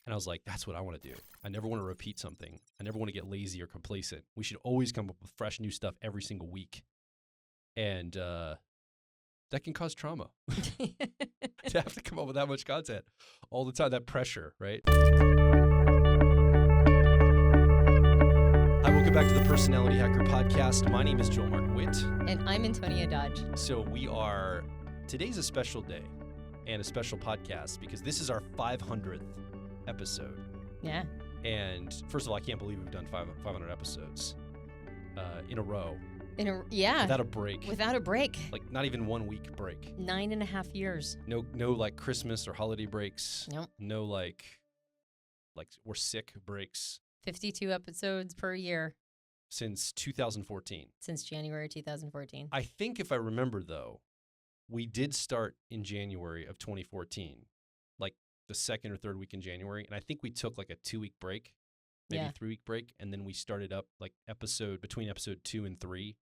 And I was like, that's what I want to do. I never want to repeat something. I never want to get lazy or complacent. We should always come up with fresh new stuff every single week. And that can cause trauma to have to come up with that much content all the time, that pressure, right? Hi, welcome back to the Personality Hacker Podcast. My name is Joel Mark Witt. And I'm Antonia Dodge. So today's a special day and a special podcast because this is our 500th episode. Yeah. And first of all, I can't believe we've done 500 episodes in a row. Without a break. Without a break. Like not even 1 week break. 9.5 years. No like Christmas or holiday breaks. Nope. No like we're sick breaks. 52 episodes per year. Since 2014. Since January 2014. I think if I remember though, we did start in January of 2014. Like the second or third week in January. And I think we took like a 2-week break. Maybe 3-week break. And then we started up like between episode 2 and 3.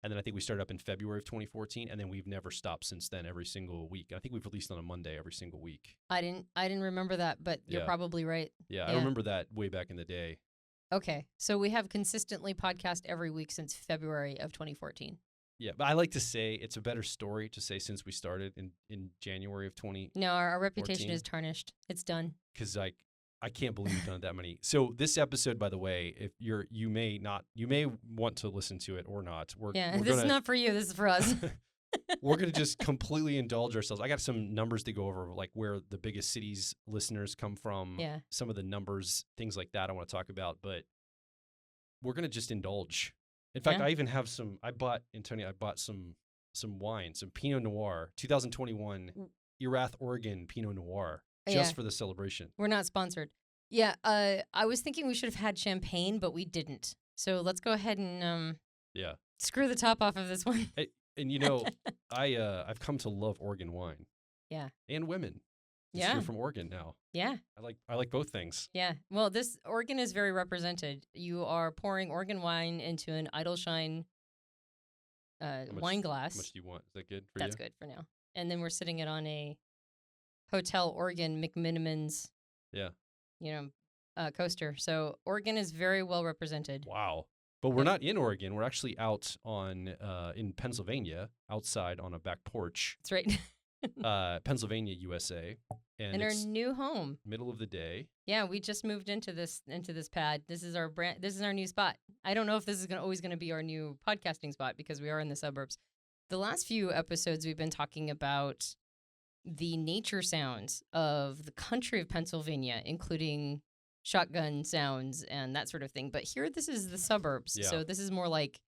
And then I think we started up in February of 2014, and then we've never stopped since then every single week. I think we've released on a Monday every single week. I didn't remember that, but you're probably right. Yeah, I remember that way back in the day. Okay, so we have consistently podcast every week since February of 2014. Yeah, but I like to say it's a better story to say since we started in January of 2014. No, our reputation is tarnished. It's done. Because I can't believe we've done that many. So this episode, by the way, if you may want to listen to it or not. This is not for you. This is for us. We're going to just completely indulge ourselves. I got some numbers to go over, like where the biggest cities listeners come from. Yeah. Some of the numbers, things like that I want to talk about. But we're going to just indulge. In fact, I even have I bought some wine, some Pinot Noir, 2021 Erath, Oregon Pinot Noir. Just for the celebration. We're not sponsored. Yeah, I was thinking we should have had champagne, but we didn't. So let's go ahead and screw the top off of this one. And I've come to love Oregon wine. Yeah. And women. You're from Oregon now. Yeah. I like both things. Yeah. Well, this Oregon is very represented. You are pouring Oregon wine into an Idleshine wine glass. How much do you want? Is that good for you? That's good for now. And then we're sitting it on a Hotel Oregon McMinimans, coaster. So Oregon is very well represented. Wow. But we're not in Oregon. We're actually out in Pennsylvania, outside on a back porch. That's right. Pennsylvania, USA. And in our new home. Middle of the day. Yeah, we just moved into this pad. This is our new spot. I don't know if this is always going to be our new podcasting spot because we are in the suburbs. The last few episodes we've been talking about the nature sounds of the country of Pennsylvania, including shotgun sounds and that sort of thing. But here, this is the suburbs. Yeah. So this is more like,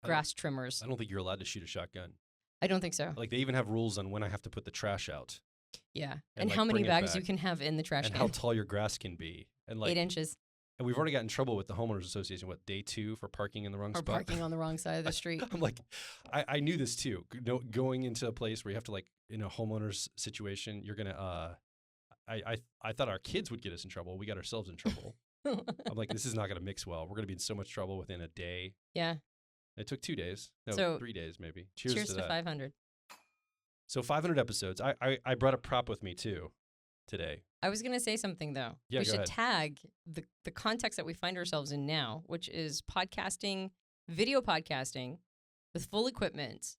grass trimmers. I don't think you're allowed to shoot a shotgun. I don't think so. Like they even have rules on when I have to put the trash out. Yeah. And how many bags you can have in the trash can. And how tall your grass can be. And 8 inches. And we've already gotten in trouble with the homeowners association, day 2 for parking in the wrong spot? Or parking on the wrong side of the street. I'm like, I knew this too. Going into a place where you have to in a homeowner's situation, you're going to, I thought our kids would get us in trouble. We got ourselves in trouble. I'm like, this is not going to mix well. We're going to be in so much trouble within a day. Yeah. It took 2 days. No, 3 days maybe. Cheers to 500. So 500 episodes. I brought a prop with me too today. I was going to say something, though. Yeah, we should tag the context that we find ourselves in now, which is podcasting, video podcasting with full equipment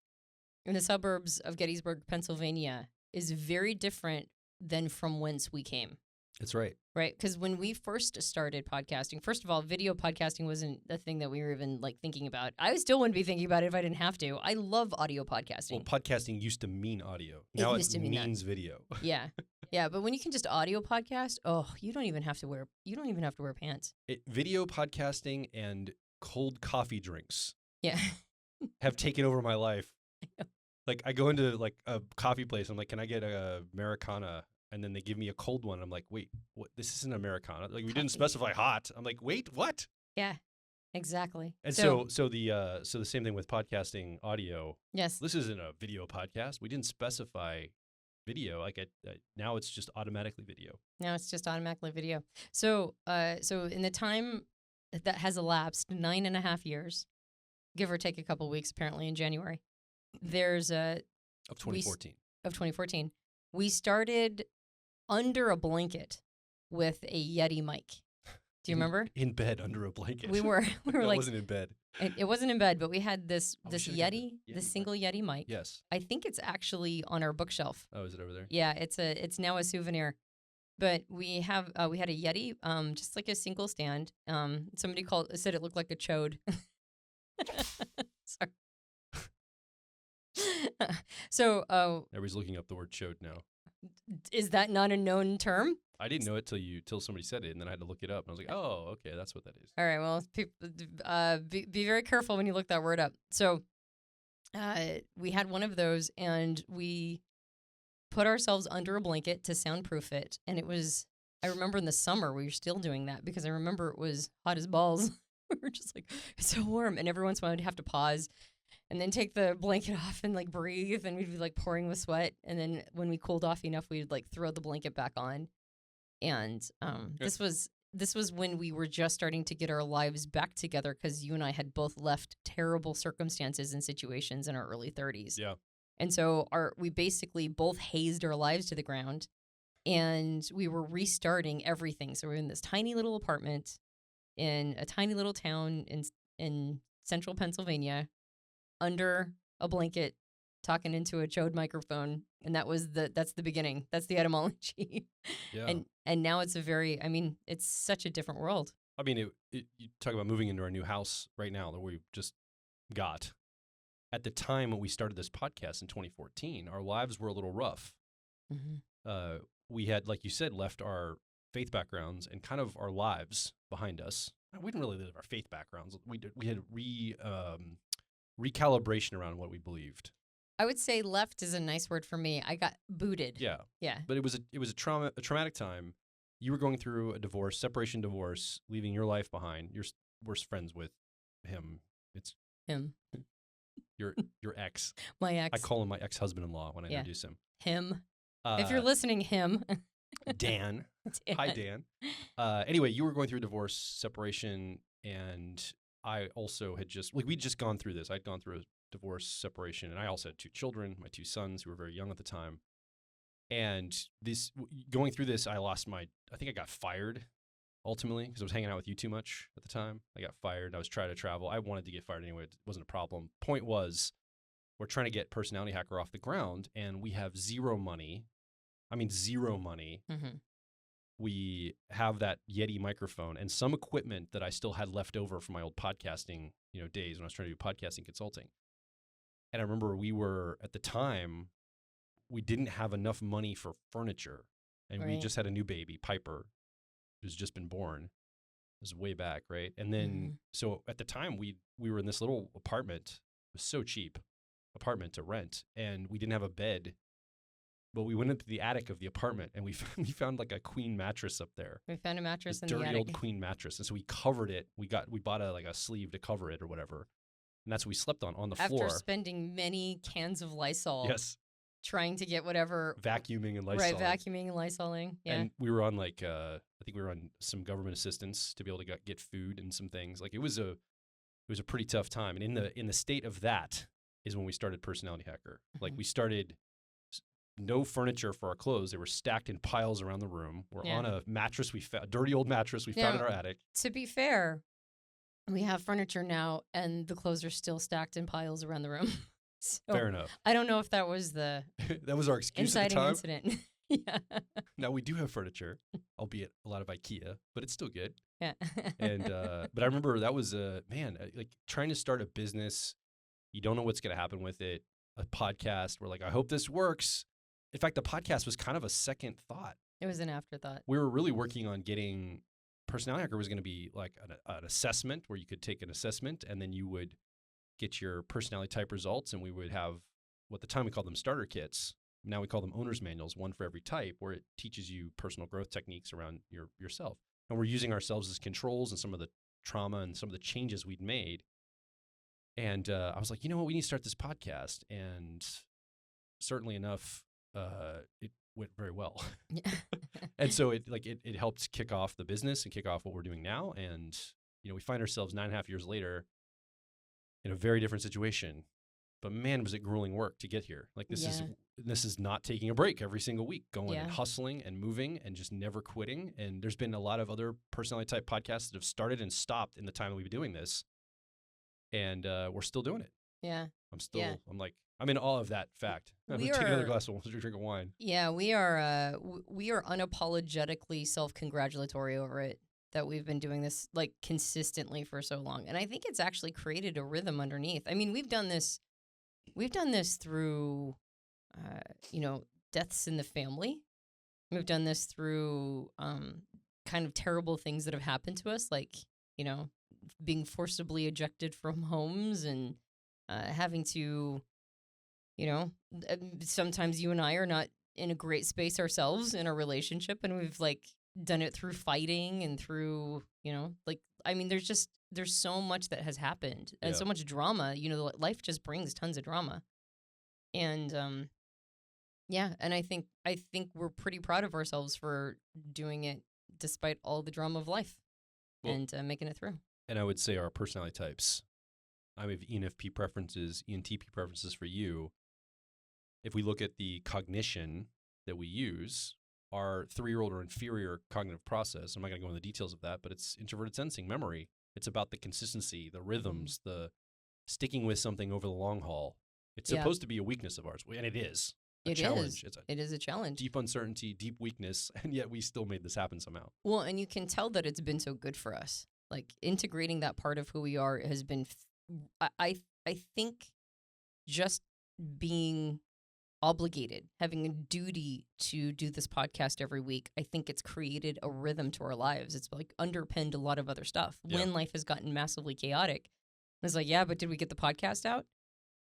in the suburbs of Gettysburg, Pennsylvania, is very different than from whence we came. That's right. Right? Because when we first started podcasting, first of all, video podcasting wasn't the thing that we were even thinking about. I still wouldn't be thinking about it if I didn't have to. I love audio podcasting. Well, podcasting used to mean audio. Now it means video. Yeah. Yeah, but when you can just audio podcast, you don't even have to wear pants. Video podcasting and cold coffee drinks. Yeah. have taken over my life. Like I go into a coffee place, I'm like, "Can I get a Americana?" And then they give me a cold one. I'm like, "Wait, what? This isn't Americana. We didn't specify hot." I'm like, "Wait, what?" Yeah. Exactly. And so the same thing with podcasting audio. Yes. This isn't a video podcast. We didn't specify video. Now it's just automatically video. Now it's just automatically video. So in the time that has elapsed, 9.5 years, give or take a couple weeks, apparently in January, there's of 2014. Of 2014. We started under a blanket with a Yeti mic. Do you remember? In bed under a blanket. We were That like, wasn't in bed. it wasn't in bed, but we had this we should've got the Yeti, Yeti this single Yeti mic. Yes. I think it's actually on our bookshelf. Oh, is it over there? Yeah, it's now a souvenir. But we had a Yeti, just like a single stand. Somebody said it looked like a chode. Sorry. So, Everybody's looking up the word chode now. Is that not a known term? I didn't know it till somebody said it, and then I had to look it up. And I was like, oh, okay, that's what that is. All right. Well, be very careful when you look that word up. So, we had one of those, and we put ourselves under a blanket to soundproof it. And I remember in the summer we were still doing that because I remember it was hot as balls. We were just like, it's so warm, and every once in a while I'd have to pause and then take the blanket off and like breathe, and we'd be like pouring with sweat. And then when we cooled off enough, we'd like throw the blanket back on. And this was when we were just starting to get our lives back together because you and I had both left terrible circumstances and situations in our early 30s. Yeah. And so we basically both hazed our lives to the ground, and we were restarting everything. So we're in this tiny little apartment in a tiny little town in central Pennsylvania, under a blanket, talking into a chode microphone, and that's the beginning. That's the etymology. Yeah. And now it's it's such a different world. I mean, you talk about moving into our new house right now that we just got. At the time when we started this podcast in 2014, our lives were a little rough. Mm-hmm. We had, like you said, left our faith backgrounds and kind of our lives behind us. We didn't really live our faith backgrounds. We had recalibration around what we believed. I would say left is a nice word for me. I got booted. Yeah. Yeah. But it was a traumatic time. You were going through a separation divorce, leaving your life behind. You're worst friends with him. It's him. Your ex. My ex. I call him my ex-husband-in-law when I introduce him. Him. If you're listening, him. Dan. Hi, Dan. Anyway, you were going through a divorce, separation, and I also had we'd just gone through this. I'd gone through a divorce, separation, and I also had 2 children, my 2 sons who were very young at the time. And going through this, I think I got fired ultimately because I was hanging out with you too much at the time. I got fired. I was trying to travel. I wanted to get fired anyway. It wasn't a problem. Point was, we're trying to get Personality Hacker off the ground, and we have zero money. I mean, zero money. Mm-hmm. We have that Yeti microphone and some equipment that I still had left over from my old podcasting, days when I was trying to do podcasting consulting. And I remember at the time, we didn't have enough money for furniture, and we just had a new baby, Piper, who's just been born. It was way back, right? And then, so at the time, we were in this little apartment. It was so cheap apartment to rent, and we didn't have a bed. But we went into the attic of the apartment, and we found like a queen mattress up there. We found a mattress in the attic. Dirty old attic. Queen mattress, and so we covered it. We bought a sleeve to cover it or whatever, and that's what we slept on the floor. After spending many cans of Lysol. Yes. Trying to get whatever. Vacuuming and Lysol. Right, vacuuming and Lysoling. Yeah. And we were on I think we were on some government assistance to be able to get food and some things. Like it was a pretty tough time, and in the state of that is when we started Personality Hacker. Mm-hmm. Like we started. No furniture for our clothes. They were stacked in piles around the room. We're on a mattress a dirty old mattress we found in our attic. To be fair, we have furniture now, and the clothes are still stacked in piles around the room. So fair enough. I don't know if that was the that was our excuse at the inciting time. Incident. Yeah. Now we do have furniture, albeit a lot of IKEA, but it's still good. Yeah. And but I remember that was like trying to start a business. You don't know what's going to happen with it. A podcast. We're like, I hope this works. In fact, the podcast was kind of a second thought. It was an afterthought. We were really working on getting Personality Hacker was going to be like an assessment where you could take an assessment and then you would get your personality type results, and we would have what at the time we called them starter kits. Now we call them owner's manuals, one for every type, where it teaches you personal growth techniques around yourself. And we're using ourselves as controls and some of the trauma and some of the changes we'd made. And I was like, you know what, we need to start this podcast. And certainly enough, it went very well. And so it helped kick off the business and kick off what we're doing now. And, we find ourselves 9.5 years later in a very different situation. But man, was it grueling work to get here. Like this is not taking a break every single week, going and hustling and moving and just never quitting. And there's been a lot of other personality type podcasts that have started and stopped in the time that we've been doing this. And we're still doing it. Yeah. I'm in awe of that fact. I'm going to take another glass of drink of wine. Yeah, we are unapologetically self-congratulatory over it, that we've been doing this like consistently for so long. And I think it's actually created a rhythm underneath. I mean, we've done this through, deaths in the family. We've done this through kind of terrible things that have happened to us, like, being forcibly ejected from homes and having to, sometimes you and I are not in a great space ourselves in a relationship, and we've like done it through fighting and through, there's so much that has happened and so much drama. Life just brings tons of drama. And and I think we're pretty proud of ourselves for doing it despite all the drama of life and making it through. And I would say our personality types, I have ENFP preferences, ENTP preferences for you. If we look at the cognition that we use, our 3-year-old or inferior cognitive process, I'm not going to go into the details of that, but it's introverted sensing, memory. It's about the consistency, the rhythms, the sticking with something over the long haul. It's supposed to be a weakness of ours, and it is. It is a challenge. Deep uncertainty, deep weakness, and yet we still made this happen somehow. Well, and you can tell that it's been so good for us. Like, integrating that part of who we are has been, I think, just being obligated, having a duty to do this podcast every week, I think it's created a rhythm to our lives. It's like underpinned a lot of other stuff. Yeah. When life has gotten massively chaotic, it's like, but did we get the podcast out?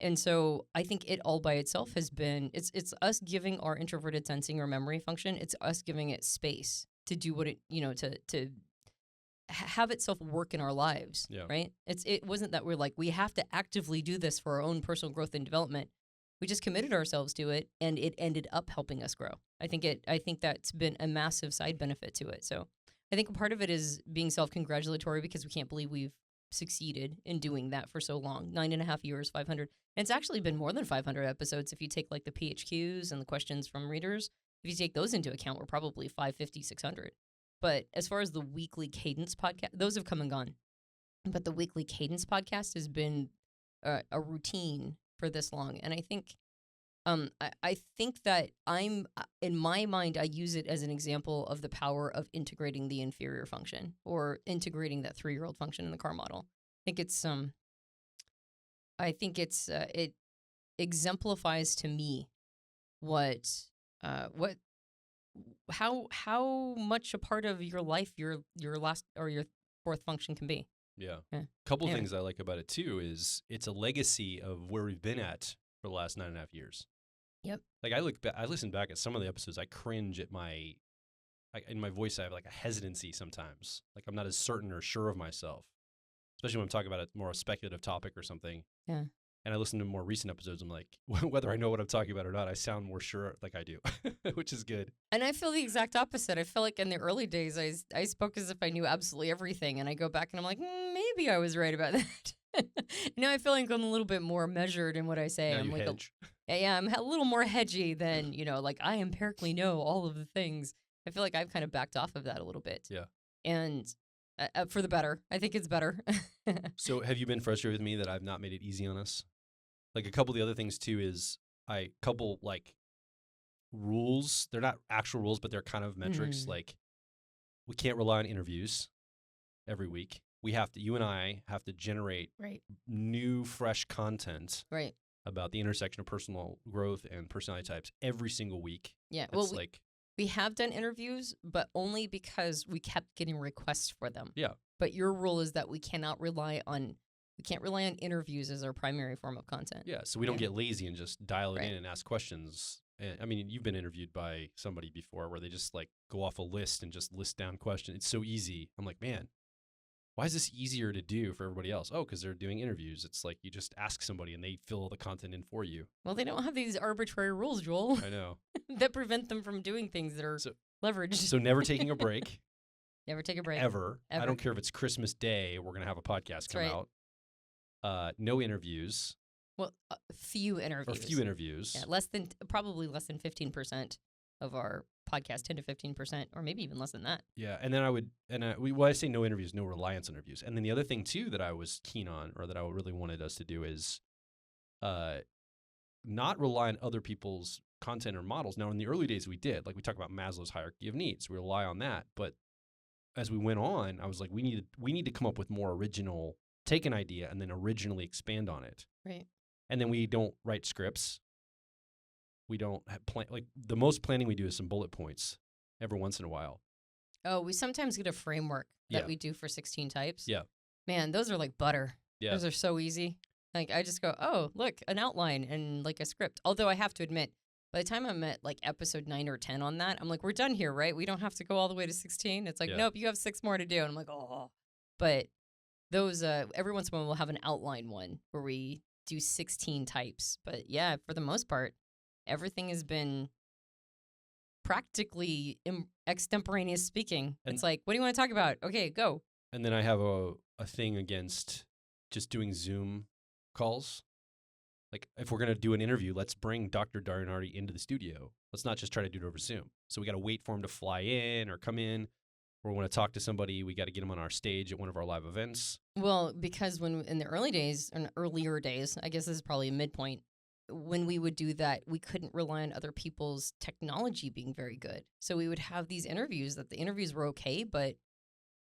And so I think it all by itself has been, it's us giving our introverted sensing or memory function, it's us giving it space to do what it, to have itself work in our lives, right? It wasn't that we're like, we have to actively do this for our own personal growth and development. We just committed ourselves to it, and it ended up helping us grow. I think that's been a massive side benefit to it. So I think a part of it is being self-congratulatory because we can't believe we've succeeded in doing that for so long. 9.5 years, 500. And it's actually been more than 500 episodes if you take like the PHQs and the questions from readers. If you take those into account, we're probably 550, 600. But as far as the weekly cadence podcast, those have come and gone. But the weekly cadence podcast has been a routine for this long. And I think I think that in my mind, I use it as an example of the power of integrating the inferior function or integrating that 3-year-old function in the car model. It exemplifies to me how much a part of your life your last or your 4th function can be. Yeah. Couple things I like about it too is it's a legacy of where we've been at for the last 9.5 years. Yep. Like I listen back at some of the episodes, I cringe at in my voice, I have like a hesitancy sometimes. Like I'm not as certain or sure of myself, especially when I'm talking about a more speculative topic or something. Yeah. And I listen to more recent episodes, I'm like, whether I know what I'm talking about or not, I sound more sure like I do, which is good. And I feel the exact opposite. I feel like in the early days, I spoke as if I knew absolutely everything. And I go back and I'm like, maybe I was right about that. Now I feel like I'm a little bit more measured in what I say. Now I'm you like hedge. I'm a little more hedgy than, like I empirically know all of the things. I feel like I've kind of backed off of that a little bit. Yeah. And for the better. I think it's better. So have you been frustrated with me that I've not made it easy on us? Like a couple of the other things too is like rules. They're not actual rules, but they're kind of metrics. Mm-hmm. Like we can't rely on interviews every week. You and I have to generate new, fresh content about the intersection of personal growth and personality types every single week. Yeah. We have done interviews, but only because we kept getting requests for them. Yeah. But your rule is that we can't rely on interviews as our primary form of content. Yeah, so we don't get lazy and just dial it in and ask questions. And, I mean, you've been interviewed by somebody before where they just like go off a list and just list down questions. It's so easy. I'm like, man, why is this easier to do for everybody else? Oh, because they're doing interviews. It's like you just ask somebody and they fill the content in for you. Well, they don't have these arbitrary rules, Joel. I know. that prevent them from doing things that are leveraged. So never taking a break. Never take a break. Ever. I don't care if it's Christmas Day, we're going to have a podcast come out. No interviews. Well, few interviews. Or few interviews. Yeah, probably less than 15% of our podcast, 10 to 15%, or maybe even less than that. Yeah, and then I say no interviews, no reliance on interviews. And then the other thing too that I was keen on, or that I really wanted us to do, is not rely on other people's content or models. Now, in the early days, we did. Like, we talk about Maslow's hierarchy of needs. We rely on that. But as we went on, I was like, we need to come up with more original, take an idea and then originally expand on it. Right. And then we don't write scripts. We don't have like the most planning we do is some bullet points every once in a while. Oh, we sometimes get a framework that we do for 16 types. Yeah. Man, those are like butter. Yeah. Those are so easy. Like, I just go, oh, look, an outline and like a script. Although I have to admit, by the time I'm at like episode 9 or 10 on that, I'm like, we're done here, right? We don't have to go all the way to 16. It's like, nope, you have 6 more to do. And I'm like, oh. But those, every once in a while, we'll have an outline one where we do 16 types. But yeah, for the most part, everything has been practically extemporaneous speaking. And it's like, what do you want to talk about? Okay, go. And then I have a thing against just doing Zoom calls. Like, if we're going to do an interview, let's bring Dr. Darinardi into the studio. Let's not just try to do it over Zoom. So we got to wait for him to fly in or come in. Or we want to talk to somebody, we got to get him on our stage at one of our live events. Well, because when in the earlier days, I guess this is probably a midpoint, when we would do that, we couldn't rely on other people's technology being very good. So we would have these interviews that the interviews were okay, but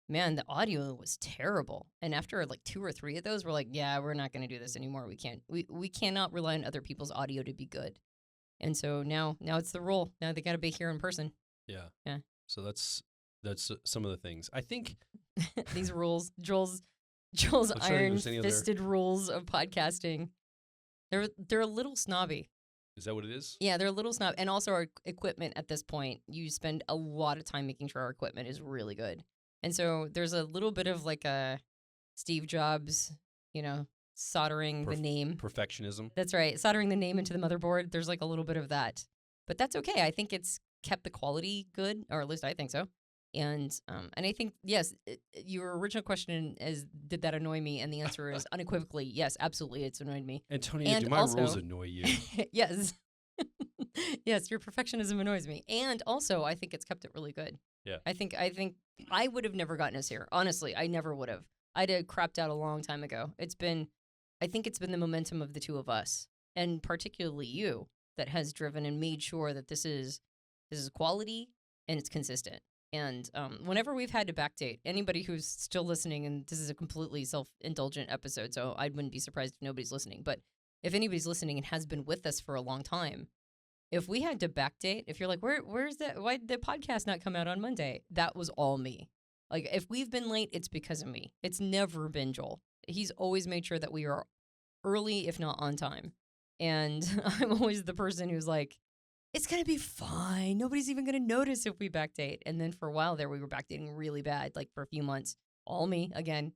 man, the audio was terrible. And after like 2 or 3 of those, we're like, yeah, we're not going to do this anymore. We cannot rely on other people's audio to be good. And so now it's the rule. Now they got to be here in person. Yeah. Yeah. So that's some of the things. I think these rules, Joel's iron-fisted rules of podcasting. They're a little snobby. Is that what it is? Yeah, they're a little snob. And also our equipment at this point, you spend a lot of time making sure our equipment is really good. And so there's a little bit of like a Steve Jobs, soldering the name. Perfectionism. That's right. Soldering the name into the motherboard. There's like a little bit of that. But that's okay. I think it's kept the quality good, or at least I think so. And I think, yes, your original question is, did that annoy me? And the answer is unequivocally, yes, absolutely, it's annoyed me. Antonia, do my rules annoy you? Yes. Yes, your perfectionism annoys me. And also, I think it's kept it really good. Yeah. I think I would have never gotten us here. Honestly, I never would have. I'd have crapped out a long time ago. I think it's been the momentum of the two of us, and particularly you, that has driven and made sure that this is quality and it's consistent. And whenever we've had to backdate, anybody who's still listening, and this is a completely self-indulgent episode, so I wouldn't be surprised if nobody's listening, but if anybody's listening and has been with us for a long time, if we had to backdate, if you're like, where's that? Why did the podcast not come out on Monday? That was all me. Like, if we've been late, it's because of me. It's never been Joel. He's always made sure that we are early, if not on time. And I'm always the person who's like, it's going to be fine. Nobody's even going to notice if we backdate. And then for a while there, we were backdating really bad, like for a few months. All me again.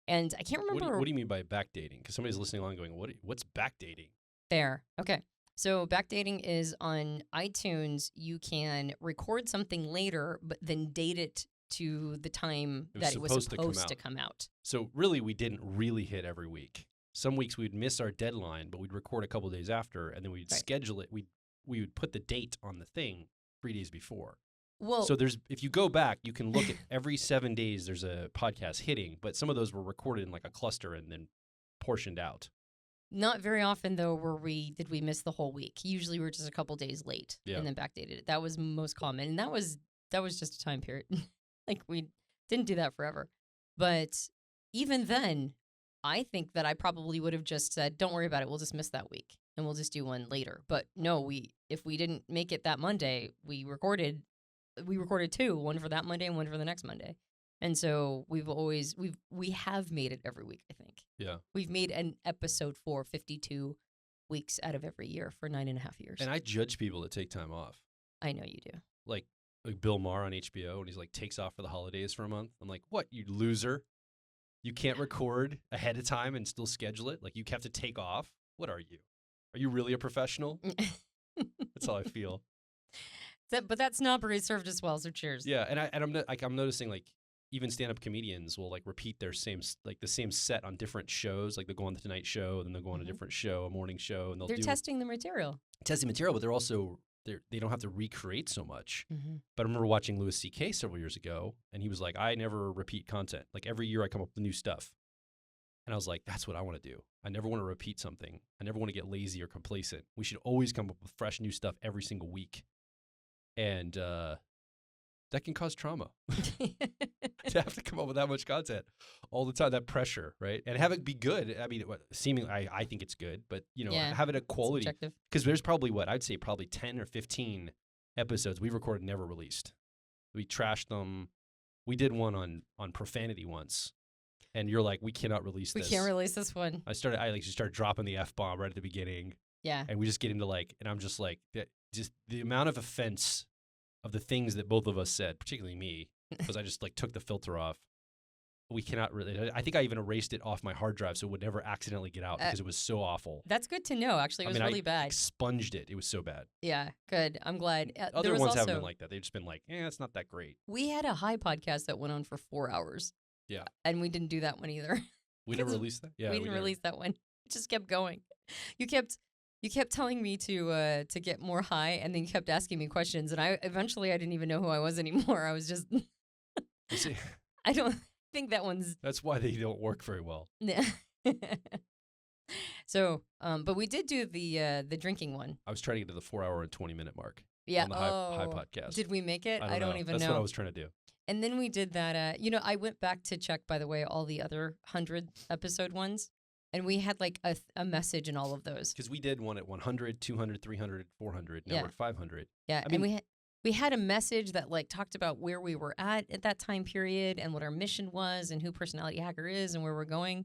And I can't remember. What do you mean by backdating? Because somebody's listening along going, what's backdating? There. Okay. So backdating is on iTunes. You can record something later, but then date it to the time that it was supposed to come out. So really, we didn't really hit every week. Some weeks we'd miss our deadline, but we'd record a couple days after, and then we'd schedule it. We would put the date on the thing 3 days before. Well, so if you go back, you can look at every 7 days there's a podcast hitting, but some of those were recorded in like a cluster and then portioned out. Not very often though did we miss the whole week. Usually we're just a couple days late and then backdated it. That was most common, and that was just a time period. Like, we didn't do that forever. But even then, I think that I probably would have just said, don't worry about it. We'll just miss that week and we'll just do one later. But no, if we didn't make it that Monday, we recorded 2, one for that Monday and one for the next Monday. And so we have made it every week, I think. Yeah. We've made an episode for 52 weeks out of every year for 9.5 years. And I judge people that take time off. I know you do. Like Bill Maher on HBO, and he's like, takes off for the holidays for a month. I'm like, what, you loser? You can't record ahead of time and still schedule it? Like, you have to take off? What are you? Are you really a professional? That's how I feel. But that snobbery served us well, so cheers. Yeah, and I'm noticing, like, even stand-up comedians will like repeat their the same set on different shows. Like they'll go on the Tonight Show, then they'll go on a different show, a morning show, and they're testing the material. Testing material, but they're also they don't have to recreate so much. Mm-hmm. But I remember watching Louis C.K. several years ago, and he was like, I never repeat content. Like every year I come up with new stuff. And I was like, that's what I want to do. I never want to repeat something. I never want to get lazy or complacent. We should always come up with fresh new stuff every single week. And that can cause trauma to have to come up with that much content all the time, that pressure, right? And have it be good. I mean, seemingly, I think it's good, but, have it a quality. Because there's probably I'd say probably 10 or 15 episodes we've recorded never released. We trashed them. We did one on profanity once. And you're like, we cannot release this. We can't release this one. I just started dropping the F-bomb right at the beginning. Yeah. And we just get into and I'm just like, just the amount of offense of the things that both of us said, particularly me, because I just took the filter off. We cannot really. I think I even erased it off my hard drive so it would never accidentally get out because it was so awful. That's good to know. Actually, it was really bad. I expunged it. It was so bad. Yeah, good. I'm glad. Other ones haven't been like that. They've just been like, it's not that great. We had a high podcast that went on for 4 hours. Yeah. And we didn't do that one either. We never released that? Yeah. We didn't release that one. It just kept going. You kept telling me to get more high, and then you kept asking me questions, and I didn't even know who I was anymore. I was just I don't think that one's That's why they don't work very well. Yeah. So, but we did do the drinking one. I was trying to get to the 4 hour and 20-minute mark. Yeah. On the high podcast. Did we make it? I don't even know. That's what I was trying to do. And then we did that. I went back to check, by the way, all the other 100 episode ones. And we had a message in all of those. Because we did one at 100, 200, 300, 400. Now we're at 500. Yeah. And we had a message that talked about where we were at that time period and what our mission was and who Personality Hacker is and where we're going.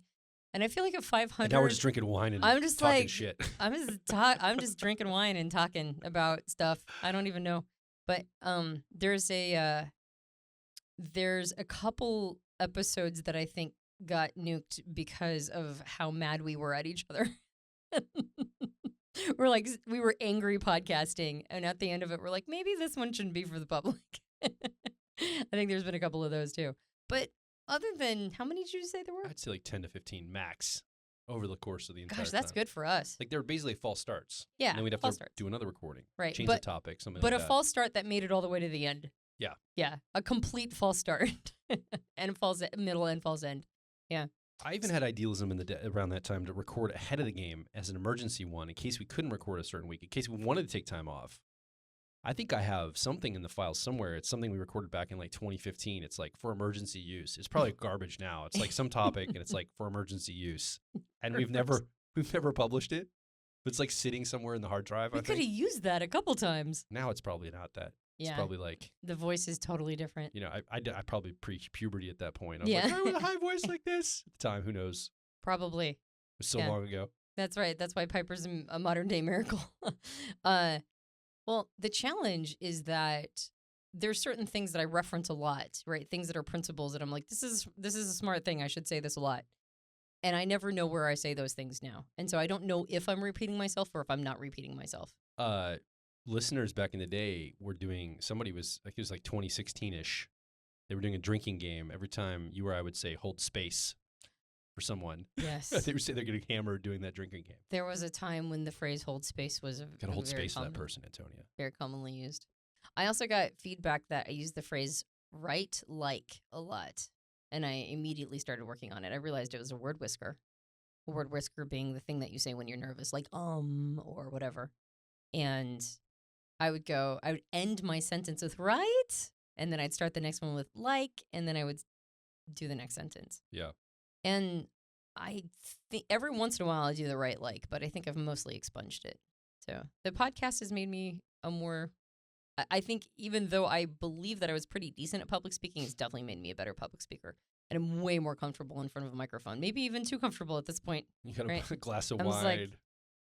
And I feel like at 500. And now we're just drinking wine and I'm just talking shit. I'm just drinking wine and talking about stuff. I don't even know. But there's a couple episodes that I think got nuked because of how mad we were at each other. We were angry podcasting, and at the end of it, we're like, maybe this one shouldn't be for the public. I think there's been a couple of those too. But other than, how many did you say there were? I'd say 10 to 15 max over the course of the entire time. Gosh, that's good for us. They're basically false starts. Yeah, and then we'd have to do another recording. Right. Change the topic, something like that. But a false start that made it all the way to the end. Yeah. Yeah, a complete false start and a false middle and false end. Yeah. I even had idealism around that time to record ahead of the game as an emergency one in case we couldn't record a certain week, in case we wanted to take time off. I think I have something in the files somewhere. It's something we recorded back in 2015. It's for emergency use. It's probably garbage now. It's some topic and it's for emergency use. And we've never published it. But it's sitting somewhere in the hard drive. We could have used that a couple times. Now it's probably not that. Yeah. It's probably the voice is totally different. I probably pre-puberty at that point. I was I with a high voice like this at the time. Who knows? Probably. It was so long ago. That's right. That's why Piper's a modern day miracle. Well, the challenge is that there's certain things that I reference a lot, right? Things that are principles that I'm like, this is a smart thing. I should say this a lot. And I never know where I say those things now. And so I don't know if I'm repeating myself or if I'm not repeating myself. Listeners back in the day were doing, it was 2016-ish. They were doing a drinking game. Every time you or I would say, hold space for someone. Yes. They would say they're getting hammered doing that drinking game. There was a time when the phrase hold space was gotta hold space for that person, Antonia. Very commonly used. I also got feedback that I used the phrase right a lot. And I immediately started working on it. I realized it was a word whisker. A word whisker being the thing that you say when you're nervous, or whatever. And I would end my sentence with right, and then I'd start the next one with and then I would do the next sentence. Yeah. And I think every once in a while I do the right but I think I've mostly expunged it. So the podcast has made me I think even though I believe that I was pretty decent at public speaking, it's definitely made me a better public speaker. And I'm way more comfortable in front of a microphone. Maybe even too comfortable at this point. You got a glass of wine.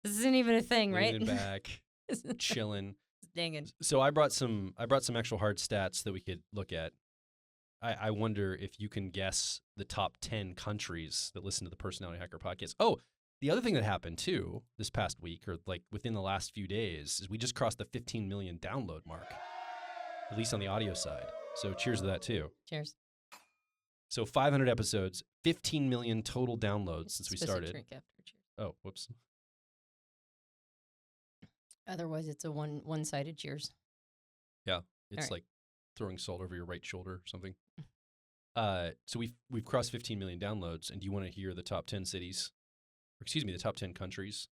This isn't even a thing, right? Leaning back, chilling. Dang it. So I brought some actual hard stats that we could look at. I wonder if you can guess the top 10 countries that listen to the Personality Hacker podcast. Oh, the other thing that happened too this past week, or within the last few days, is we just crossed the 15 million download mark, at least on the audio side. So cheers to that too. Cheers. So 500 episodes, 15 million total downloads since we Supposed to started. drink after cheers. Oh, whoops. Otherwise, it's a one-sided cheers. Yeah, it's right. like throwing salt over your right shoulder or something. So we've crossed 15 million downloads, and do you want to hear the top 10 cities? Or excuse me, the top 10 countries?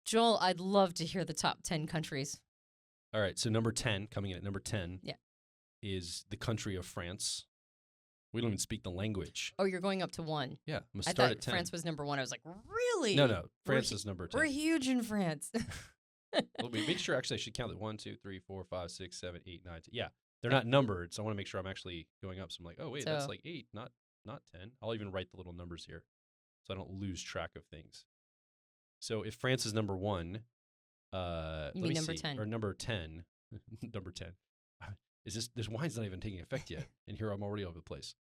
Joel, I'd love to hear the top 10 countries. All right, so number 10, coming in at number 10, Yeah. is the country of France. We don't even speak the language. Oh, you're going up to 1. Yeah, I'm going to I start thought at 10. France was number 1. I was like, really? No, France is number 10. We're huge in France. Let me make sure, actually, I should count it 1, 2, 3, 4, 5, 6, 7, 8, 9, 10. Yeah, they're not numbered, so I want to make sure I'm actually going up. So I'm like, oh, wait, that's like 8, not 10. I'll even write the little numbers here so I don't lose track of things. So if France is number 1, let me number see. 10. Or number 10. Number 10. This wine's not even taking effect yet, and here I'm already over the place.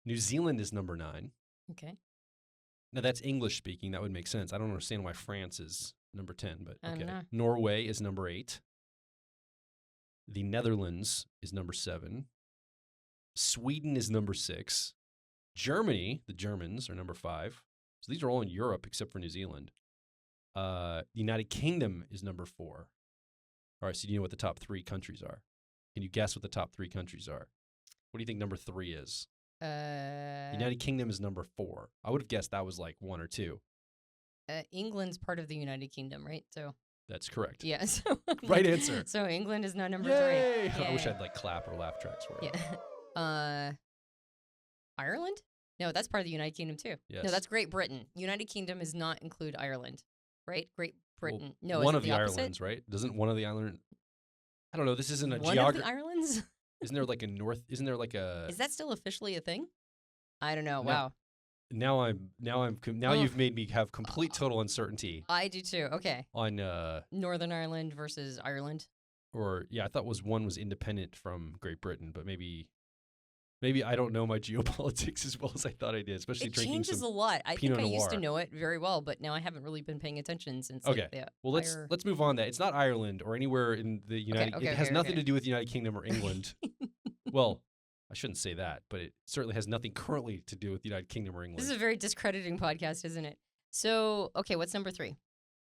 New Zealand is number 9. Okay. Now, that's English speaking. That would make sense. I don't understand why France is number 10, but I don't okay. know. Norway is number 8. The Netherlands is number 7. Sweden is number 6. Germany, the Germans, are number 5. So these are all in Europe except for New Zealand. The United Kingdom is number 4. All right, so you know what the top 3 countries are. Can you guess what the top 3 countries are? What do you think number 3 is? United Kingdom is number 4. I would have guessed that was like 1 or 2. England's part of the United Kingdom, right? So That's correct. yeah. So Right answer. So England is now number Yay! 3. I wish I had like clap or laugh tracks for it. Yeah. Ireland? No, that's part of the United Kingdom too. Yes. No, that's Great Britain. United Kingdom does not include Ireland, right? Great Britain. Well, no, one is of it the opposite? islands, right? Doesn't one of the islands? I don't know. This isn't a One of geography. the islands? Isn't there like a north? Isn't there like a? Is that still officially a thing? I don't know. No. Wow. Now you've made me have complete total uncertainty I do too. Okay. on Northern Ireland versus Ireland. or yeah, I thought one was independent from Great Britain, but maybe I don't know my geopolitics as well as I thought I did, especially It drinking changes some a lot. I think Pinot I used to Noir. know it very well, but now I haven't really been paying attention since. Okay. Like, the Well, higher- let's move on. That it's not Ireland or anywhere in the United. okay, it has okay, nothing okay. to do with the United Kingdom or England. Well, I shouldn't say that, but it certainly has nothing currently to do with the United Kingdom or England. This is a very discrediting podcast, isn't it? So, okay, what's number 3?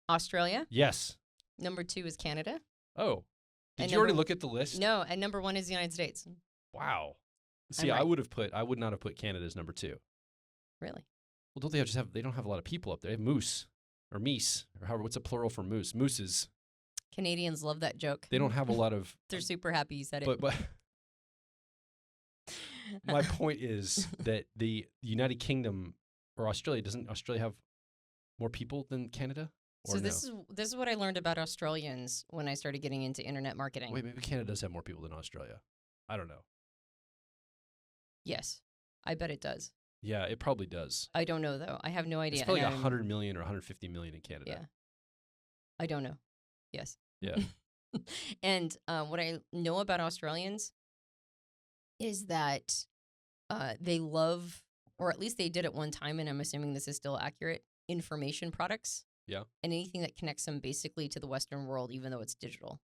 Australia. Yes. Number 2 is Canada. Oh, did And you already number- look at the list? No, and number 1 is the United States. Wow. See, right. I would not have put Canada as number 2. Really? Well, don't they don't have a lot of people up there. They have moose or meese or however. What's a plural for moose? Mooses. Canadians love that joke. They don't have a lot of. They're super happy you said it. But my point is that the United Kingdom or Australia doesn't Australia have more people than Canada? Or So no? this is what I learned about Australians when I started getting into internet marketing. Wait, maybe Canada does have more people than Australia. I don't know. Yes, I bet it does. Yeah, it probably does. I don't know though. I have no idea. It's probably and 100 million or 150 million in Canada. Yeah. I don't know. Yes. Yeah. And what I know about Australians is that they love, or at least they did at one time, and I'm assuming this is still accurate, information products. Yeah. And anything that connects them basically to the Western world, even though it's digital.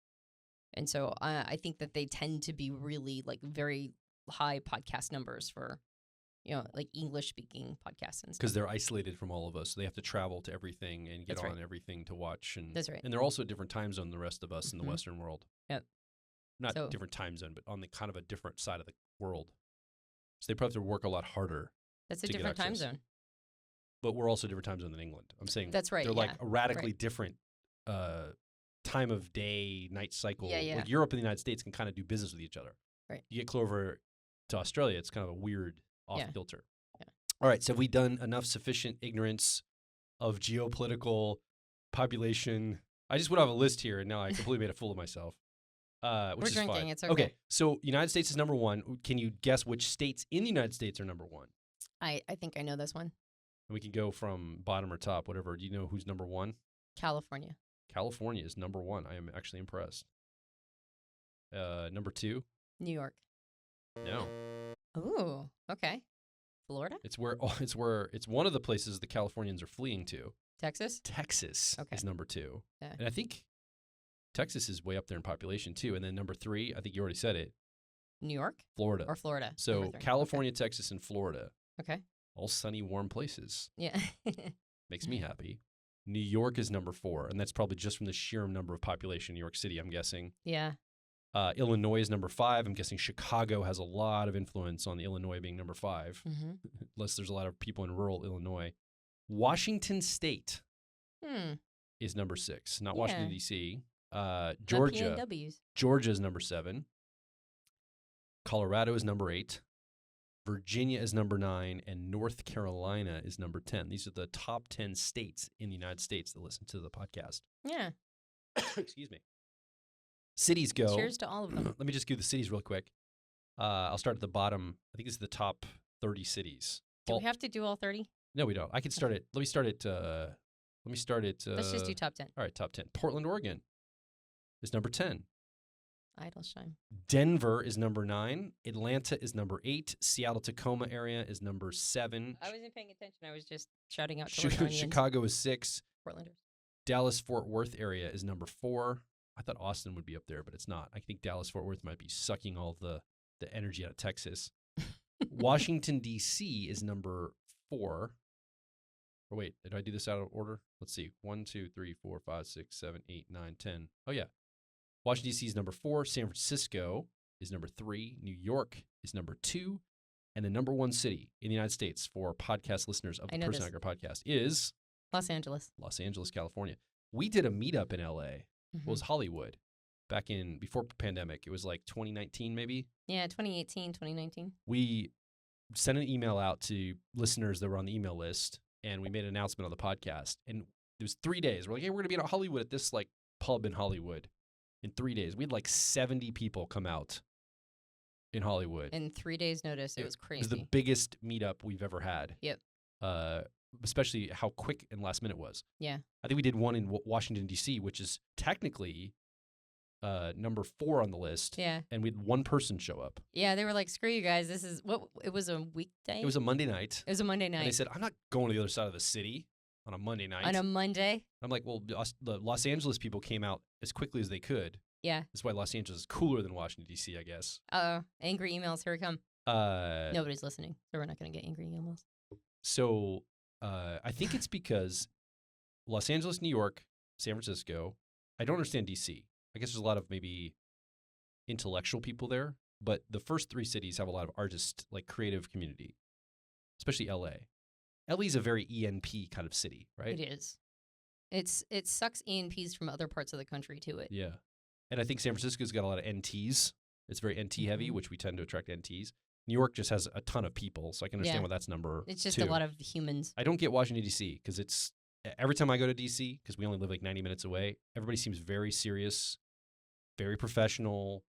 And so I think that they tend to be really like very high podcast numbers for, like English speaking podcasts and stuff. Because they're isolated from all of us. So they have to travel to everything and get That's on right. everything to watch. And That's right. And they're also a different time zone than the rest of us in the Mhm. Western world. Yep. Not So- different time zone, but on the kind of a different side of the world. So they probably have to work a lot harder. That's a to get different time access. zone. But we're also a different time zone than England. I'm saying That's right. they're yeah. like a radically right. different time of day, night cycle. Yeah, yeah. Like Europe and the United States can kind of do business with each other. Right. You get over to Australia, it's kind of a weird off Yeah. kilter. Yeah. All right. So have we done enough sufficient ignorance of geopolitical population? I just would have a list here, and now I completely made a fool of myself. Which We're is drinking. fine. It's okay. So United States is number 1. Can you guess which states in the United States are number 1? I think I know this one. And we can go from bottom or top, whatever. Do you know who's number 1? California. California is number 1. I am actually impressed. Number 2? New York. No. Ooh, okay. Florida? It's one of the places the Californians are fleeing to. Texas? Texas Okay. is number 2. Yeah. And I think Texas is way up there in population too. And then number 3, I think you already said it, New York Florida. or Florida? So Number 3. California, Texas, and Florida. Okay. All sunny, warm places. Yeah. Makes me happy. New York is number 4, and that's probably just from the sheer number of population in New York City, I'm guessing. Yeah. Illinois is number 5. I'm guessing Chicago has a lot of influence on Illinois being number 5, unless there's a lot of people in rural Illinois. Washington State is number 6, not Washington, D.C. Georgia. Georgia is number 7. Colorado is number 8. Virginia is number 9, and North Carolina is number 10. These are the top 10 states in the United States that listen to the podcast. Yeah. Excuse me. Cities go. Cheers to all of them. Let me just do the cities real quick. I'll start at the bottom. I think this is the top 30 cities. Do we have to do all 30? No, we don't. I can start it. Let me start it. Let's just do top 10. All right, top 10. Portland, Oregon is number 10. Idleshine. Denver is number 9. Atlanta is number 8. Seattle-Tacoma area is number 7. I wasn't paying attention. I was just shouting out. Chicago is 6. Portlanders. Dallas-Fort Worth area is number 4. I thought Austin would be up there, but it's not. I think Dallas-Fort Worth might be sucking all the energy out of Texas. Washington, D.C. is number 4. Oh, wait. Did I do this out of order? Let's see. 1, 2, 3, 4, 5, 6, 7, 8, 9, 10. Oh, yeah. Washington, D.C. is number 4. San Francisco is number 3. New York is number 2. And the number 1 city in the United States for podcast listeners of the Person Hacker podcast is Los Angeles. Los Angeles, California. We did a meetup in L.A. It was Hollywood back in before pandemic. It was like 2019 maybe. Yeah, 2018, 2019. We sent an email out to listeners that were on the email list, and we made an announcement on the podcast. And it was 3 days. We're like, hey, we're going to be in Hollywood at this like pub in Hollywood. In 3 days, we had like 70 people come out in Hollywood. In 3 days' notice, it was crazy. It was the biggest meetup we've ever had. Yep. Especially how quick and last minute it was. Yeah. I think we did one in Washington, D.C., which is technically number 4 on the list. Yeah. And we had one person show up. Yeah, they were like, screw you guys. This is what it was a weekday? It was a Monday night. It was a Monday night. And they said, I'm not going to the other side of the city on a Monday night. On a Monday? I'm like, well, the Los Angeles people came out as quickly as they could. Yeah. That's why Los Angeles is cooler than Washington, D.C., I guess. Uh-oh. Angry emails. Here we come. Nobody's listening, so we're not going to get angry emails. So I think it's because Los Angeles, New York, San Francisco. I don't understand D.C. I guess there's a lot of maybe intellectual people there, but the first 3 cities have a lot of artist, like creative community, especially L.A. L.A. is a very ENP kind of city, right? It is. It sucks ENPs from other parts of the country to it. Yeah. And I think San Francisco's got a lot of NTs. It's very NT heavy, which we tend to attract NTs. New York just has a ton of people, so I can understand why that's number 2. It's just a lot of humans. I don't get Washington, D.C., because it's every time I go to D.C., because we only live like 90 minutes away, everybody seems very serious, very professional,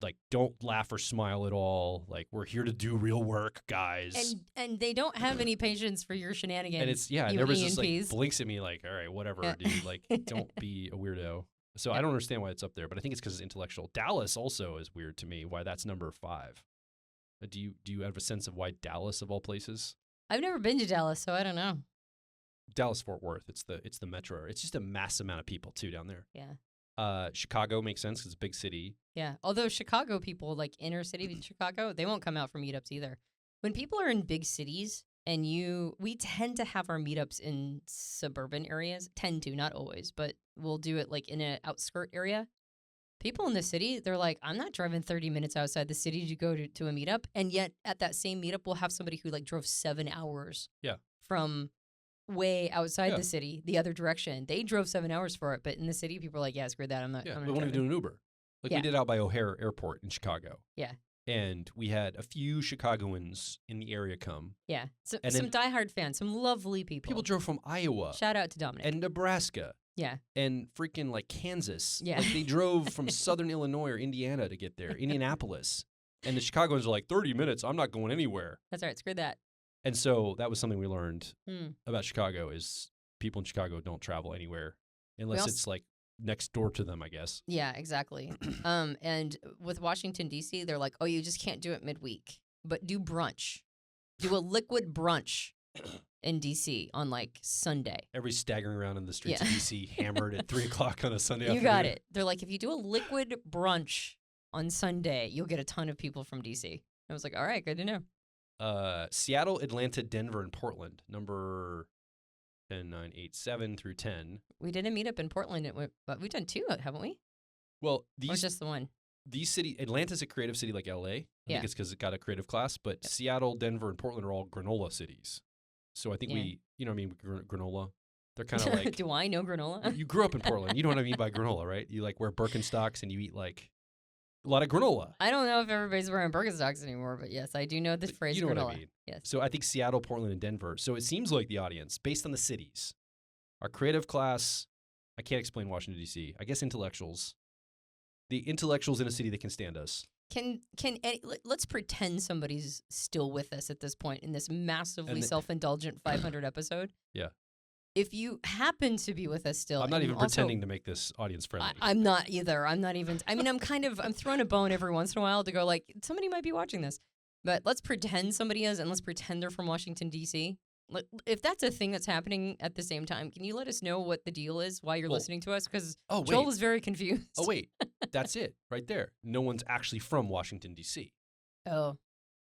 like don't laugh or smile at all. Like, we're here to do real work, guys. And they don't have any patience for your shenanigans. And it's, and everybody's just like blinks at me like, all right, whatever, dude. Like, don't be a weirdo. So I don't understand why it's up there, but I think it's because it's intellectual. Dallas also is weird to me, why that's number 5. Do you have a sense of why Dallas of all places? I've never been to Dallas, so I don't know. Dallas-Fort Worth, it's the metro. It's just a mass amount of people too down there. Yeah. Chicago makes sense because it's a big city. Yeah. Although Chicago people, like inner city Chicago, they won't come out for meetups either. When people are in big cities and we tend to have our meetups in suburban areas. Tend to, not always, but we'll do it like in an outskirt area. People in the city, they're like, I'm not driving 30 minutes outside the city to go to a meetup. And yet at that same meetup, we'll have somebody who like drove 7 hours from way outside the city, the other direction. They drove 7 hours for it. But in the city, people are like, yeah, screw that. I'm not. Yeah, we won't even do an Uber. Like we did out by O'Hare Airport in Chicago. Yeah. And we had a few Chicagoans in the area come. Yeah. So, some diehard fans, some lovely people. People drove from Iowa. Shout out to Dominic. And Nebraska. Yeah. And freaking like Kansas. Yeah. Like they drove from southern Illinois or Indiana to get there, Indianapolis. And the Chicagoans are like, 30 minutes, I'm not going anywhere. That's right, screw that. And so that was something we learned about Chicago is people in Chicago don't travel anywhere unless it's like next door to them, I guess. Yeah, exactly. And with Washington, D.C., they're like, oh, you just can't do it midweek, but do brunch. Do a liquid brunch in D.C. on like Sunday. Everybody's staggering around in the streets of D.C. hammered at 3 o'clock on a Sunday afternoon. You got it. They're like, if you do a liquid brunch on Sunday, you'll get a ton of people from DC. I was like, all right, good to know. Seattle, Atlanta, Denver, and Portland. Number 10, 9, 8, 7 through 10. We did a meetup in Portland, but we've done 2, haven't we? Well, Or just the one? These cities, Atlanta's a creative city like LA. I think it's because it got a creative class, but Yep. Seattle, Denver, and Portland are all granola cities. So I think granola. They're kind of like. Do I know granola? You grew up in Portland. You know what I mean by granola, right? You like wear Birkenstocks and you eat like a lot of granola. I don't know if everybody's wearing Birkenstocks anymore, but yes, I do know this phrase You know granola. what I mean. Yes. So I think Seattle, Portland, and Denver. So it seems like the audience, based on the cities, our creative class. I can't explain Washington D.C. I guess intellectuals. The intellectuals in a city that can stand us. Let's pretend somebody's still with us at this point in this massively And self-indulgent 500 episode. Yeah. If you happen to be with us still, I'm not even also, pretending to make this audience friendly. I'm not either. I'm not even. I mean, I'm throwing a bone every once in a while to go like somebody might be watching this, but let's pretend somebody is, and let's pretend they're from Washington D.C. If that's a thing that's happening at the same time, can you let us know what the deal is, why you're listening to us? Because Joel is very confused. Oh, wait. That's it right there. No one's actually from Washington, D.C. Oh.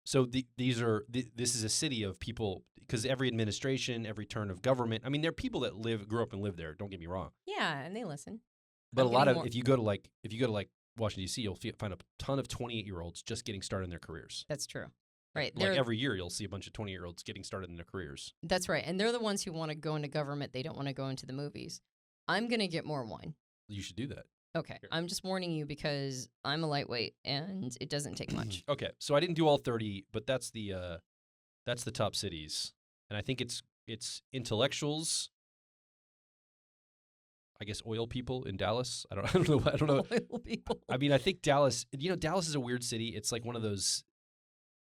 So this is a city of people, because every administration, every turn of government, I mean, there are people that grew up and live there. Don't get me wrong. Yeah, and they listen. But if you go to Washington, D.C., you'll find a ton of 28-year-olds just getting started in their careers. That's true. Right. Like every year, you'll see a bunch of 20-year-olds getting started in their careers. That's right. And they're the ones who want to go into government. They don't want to go into the movies. I'm going to get more wine. You should do that. Okay. Here. I'm just warning you because I'm a lightweight and it doesn't take much. Okay. So I didn't do all 30, but that's the top cities. And I think it's intellectuals, I guess oil people in Dallas. I don't know. Oil people. I mean, I think Dallas, Dallas is a weird city. It's like one of those,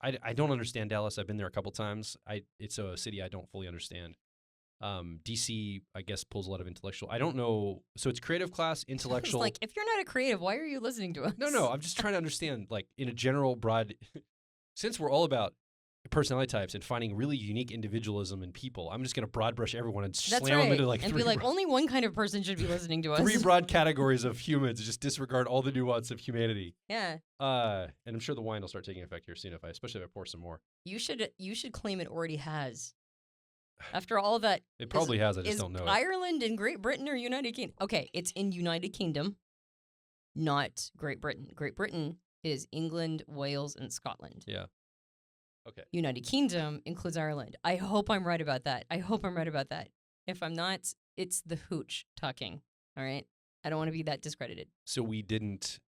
I don't understand Dallas. I've been there a couple times. It's a city I don't fully understand. DC, I guess, pulls a lot of intellectual. I don't know. So it's creative class, intellectual. It's like, if you're not a creative, why are you listening to us? No. I'm just trying to understand, like, in a general broad, since we're all about personality types and finding really unique individualism in people, I'm just going to broad brush everyone and slam them into like and be like, only one kind of person should be listening to us. 3 broad categories of humans. Just disregard all the nuance of humanity. Yeah. And I'm sure the wine will start taking effect here soon, especially if I pour some more. You should claim it already has. After all that, it probably has. I just don't know. Ireland and Great Britain or United Kingdom? Okay, it's in United Kingdom, not Great Britain. Great Britain is England, Wales, and Scotland. Yeah. Okay. United Kingdom includes Ireland. I hope I'm right about that. If I'm not, it's the hooch talking. All right. I don't want to be that discredited. So we did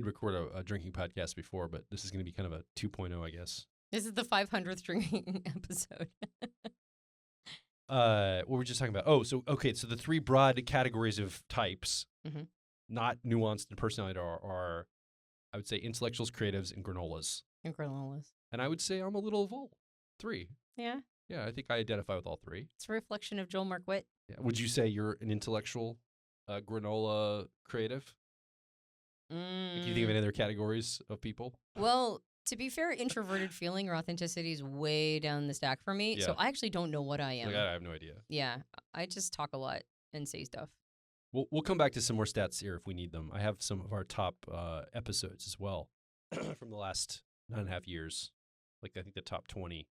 record a drinking podcast before, but this is going to be kind of a 2.0, I guess. This is the 500th drinking episode. What were we just talking about? So the 3 broad categories of types, not nuanced in personality, are I would say intellectuals, creatives, and granolas. And I would say I'm a little of all 3. Yeah. Yeah, I think I identify with all 3. It's a reflection of Joel Mark Witt. Yeah. Would you say you're an intellectual, granola, creative? Can you think of any other categories of people? Well, to be fair, introverted feeling or authenticity is way down the stack for me. Yeah. So I actually don't know what I am. Like, I have no idea. Yeah. I just talk a lot and say stuff. We'll come back to some more stats here if we need them. I have some of our top episodes as well from the last 9.5 years. Like, I think the top 20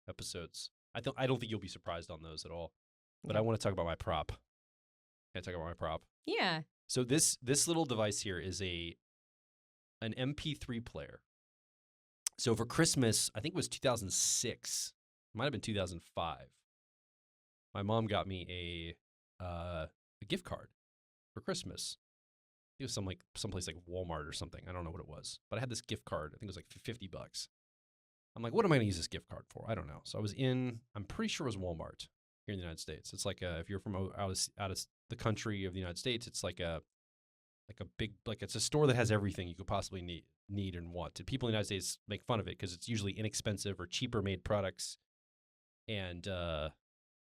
episodes. I don't think you'll be surprised on those at all. But I want to talk about my prop. Can I talk about my prop? Yeah. So this little device here is an MP3 player. So for Christmas, I think it was 2006. It might have been 2005. My mom got me a gift card for Christmas. It was someplace like Walmart or something. I don't know what it was. But I had this gift card. I think it was like $50. I'm like, what am I going to use this gift card for? I don't know. So I'm pretty sure it was Walmart here in the United States. It's like if you're from out of the country of the United States, it's like a big, like it's a store that has everything you could possibly need and want. And people in the United States make fun of it because it's usually inexpensive or cheaper made products. And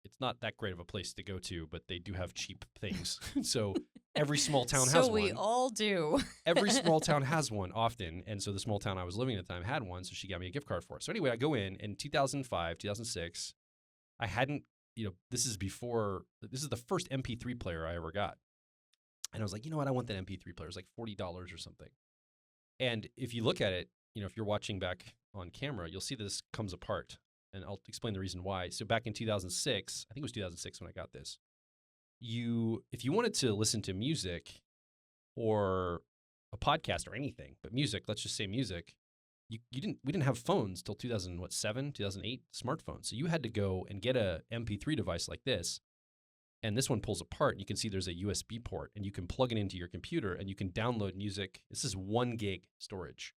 it's not that great of a place to go to, but they do have cheap things. So every small town has one. So we all do. Every small town has one often. And so the small town I was living at the time had one. So she got me a gift card for it. So anyway, I go in 2005, 2006. I hadn't, this is the first MP3 player I ever got. And I was like, you know what? I want that MP3 player. It was like $40 or something. And if you look at it, if you're watching back on camera, you'll see this comes apart. And I'll explain the reason why. So back in 2006, I think it was 2006 when I got this, if you wanted to listen to music or a podcast or anything, but music, let's just say music, we didn't have phones till 2007, 2008, smartphones. So you had to go and get a MP3 device like this. And this one pulls apart, and you can see there's a USB port, and you can plug it into your computer, and you can download music. This is 1 gig storage.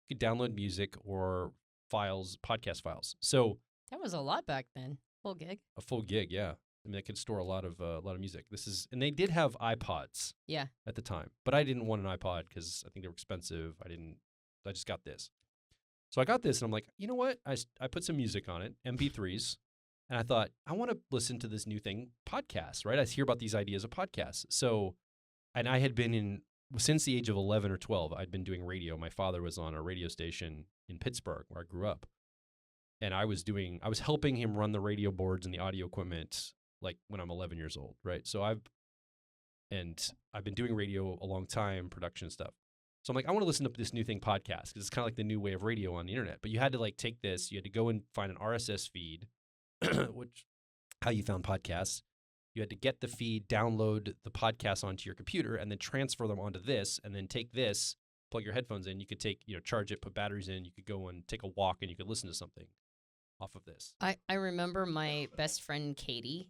You could download music or files, podcast files. So that was a lot back then. Full gig. A full gig, yeah. I mean, it could store a lot of music. And they did have iPods. Yeah. At the time, but I didn't want an iPod because I think they were expensive. I just got this. So I got this, and I'm like, you know what? I put some music on it, MP3s. And I thought, I want to listen to this new thing, podcasts, right? I hear about these ideas of podcasts. So, and I had been since the age of 11 or 12, I'd been doing radio. My father was on a radio station in Pittsburgh where I grew up. And I was helping him run the radio boards and the audio equipment like when I'm 11 years old, right? So I've been doing radio a long time, production stuff. So I'm like, I want to listen to this new thing, podcast, because it's kind of like the new way of radio on the internet. But you had to take this, you had to go and find an RSS feed, which how you found podcasts. You had to get the feed, download the podcasts onto your computer, and then transfer them onto this, and then take this, plug your headphones in. You could charge it, put batteries in. You could go and take a walk, and you could listen to something off of this. I remember my best friend Katie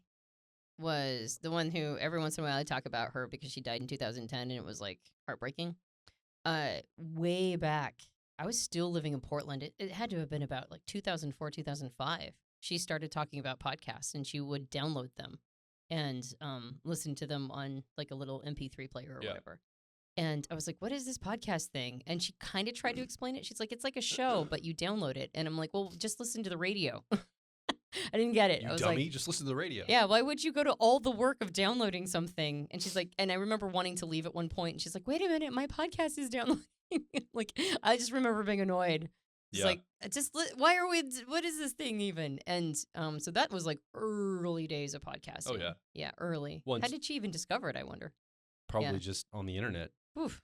was the one who every once in a while I talk about her because she died in 2010, and it was heartbreaking. Way back, I was still living in Portland. It had to have been about 2004, 2005. She started talking about podcasts, and she would download them and listen to them on a little MP3 player or whatever. And I was like, what is this podcast thing? And she kind of tried to explain it. She's like, it's like a show, but you download it. And I'm like, well, just listen to the radio. I didn't get it. You I was dummy, just listen to the radio. Yeah, why would you go to all the work of downloading something? And she's like, and I remember wanting to leave at one point, and she's like, wait a minute, my podcast is downloading. I just remember being annoyed. It's what is this thing even? And so that was early days of podcasting. Oh, yeah. Yeah, early. How did she even discover it, I wonder? Probably just on the internet. Oof.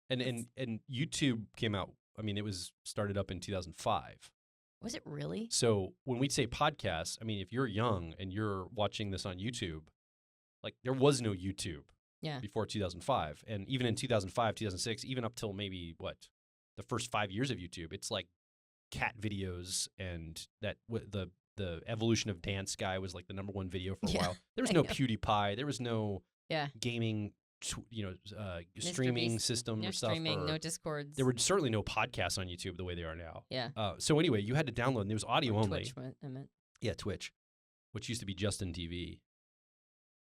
And YouTube came out, it was started up in 2005. Was it really? So when we say podcasts, if you're young and you're watching this on YouTube, there was no YouTube before 2005. And even in 2005, 2006, even up till maybe the first 5 years of YouTube, it's cat videos, and that the evolution of Dance Guy was the number one video for a while. There was no PewDiePie. There was no gaming streaming system or stuff. No Discords. There were certainly no podcasts on YouTube the way they are now. Yeah. So anyway, you had to download, and it was audio only. Twitch, I meant. Yeah, Twitch, which used to be Justin TV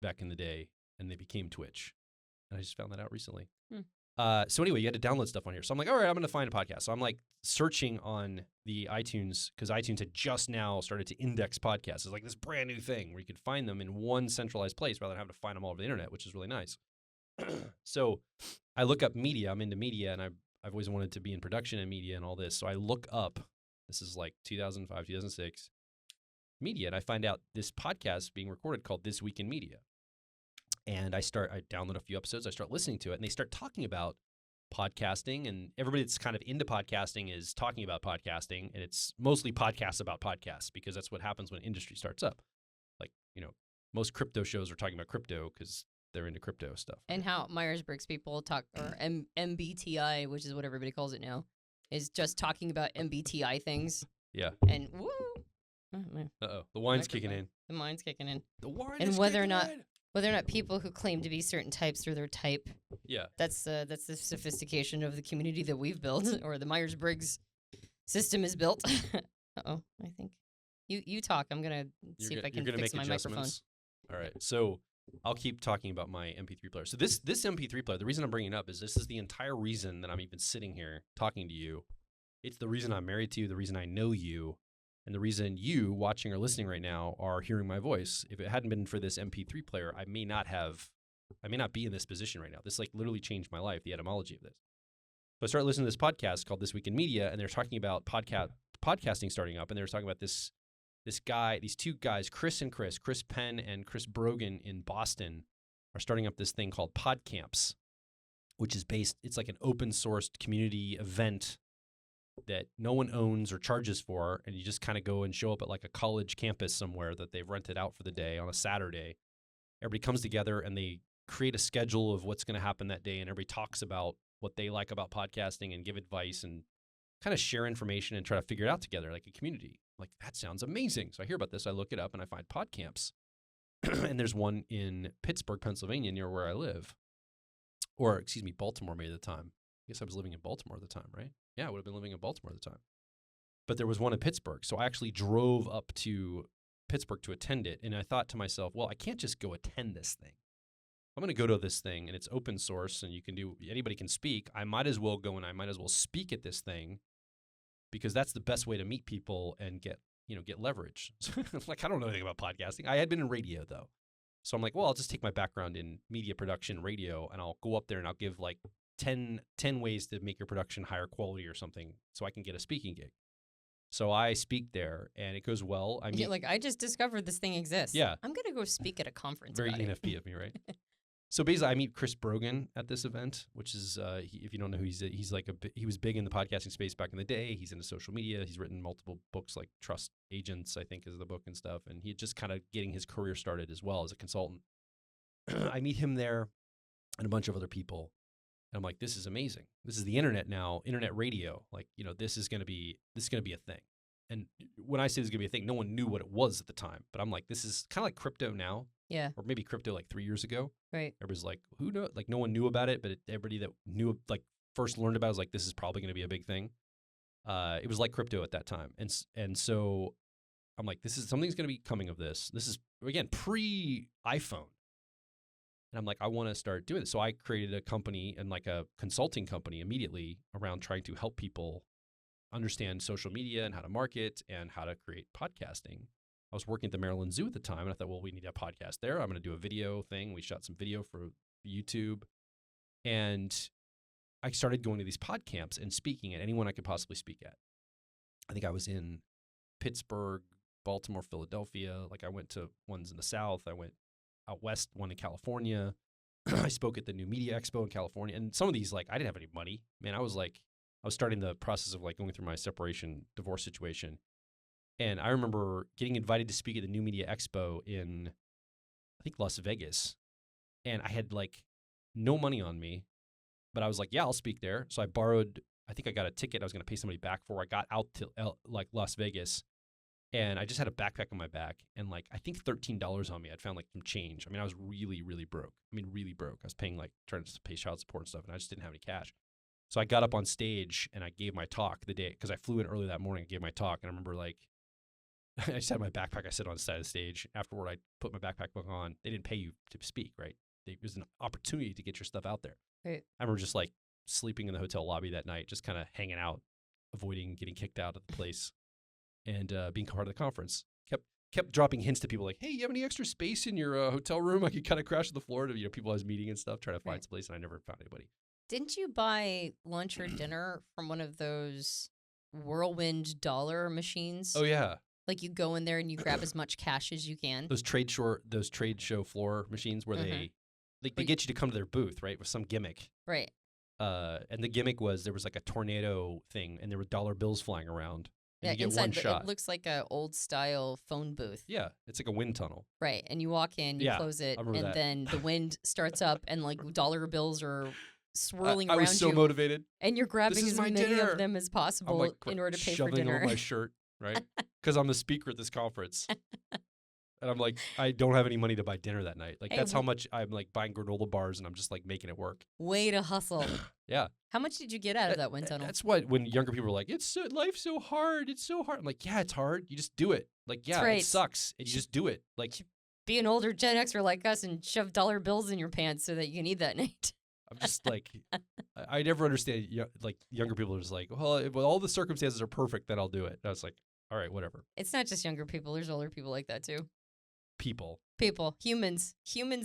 back in the day, and they became Twitch. And I just found that out recently. So anyway, you had to download stuff on here. So I'm like, all right, I'm going to find a podcast. So I'm searching on the iTunes, because iTunes had just now started to index podcasts. It's this brand new thing where you could find them in one centralized place rather than having to find them all over the internet, which is really nice. So I look up media. I'm into media, and I've always wanted to be in production and media and all this. So I look up, this is 2005, 2006, media, and I find out this podcast being recorded called This Week in Media. And I download a few episodes, I start listening to it, and they start talking about podcasting, and everybody that's kind of into podcasting is talking about podcasting, and it's mostly podcasts about podcasts, because that's what happens when industry starts up. Most crypto shows are talking about crypto because they're into crypto stuff. And how Myers-Briggs people talk, or MBTI, which is what everybody calls it now, is just talking about MBTI things. Yeah. And woo! Uh-oh. The wine's kicking in. The wine's kicking in. The wine and is whether kicking in. Whether or not people who claim to be certain types through their type. Yeah. That's the sophistication of the community that we've built, or the Myers-Briggs system is built. Uh-oh, I think. You talk. I'm going to see if I can fix my microphone. All right. So I'll keep talking about my MP3 player. So this MP3 player, the reason I'm bringing it up is this is the entire reason that I'm even sitting here talking to you. It's the reason I'm married to you, the reason I know you, and the reason you watching or listening right now are hearing my voice. If it hadn't been for this MP3 player, I may not be in this position right now. This like literally changed my life, the etymology of this. So I started listening to this podcast called This Week in Media, and they're talking about podcasting starting up, and they were talking about these two guys, Chris Penn and Chris Brogan in Boston, are starting up this thing called PodCamps. which is it's like an open sourced community event that no one owns or charges for, and you just kind of go and show up at like a college campus somewhere that they've rented out for the day on a Saturday. Everybody comes together and they create a schedule of what's going to happen that day, and everybody talks about what they like about podcasting and give advice and kind of share information and try to figure it out together like a community. Like, that sounds amazing. So I hear about this, I look it up, and I find PodCamps. And there's one in Pittsburgh, Pennsylvania, near where I live. Or, excuse me, Baltimore maybe at the time. I guess I was living in Baltimore at the time, right? Yeah, I would have been living in Baltimore at the time. But there was one in Pittsburgh. So I actually drove up to Pittsburgh to attend it. And I thought to myself, well, I can't just go attend this thing. I'm going to go to this thing, and it's open source, and anybody can speak. I might as well go and I might as well speak at this thing, because that's the best way to meet people and get leverage. Like, I don't know anything about podcasting. I had been in radio, though. So I'm like, well, I'll just take my background in media production, radio, and I'll go up there and I'll give like 10 ways to make your production higher quality or something so I can get a speaking gig. So I speak there, and it goes well. I mean, I just discovered this thing exists. Yeah. I'm going to go speak at a conference. Very ENFP of me, right? So basically, I meet Chris Brogan at this event, which is, if you don't know who he was big in the podcasting space back in the day. He's into social media. He's written multiple books, like Trust Agents, I think is the book and stuff. And he had just kind of getting his career started as well as a consultant. I meet him there and a bunch of other people. And I'm like, this is amazing. This is the internet now, internet radio. Like, this is going to be a thing. And when I say this is going to be a thing, no one knew what it was at the time. But I'm like, this is kind of like crypto now. Yeah. Or maybe crypto like 3 years ago. Right. Everybody's like, who knows? Like, no one knew about it, but everybody that knew, like, first learned about it was like, this is probably going to be a big thing. It was like crypto at that time. And so I'm like, something's going to be coming of this. This is, again, pre-iPhone. And I'm like, I want to start doing this. So I created a company and like a consulting company immediately around trying to help people understand social media and how to market and how to create podcasting. I was working at the Maryland Zoo at the time, and I thought, well, we need a podcast there. I'm going to do a video thing. We shot some video for YouTube. And I started going to these podcamps and speaking at anyone I could possibly speak at. I think I was in Pittsburgh, Baltimore, Philadelphia. Like, I went to ones in the South. I went out west, one in California. I spoke at the New Media Expo in California. And some of these, like, I didn't have any money. Man, I was starting the process of like going through my divorce situation. And I remember getting invited to speak at the New Media Expo in, I think, Las Vegas. And I had like no money on me, but I was like, yeah, I'll speak there. So I got a ticket I was going to pay somebody back for. I got out to like Las Vegas, and I just had a backpack on my back and like, I think $13 on me. I'd found like some change. I mean, I was really, really broke. Really broke. I was paying trying to pay child support and stuff, and I just didn't have any cash. So I got up on stage and I gave my talk the day, because I flew in early that morning and gave my talk. And I remember like, I just had my backpack. I sit on the side of the stage. Afterward, I put my backpack back on. They didn't pay you to speak, right? It was an opportunity to get your stuff out there. Right. I remember just like sleeping in the hotel lobby that night, just kind of hanging out, avoiding getting kicked out of the place, and being part of the conference. Kept dropping hints to people like, hey, you have any extra space in your hotel room? I could kind of crash to the floor to people I was meeting and stuff, trying to find some place, and I never found anybody. Didn't you buy lunch or dinner from one of those whirlwind dollar machines? Oh, yeah. Like, you go in there and you grab as much cash as you can. Those trade show floor machines where they get you to come to their booth, right, with some gimmick. Right. And the gimmick was there was like a tornado thing, and there were dollar bills flying around. And you get inside, one shot. It looks like an old style phone booth. Yeah, it's like a wind tunnel. Right, and you walk in, you close it, and then the wind starts up, and like dollar bills are swirling around you. I was so motivated. And you're grabbing as many of them as possible in order to pay for dinner. Shoving on my shirt, right? Because I'm the speaker at this conference. And I'm like, I don't have any money to buy dinner that night. Like, that's how much I'm like buying granola bars, and I'm just like making it work. Way to hustle. Yeah. How much did you get out of that wind tunnel? That's what, when younger people are like, life's so hard. It's so hard. I'm like, yeah, it's hard. You just do it. Like, yeah, it sucks. And you just do it. Like, be an older Gen Xer like us and shove dollar bills in your pants so that you can eat that night. I'm just like, I never understand. Like, younger people are just like, well, if all the circumstances are perfect, then I'll do it. And I was like, all right, whatever. It's not just younger people. There's older people like that too. People, humans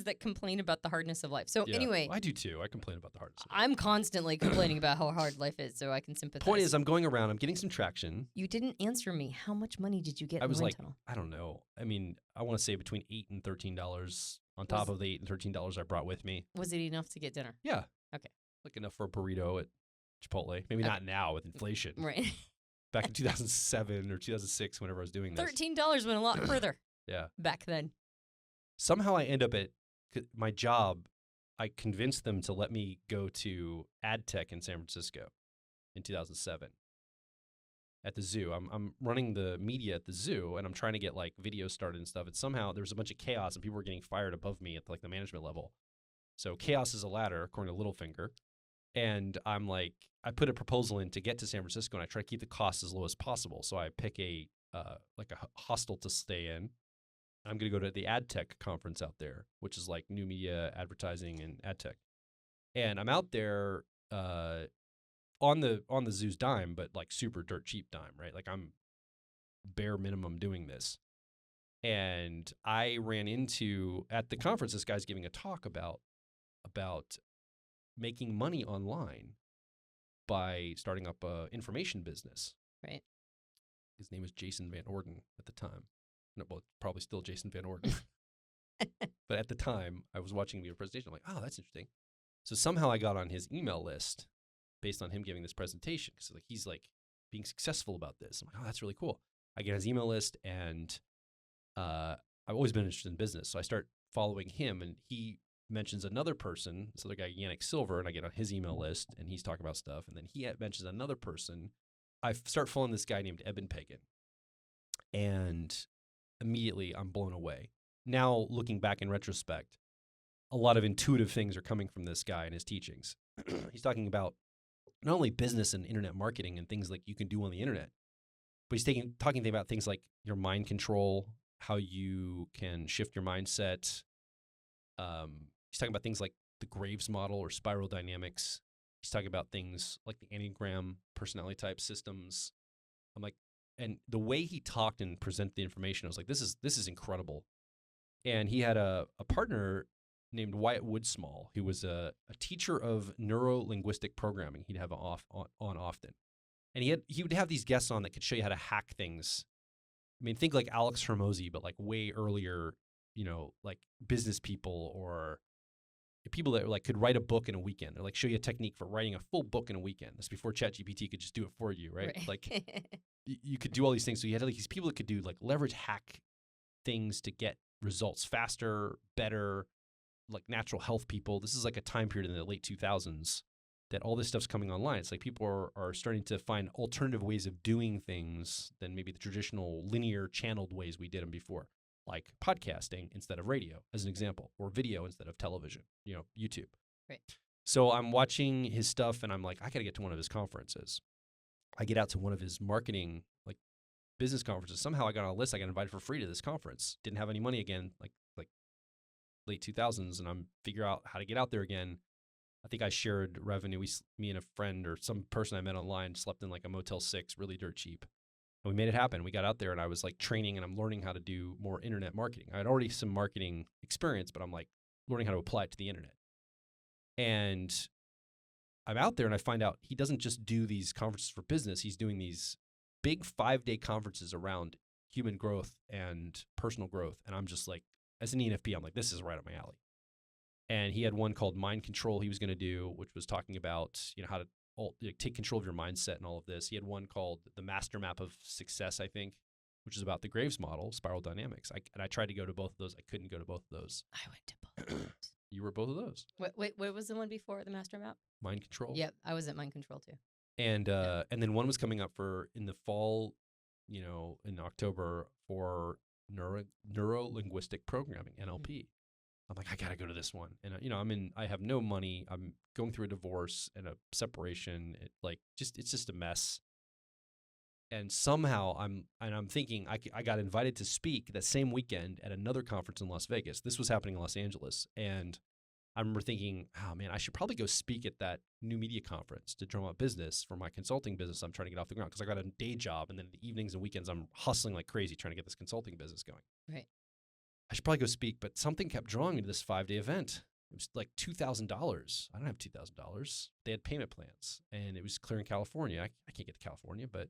that complain about the hardness of life. So anyway, I do too. I complain about the hardness of life. I'm constantly complaining about how hard life is, so I can sympathize. Point is, I'm going around. I'm getting some traction. You didn't answer me. How much money did you get? I was like, tunnel? I don't know. I mean, I want to say between $8 and $13 on top of the $8 and $13 I brought with me. Was it enough to get dinner? Yeah. Okay. like enough for a burrito at Chipotle. Maybe not now with inflation. Right. Back in 2007 or 2006, whenever I was doing this. $13 went a lot further. Yeah. Back then. Somehow I end up at my job. I convinced them to let me go to ad tech in San Francisco in 2007 at the zoo. I'm running the media at the zoo, and I'm trying to get like videos started and stuff. And somehow there was a bunch of chaos, and people were getting fired above me at like the management level. So chaos is a ladder, according to Littlefinger. And I'm like, I put a proposal in to get to San Francisco, and I try to keep the costs as low as possible. So I pick a hostel to stay in. I'm going to go to the ad tech conference out there, which is like new media, advertising, and ad tech. And I'm out there on the zoo's dime, but like super dirt cheap dime, right? Like I'm bare minimum doing this. And I ran into at the conference, this guy's giving a talk about making money online by starting up a information business. Right. His name was Jason Van Orden at the time. No, well, probably still Jason Van Orden. But at the time, I was watching him give a presentation. I'm like, oh, that's interesting. So somehow I got on his email list based on him giving this presentation because like he's like being successful about this. I'm like, oh, that's really cool. I get his email list, and I've always been interested in business, so I start following him, and he mentions another person, this other guy, Yannick Silver, and I get on his email list, and he's talking about stuff, and then he mentions another person. I start following this guy named Eben Pagan, and immediately I'm blown away. Now, looking back in retrospect, a lot of intuitive things are coming from this guy and his teachings. He's talking about not only business and internet marketing and things like you can do on the internet, but he's talking about things like your mind control, how you can shift your mindset. He's talking about things like the Graves model or spiral dynamics. He's talking about things like the Enneagram personality type systems. I'm like, and the way he talked and presented the information, I was like, this is incredible. And he had a partner named Wyatt Woodsmall, who was a teacher of neuro-linguistic programming. He'd have on often. And he would have these guests on that could show you how to hack things. I mean, think like Alex Hormozy, but like way earlier, like business people or people that like could write a book in a weekend or like show you a technique for writing a full book in a weekend. That's before ChatGPT could just do it for you, right? Like you could do all these things. So you had like these people that could do like leverage hack things to get results faster, better, like natural health people. This is like a time period in the late 2000s that all this stuff's coming online. It's like people are starting to find alternative ways of doing things than maybe the traditional linear channeled ways we did them before, like podcasting instead of radio, as an example, or video instead of television, YouTube. Right. So I'm watching his stuff, and I'm like, I got to get to one of his conferences. I get out to one of his marketing, like business conferences. Somehow I got on a list. I got invited for free to this conference. Didn't have any money again, like late 2000s, and I'm figure out how to get out there again. I think I shared revenue. Me and a friend or some person I met online slept in like a Motel 6, really dirt cheap. And we made it happen. We got out there, and I was like training, and I'm learning how to do more internet marketing. I had already some marketing experience, but I'm like learning how to apply it to the internet. And I'm out there, and I find out he doesn't just do these conferences for business. He's doing these big 5-day conferences around human growth and personal growth. And I'm just like, as an ENFP, I'm like, this is right up my alley. And he had one called Mind Control he was going to do, which was talking about, how to take control of your mindset and all of this. He had one called The Master Map of Success, I think, which is about the Graves model, spiral dynamics. And I tried to go to both of those. I couldn't go to both of those. I went to both of those. You were both of those. Wait, what was the one before the Master Map? Mind Control. Yep, I was at Mind Control too. And and then one was coming up in the fall, in October for neuro-linguistic programming, NLP. Mm-hmm. I'm like, I got to go to this one. And, I have no money. I'm going through a divorce and a separation. It's just a mess. And somehow I'm thinking I got invited to speak that same weekend at another conference in Las Vegas. This was happening in Los Angeles. And I remember thinking, oh man, I should probably go speak at that new media conference to drum up business for my consulting business I'm trying to get off the ground. Because I got a day job, and then the evenings and weekends I'm hustling like crazy trying to get this consulting business going. Right. I should probably go speak, but something kept drawing me to this 5-day event. It was like $2,000. I don't have $2,000. They had payment plans, and it was clear in California. I can't get to California, but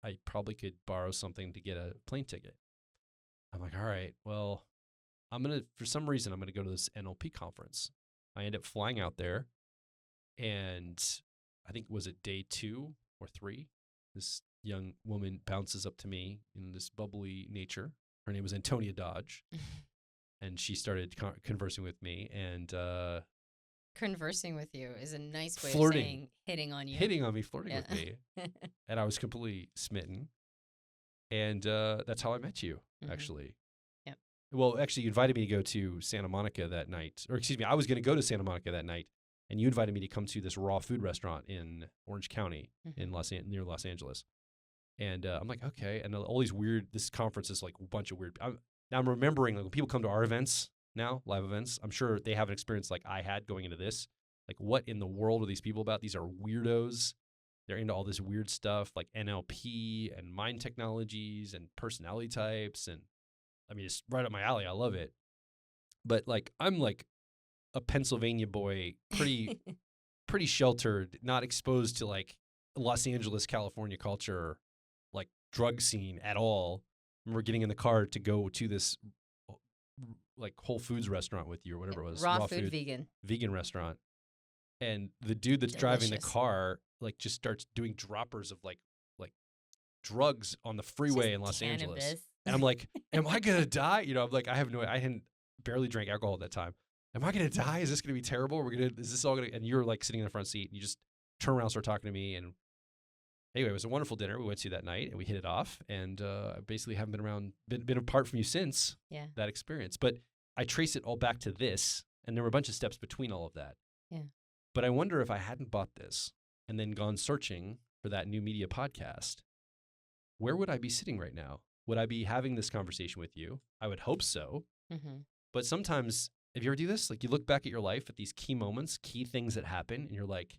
I probably could borrow something to get a plane ticket. I'm like, all right, well, for some reason, I'm going to go to this NLP conference. I end up flying out there. And I think, was it day 2 or 3? This young woman bounces up to me in this bubbly nature. Her name was Antonia Dodge. And she started conversing with me and Conversing with you is a nice way flirting. of saying hitting on you. Hitting on me, flirting with me. And I was completely smitten. And that's how I met you, actually. Yep. Well, actually, you invited me to go to Santa Monica that night. Or excuse me, I was going to go to Santa Monica that night. And you invited me to come to this raw food restaurant in Orange County in near Los Angeles. And I'm like, okay. And all these weird, this conference is like a bunch of weird. Now I'm remembering, like, when people come to our events now, live events, I'm sure they have an experience like I had going into this. Like, what in the world are these people about? These are weirdos. They're into all this weird stuff like NLP and mind technologies and personality types. And I mean, it's right up my alley. I love it. But like, I'm like a Pennsylvania boy, pretty sheltered, not exposed to like Los Angeles, California culture, like drug scene at all. I remember getting in the car to go to this like Whole Foods restaurant with you or whatever it was. Raw food, vegan restaurant. And the dude that's driving the car like just starts doing droppers of like drugs on the freeway in Los Angeles. And I'm like, am I going to die? You know, I'm like, I hadn't barely drank alcohol at that time. Am I going to die? Is this going to be terrible? Is this all going to, and you're like sitting in the front seat and you just turn around and start talking to me. And anyway, it was a wonderful dinner we went to that night and we hit it off. And I basically haven't been apart from you since that experience. But I trace it all back to this. And there were a bunch of steps between all of that. Yeah. But I wonder if I hadn't bought this and then gone searching for that new media podcast, where would I be sitting right now? Would I be having this conversation with you? I would hope so. But sometimes, if you ever do this, like you look back at your life at these key moments, key things that happen, and you're like,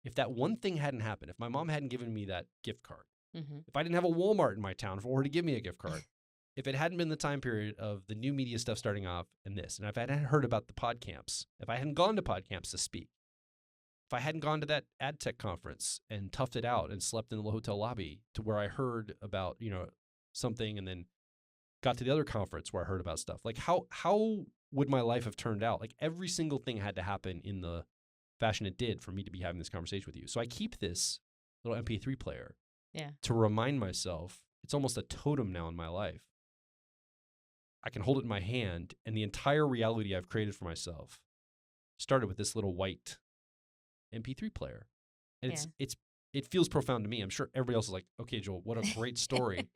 if that one thing hadn't happened, if my mom hadn't given me that gift card, if I didn't have a Walmart in my town for her to give me a gift card, if it hadn't been the time period of the new media stuff starting off and this, and if I hadn't heard about the pod camps, if I hadn't gone to pod camps to speak, if I hadn't gone to that ad tech conference and toughed it out and slept in the hotel lobby to where I heard about, something and then got to the other conference where I heard about stuff, like how would my life have turned out? Like every single thing had to happen in the fashion it did for me to be having this conversation with you. So I keep this little MP3 player to remind myself. It's almost a totem now in my life. I can hold it in my hand, and the entire reality I've created for myself started with this little white MP3 player. And it feels profound to me. I'm sure everybody else is like, okay, Joel, what a great story.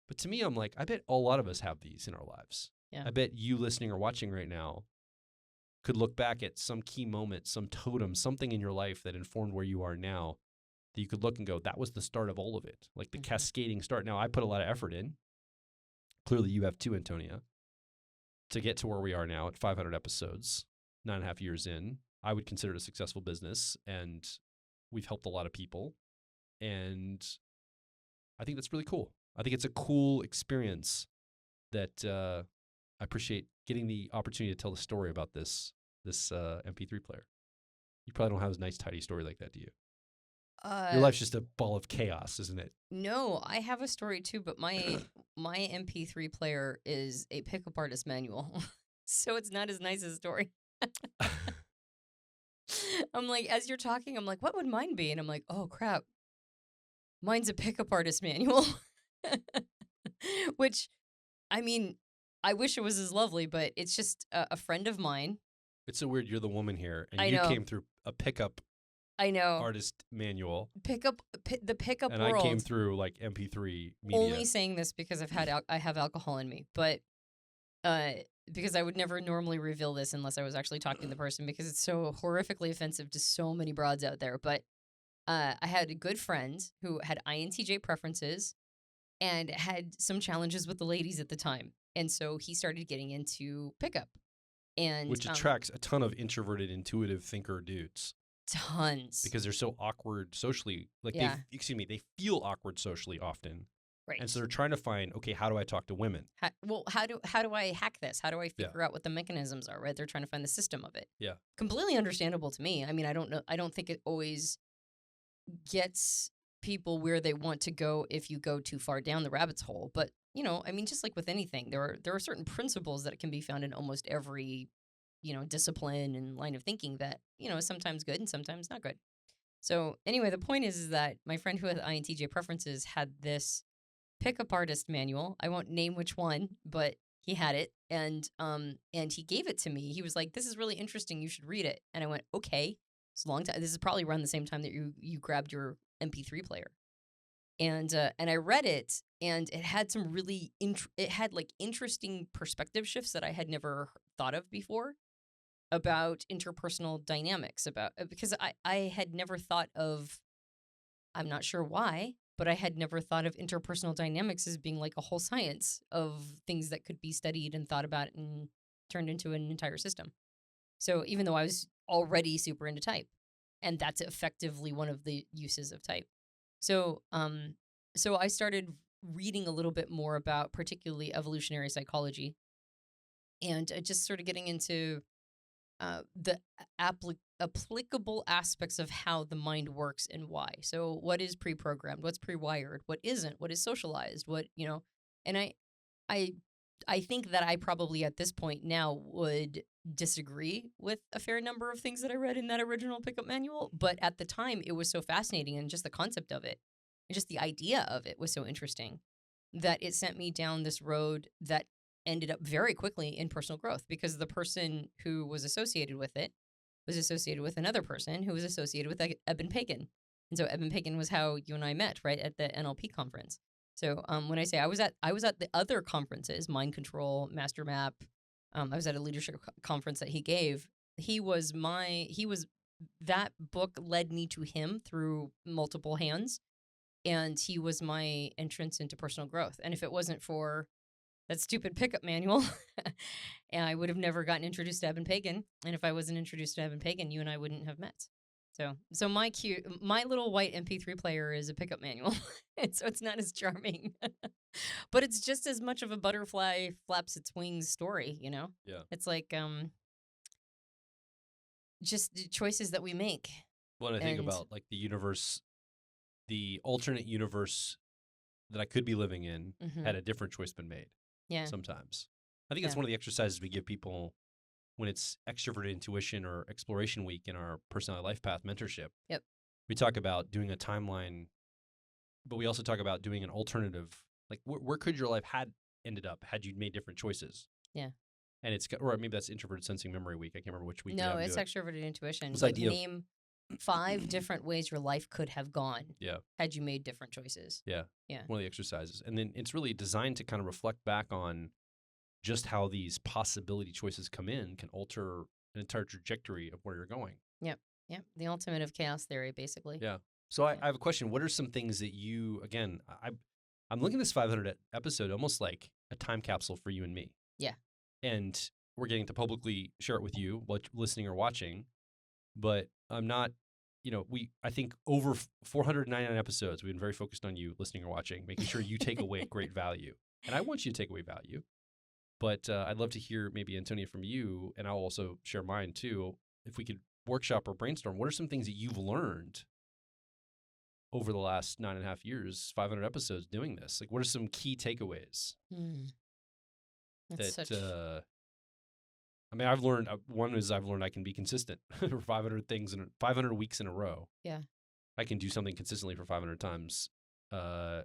But to me, I'm like, I bet a lot of us have these in our lives. Yeah. I bet you listening or watching right now could look back at some key moment, some totem, something in your life that informed where you are now, that you could look and go, that was the start of all of it. Like the cascading start. Now, I put a lot of effort in. Clearly, you have too, Antonia, to get to where we are now at 500 episodes, 9.5 years in. I would consider it a successful business, and we've helped a lot of people. And I think that's really cool. I think it's a cool experience that I appreciate getting the opportunity to tell the story about this MP3 player. You probably don't have a nice, tidy story like that, do you? Your life's just a ball of chaos, isn't it? No, I have a story too, but my MP3 player is a pickup artist manual, so it's not as nice a story. I'm like, as you're talking, I'm like, what would mine be? And I'm like, oh crap, mine's a pickup artist manual. Which, I mean, I wish it was as lovely, but it's just a friend of mine. It's so weird. You're the woman here, and I you know. came through a pickup artist manual. The pickup and world. I came through like MP3 media. Only saying this because I have alcohol in me, but because I would never normally reveal this unless I was actually talking to the person, because it's so horrifically offensive to so many broads out there. But I had a good friend who had INTJ preferences and had some challenges with the ladies at the time. And so he started getting into pickup. Which attracts a ton of introverted, intuitive thinker dudes. Tons. Because they're so awkward socially. Like, they feel awkward socially often. Right. And so they're trying to find, okay, how do I talk to women? How do I hack this? How do I figure out what the mechanisms are, right? They're trying to find the system of it. Yeah. Completely understandable to me. I mean, I don't know. I don't think it always gets people where they want to go if you go too far down the rabbit's hole. But, I mean, just like with anything, there are certain principles that can be found in almost every, discipline and line of thinking that, is sometimes good and sometimes not good. So anyway, the point is that my friend who had INTJ preferences had this pickup artist manual. I won't name which one, but he had it, and he gave it to me. He was like, "This is really interesting. You should read it." And I went, "Okay." It's a long time. This is probably around the same time that you grabbed your MP3 player, and I read it, and it had some really interesting perspective shifts that I had never thought of before about interpersonal dynamics. Because I had never thought of, I'm not sure why, but I had never thought of interpersonal dynamics as being like a whole science of things that could be studied and thought about and turned into an entire system. So even though I was already super into type, and that's effectively one of the uses of type. So I started reading a little bit more about particularly evolutionary psychology, and just sort of getting into the applicable aspects of how the mind works and why. So what is pre-programmed? What's pre-wired? What isn't? What is socialized? And I think that I probably at this point now would disagree with a fair number of things that I read in that original pickup manual. But at the time, it was so fascinating, and just the concept of it and just the idea of it was so interesting that it sent me down this road that ended up very quickly in personal growth, because the person who was associated with it was associated with another person who was associated with Eben Pagan. And so Eben Pagan was how you and I met, right, at the NLP conference. So when I say I was at the other conferences, Mind Control, Master Map, I was at a leadership conference that he gave. That book led me to him through multiple hands, and he was my entrance into personal growth. And if it wasn't for that stupid pickup manual, and I would have never gotten introduced to Eben Pagan. And if I wasn't introduced to Eben Pagan, you and I wouldn't have met. So my little white MP3 player is a pickup manual, and so it's not as charming, but it's just as much of a butterfly flaps its wings story. Yeah. It's like just the choices that we make. Well, and I think about like the universe, the alternate universe that I could be living in had a different choice been made. Yeah. Sometimes. I think it's one of the exercises we give people when it's extroverted intuition or exploration week in our personality life path mentorship. Yep. We talk about doing a timeline, but we also talk about doing an alternative. Like where could your life had ended up had you made different choices? Yeah. And or maybe that's introverted sensing memory week. I can't remember which week. No, it's extroverted intuition. This like idea name 5 different ways your life could have gone. Yeah. Had you made different choices. Yeah. Yeah. One of the exercises. And then it's really designed to kind of reflect back on just how these possibility choices come in can alter an entire trajectory of where you're going. Yep. The ultimate of chaos theory, basically. Yeah. So I have a question. What are some things that you, again, I'm looking at this 500 episode almost like a time capsule for you and me. Yeah. And we're getting to publicly share it with you, listening or watching. But I'm not, I think over 499 episodes, we've been very focused on you listening or watching, making sure you take away great value. And I want you to take away value. But I'd love to hear maybe, Antonia, from you, and I'll also share mine too. If we could workshop or brainstorm, what are some things that you've learned over the last 9.5 years, 500 episodes doing this? Like, what are some key takeaways? I've learned, one is I've learned I can be consistent for 500 weeks in a row. Yeah. I can do something consistently for 500 times. I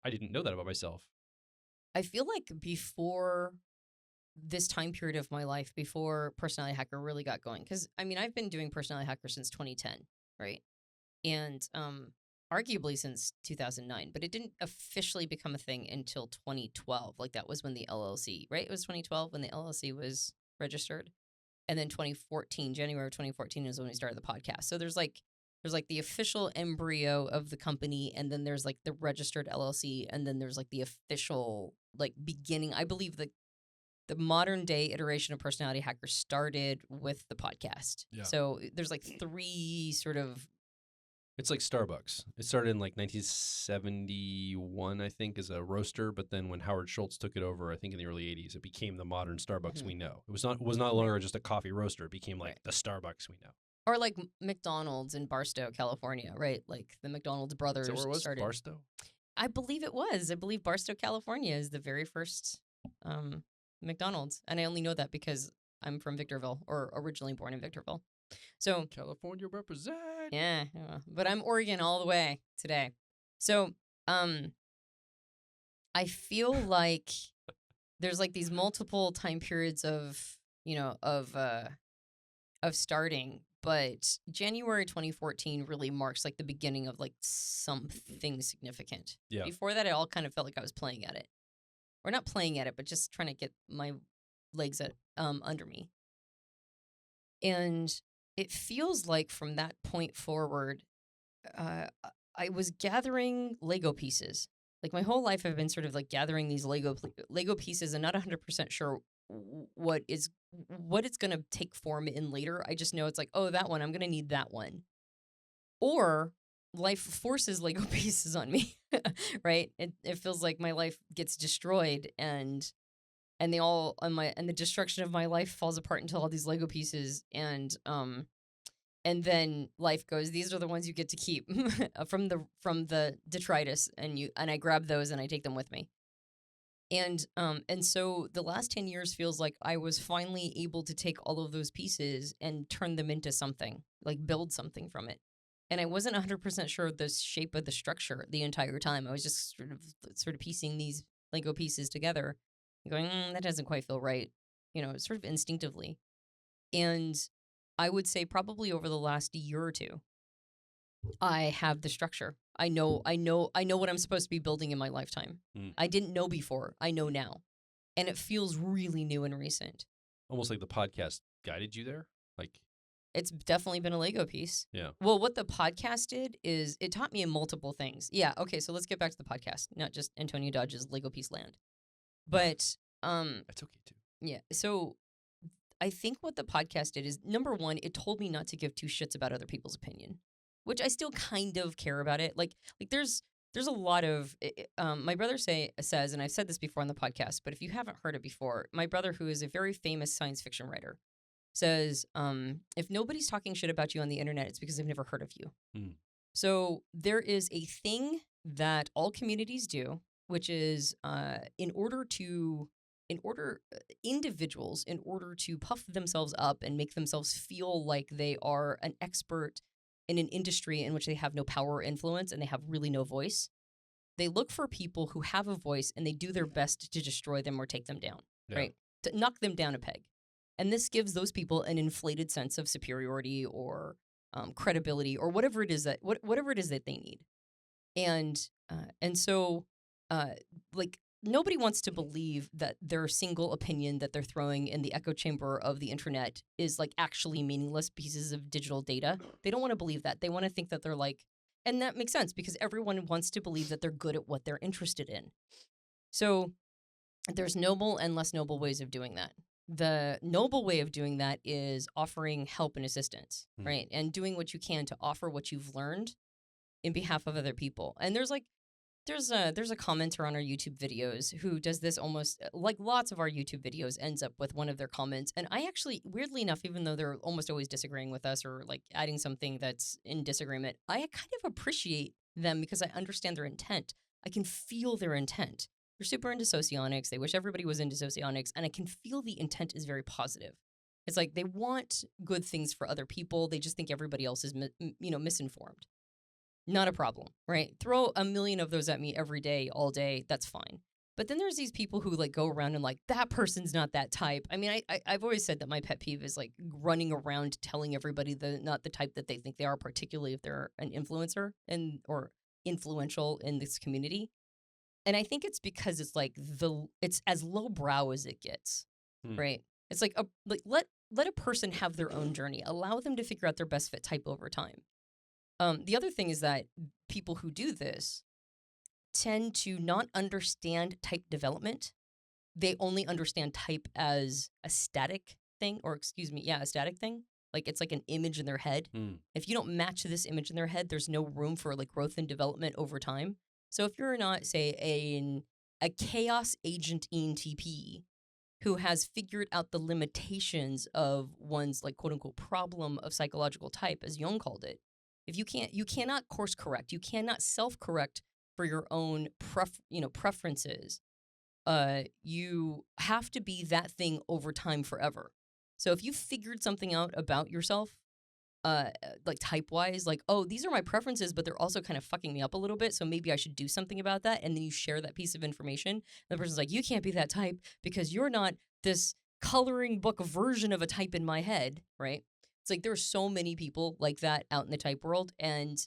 didn't know that about myself. I feel like before this time period of my life, before Personality Hacker really got going, because I've been doing Personality Hacker since 2010, right? And arguably since 2009, but it didn't officially become a thing until 2012. Like that was when the LLC, right? It was 2012 when the LLC was registered. And then January of 2014 is when we started the podcast. So there's like the official embryo of the company, and then there's like the registered LLC, and then there's like the official like beginning. I believe the modern day iteration of Personality Hacker started with the podcast. Yeah. So there's like 3 sort of. It's like Starbucks. It started in like 1971, I think, as a roaster. But then when Howard Schultz took it over, I think in the early 80s, it became the modern Starbucks we know. It was not longer just a coffee roaster. It became like the Starbucks we know. Or like McDonald's in Barstow, California, right? Like the McDonald's brothers Is that where it was? started. Barstow? I believe it was. I believe Barstow, California is the very first McDonald's. And I only know that because I'm from Victorville, or originally born in Victorville. So California represent. yeah, but I'm Oregon all the way today. So I feel like there's like these multiple time periods of starting, but January 2014 really marks like the beginning of like something significant. Yeah. Before that, it all kind of felt like I was playing at it, or not playing at it, but just trying to get my legs under me. And it feels like from that point forward, I was gathering Lego pieces. Like my whole life, I've been sort of like gathering these Lego pieces, and not 100% sure what it's going to take form in later. I just know it's like, oh, that one, I'm going to need that one. Or life forces Lego pieces on me, right? It feels like my life gets destroyed, and the destruction of my life falls apart into all these Lego pieces, and then life goes, these are the ones you get to keep from the detritus, and I grab those and I take them with me. And so the last 10 years feels like I was finally able to take all of those pieces and turn them into something, like build something from it. And I wasn't 100% sure of the shape of the structure the entire time. I was just sort of piecing these Lego pieces together and going, that doesn't quite feel right, sort of instinctively. And I would say probably over the last year or two, I have the structure. I know what I'm supposed to be building in my lifetime. I didn't know before. I know now. And it feels really new and recent. Almost like the podcast guided you there? Like, it's definitely been a Lego piece. Yeah. Well, what the podcast did is it taught me in multiple things. Yeah, okay, so let's get back to the podcast, not just Antonia Dodge's Lego piece land. But that's okay too. Yeah. So I think what the podcast did is, number one, it told me not to give two shits about other people's opinion, which I still kind of care about it. Like there's a lot of my brother says, and I've said this before on the podcast, but if you haven't heard it before, my brother, who is a very famous science fiction writer, says, if nobody's talking shit about you on the internet, it's because they've never heard of you. So there is a thing that all communities do, which is individuals, in order to puff themselves up and make themselves feel like they are an expert in an industry in which they have no power or influence and they have really no voice, they look for people who have a voice and they do their best to destroy them or take them down, right? To knock them down a peg. And this gives those people an inflated sense of superiority or credibility or whatever it is that they need. And so like, nobody wants to believe that their single opinion that they're throwing in the echo chamber of the internet is like actually meaningless pieces of digital data. They don't want to believe that. They want to think that they're like, and that makes sense because everyone wants to believe that they're good at what they're interested in. So there's noble and less noble ways of doing that. The noble way of doing that is offering help and assistance, right? And doing what you can to offer what you've learned in behalf of other people. And there's a commenter on our YouTube videos who does this almost like lots of our YouTube videos, ends up with one of their comments. And I actually, weirdly enough, even though they're almost always disagreeing with us or like adding something that's in disagreement, I kind of appreciate them because I understand their intent. I can feel their intent. They're super into socionics. They wish everybody was into socionics. And I can feel the intent is very positive. It's like they want good things for other people. They just think everybody else is, misinformed. Not a problem, right? Throw a million of those at me every day, all day. That's fine. But then there's these people who like go around and like, that person's not that type. I mean, I've always said that my pet peeve is like running around telling everybody they're not the type that they think they are, particularly if they're an influencer or influential in this community. And I think it's because it's like it's as lowbrow as it gets, right? It's like let a person have their own journey. Allow them to figure out their best fit type over time. The other thing is that people who do this tend to not understand type development. They only understand type as a static thing, a static thing. Like it's like an image in their head. If you don't match this image in their head, there's no room for like growth and development over time. So if you're not, say, a chaos agent ENTP who has figured out the limitations of one's like quote unquote problem of psychological type, as Jung called it, if you cannot course correct, you cannot self-correct for your own preferences. You have to be that thing over time forever. So if you figured something out about yourself, like type-wise, like, oh, these are my preferences, but they're also kind of fucking me up a little bit, so maybe I should do something about that, and then you share that piece of information, and the person's like, you can't be that type because you're not this coloring book version of a type in my head, right? It's like there's so many people like that out in the type world, and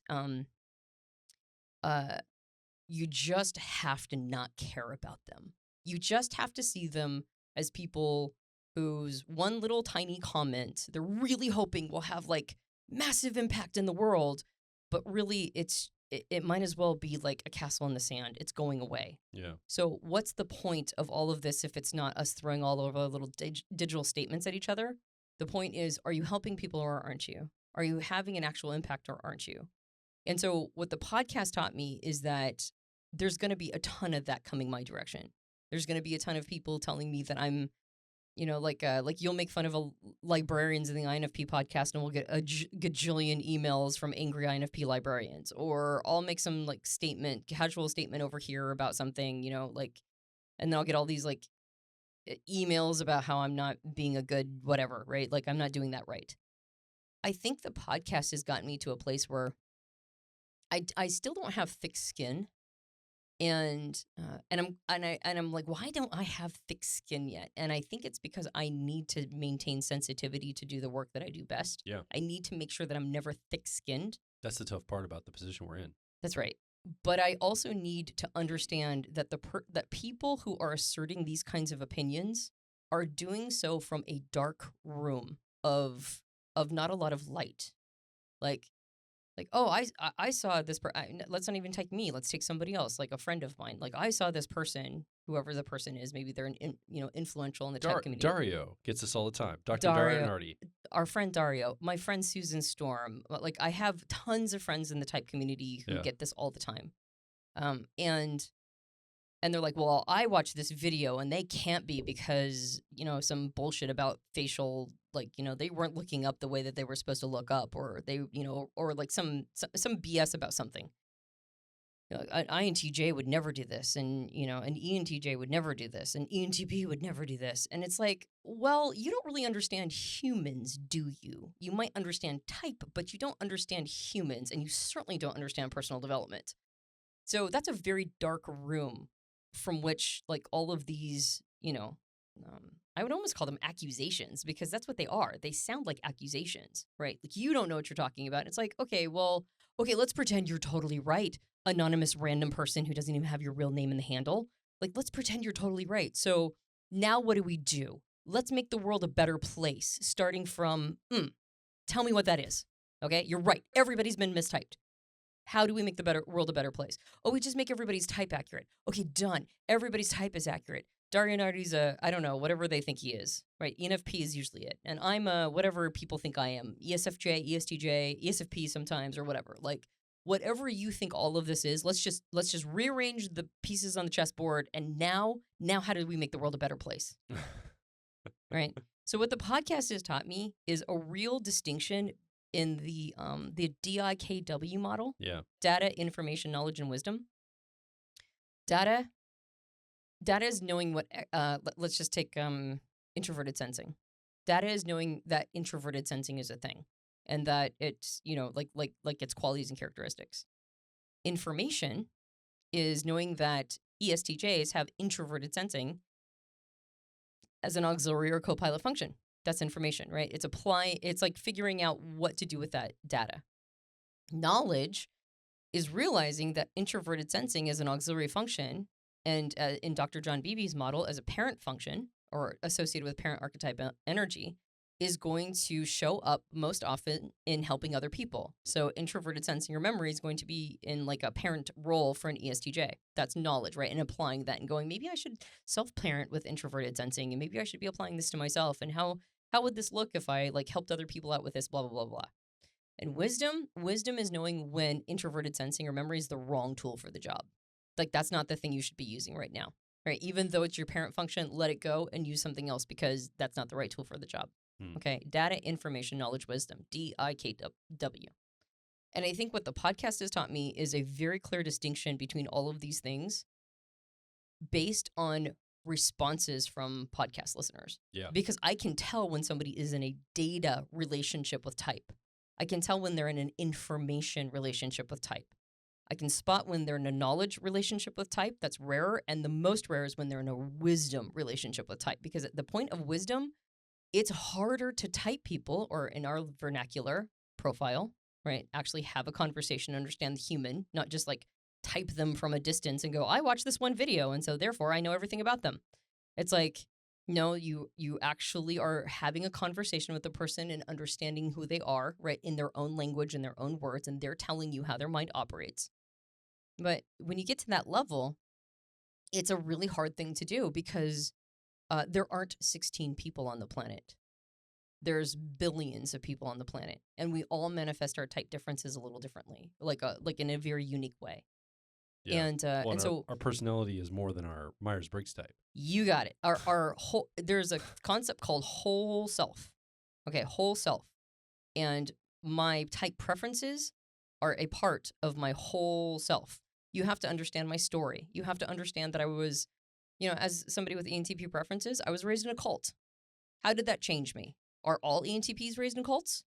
you just have to not care about them. You just have to see them as people whose one little tiny comment they're really hoping will have like massive impact in the world, but really it might as well be like a castle in the sand. It's going away. Yeah. So what's the point of all of this if it's not us throwing all of our little digital statements at each other? The point is, are you helping people or aren't you? Are you having an actual impact or aren't you? And so what the podcast taught me is that there's going to be a ton of that coming my direction. There's going to be a ton of people telling me that I'm, like you'll make fun of librarians in the INFP podcast and we'll get a gajillion emails from angry INFP librarians. Or I'll make some like casual statement over here about something, and then I'll get all these like emails about how I'm not being a good whatever, right? Like I'm not doing that right. I think the podcast has gotten me to a place where I still don't have thick skin, and I'm like, why don't I have thick skin yet? And I think it's because I need to maintain sensitivity to do the work that I do best. Yeah. I need to make sure that I'm never thick-skinned. That's the tough part about the position we're in. That's right. But I also need to understand that that people who are asserting these kinds of opinions are doing so from a dark room of not a lot of light. Like, oh, I saw this let's not even take me. Let's take somebody else, like a friend of mine. Like, I saw this person, whoever the person is. Maybe they're influential in the tech community. Dario gets this all the time. Dr. Dario Nardi. Our friend Dario. My friend Susan Storm. Like, I have tons of friends in the type community who get this all the time. And they're like, well, I watched this video and they can't be because, some bullshit about facial, like, they weren't looking up the way that they were supposed to look up, or they, or like some BS about something. An INTJ would never do this, and, an ENTJ would never do this, and ENTP would never do this. And it's like, well, you don't really understand humans, do you? You might understand type, but you don't understand humans, and you certainly don't understand personal development. So that's a very dark room from which, like, all of these, I would almost call them accusations, because that's what they are. They sound like accusations, right? Like, you don't know what you're talking about. It's like, okay, let's pretend you're totally right. Anonymous random person who doesn't even have your real name in the handle. Like, let's pretend you're totally right. So now what do? Let's make the world a better place, starting from, tell me what that is. Okay, you're right. Everybody's been mistyped. How do we make the world a better place? Oh, we just make everybody's type accurate. Okay, done. Everybody's type is accurate. Dario Nardi's I don't know, whatever they think he is, right? ENFP is usually it. And I'm whatever people think I am. ESFJ, ESTJ, ESFP sometimes, or whatever. Like, whatever you think all of this is, let's just rearrange the pieces on the chessboard, and now how do we make the world a better place? Right? So what the podcast has taught me is a real distinction in the DIKW model. Yeah. Data, information, knowledge, and wisdom. Data is knowing what let's just take introverted sensing. Data is knowing that introverted sensing is a thing, and that it's, like its qualities and characteristics. Information is knowing that ESTJs have introverted sensing as an auxiliary or co-pilot function. That's information, right? It's like figuring out what to do with that data. Knowledge is realizing that introverted sensing is an auxiliary function, and in Dr. John Beebe's model, as a parent function, or associated with parent archetype energy, is going to show up most often in helping other people. So introverted sensing or memory is going to be in like a parent role for an ESTJ. That's knowledge, right? And applying that and going, maybe I should self-parent with introverted sensing, and maybe I should be applying this to myself, and how would this look if I like helped other people out with this, blah, blah, blah, blah. And wisdom is knowing when introverted sensing or memory is the wrong tool for the job. Like, that's not the thing you should be using right now, right? Even though it's your parent function, let it go and use something else, because that's not the right tool for the job. Okay, data, information, knowledge, wisdom, DIKW. And I think what the podcast has taught me is a very clear distinction between all of these things based on responses from podcast listeners. Yeah. Because I can tell when somebody is in a data relationship with type. I can tell when they're in an information relationship with type. I can spot when they're in a knowledge relationship with type. That's rarer. And the most rare is when they're in a wisdom relationship with type. Because at the point of wisdom, it's harder to type people, or in our vernacular, profile, right? Actually have a conversation, understand the human, not just like type them from a distance and go, I watched this one video, and so therefore I know everything about them. It's like, no, you actually are having a conversation with the person and understanding who they are, right, in their own language, in their own words, and they're telling you how their mind operates. But when you get to that level, it's a really hard thing to do because there aren't 16 people on the planet. There's billions of people on the planet, and we all manifest our type differences a little differently, like in a very unique way. Yeah. And so our personality is more than our Myers-Briggs type. You got it. Our whole, there's a concept called whole self. Okay, whole self. And my type preferences are a part of my whole self. You have to understand my story. You have to understand that I was, as somebody with ENTP preferences, I was raised in a cult. How did that change me? Are all ENTPs raised in cults?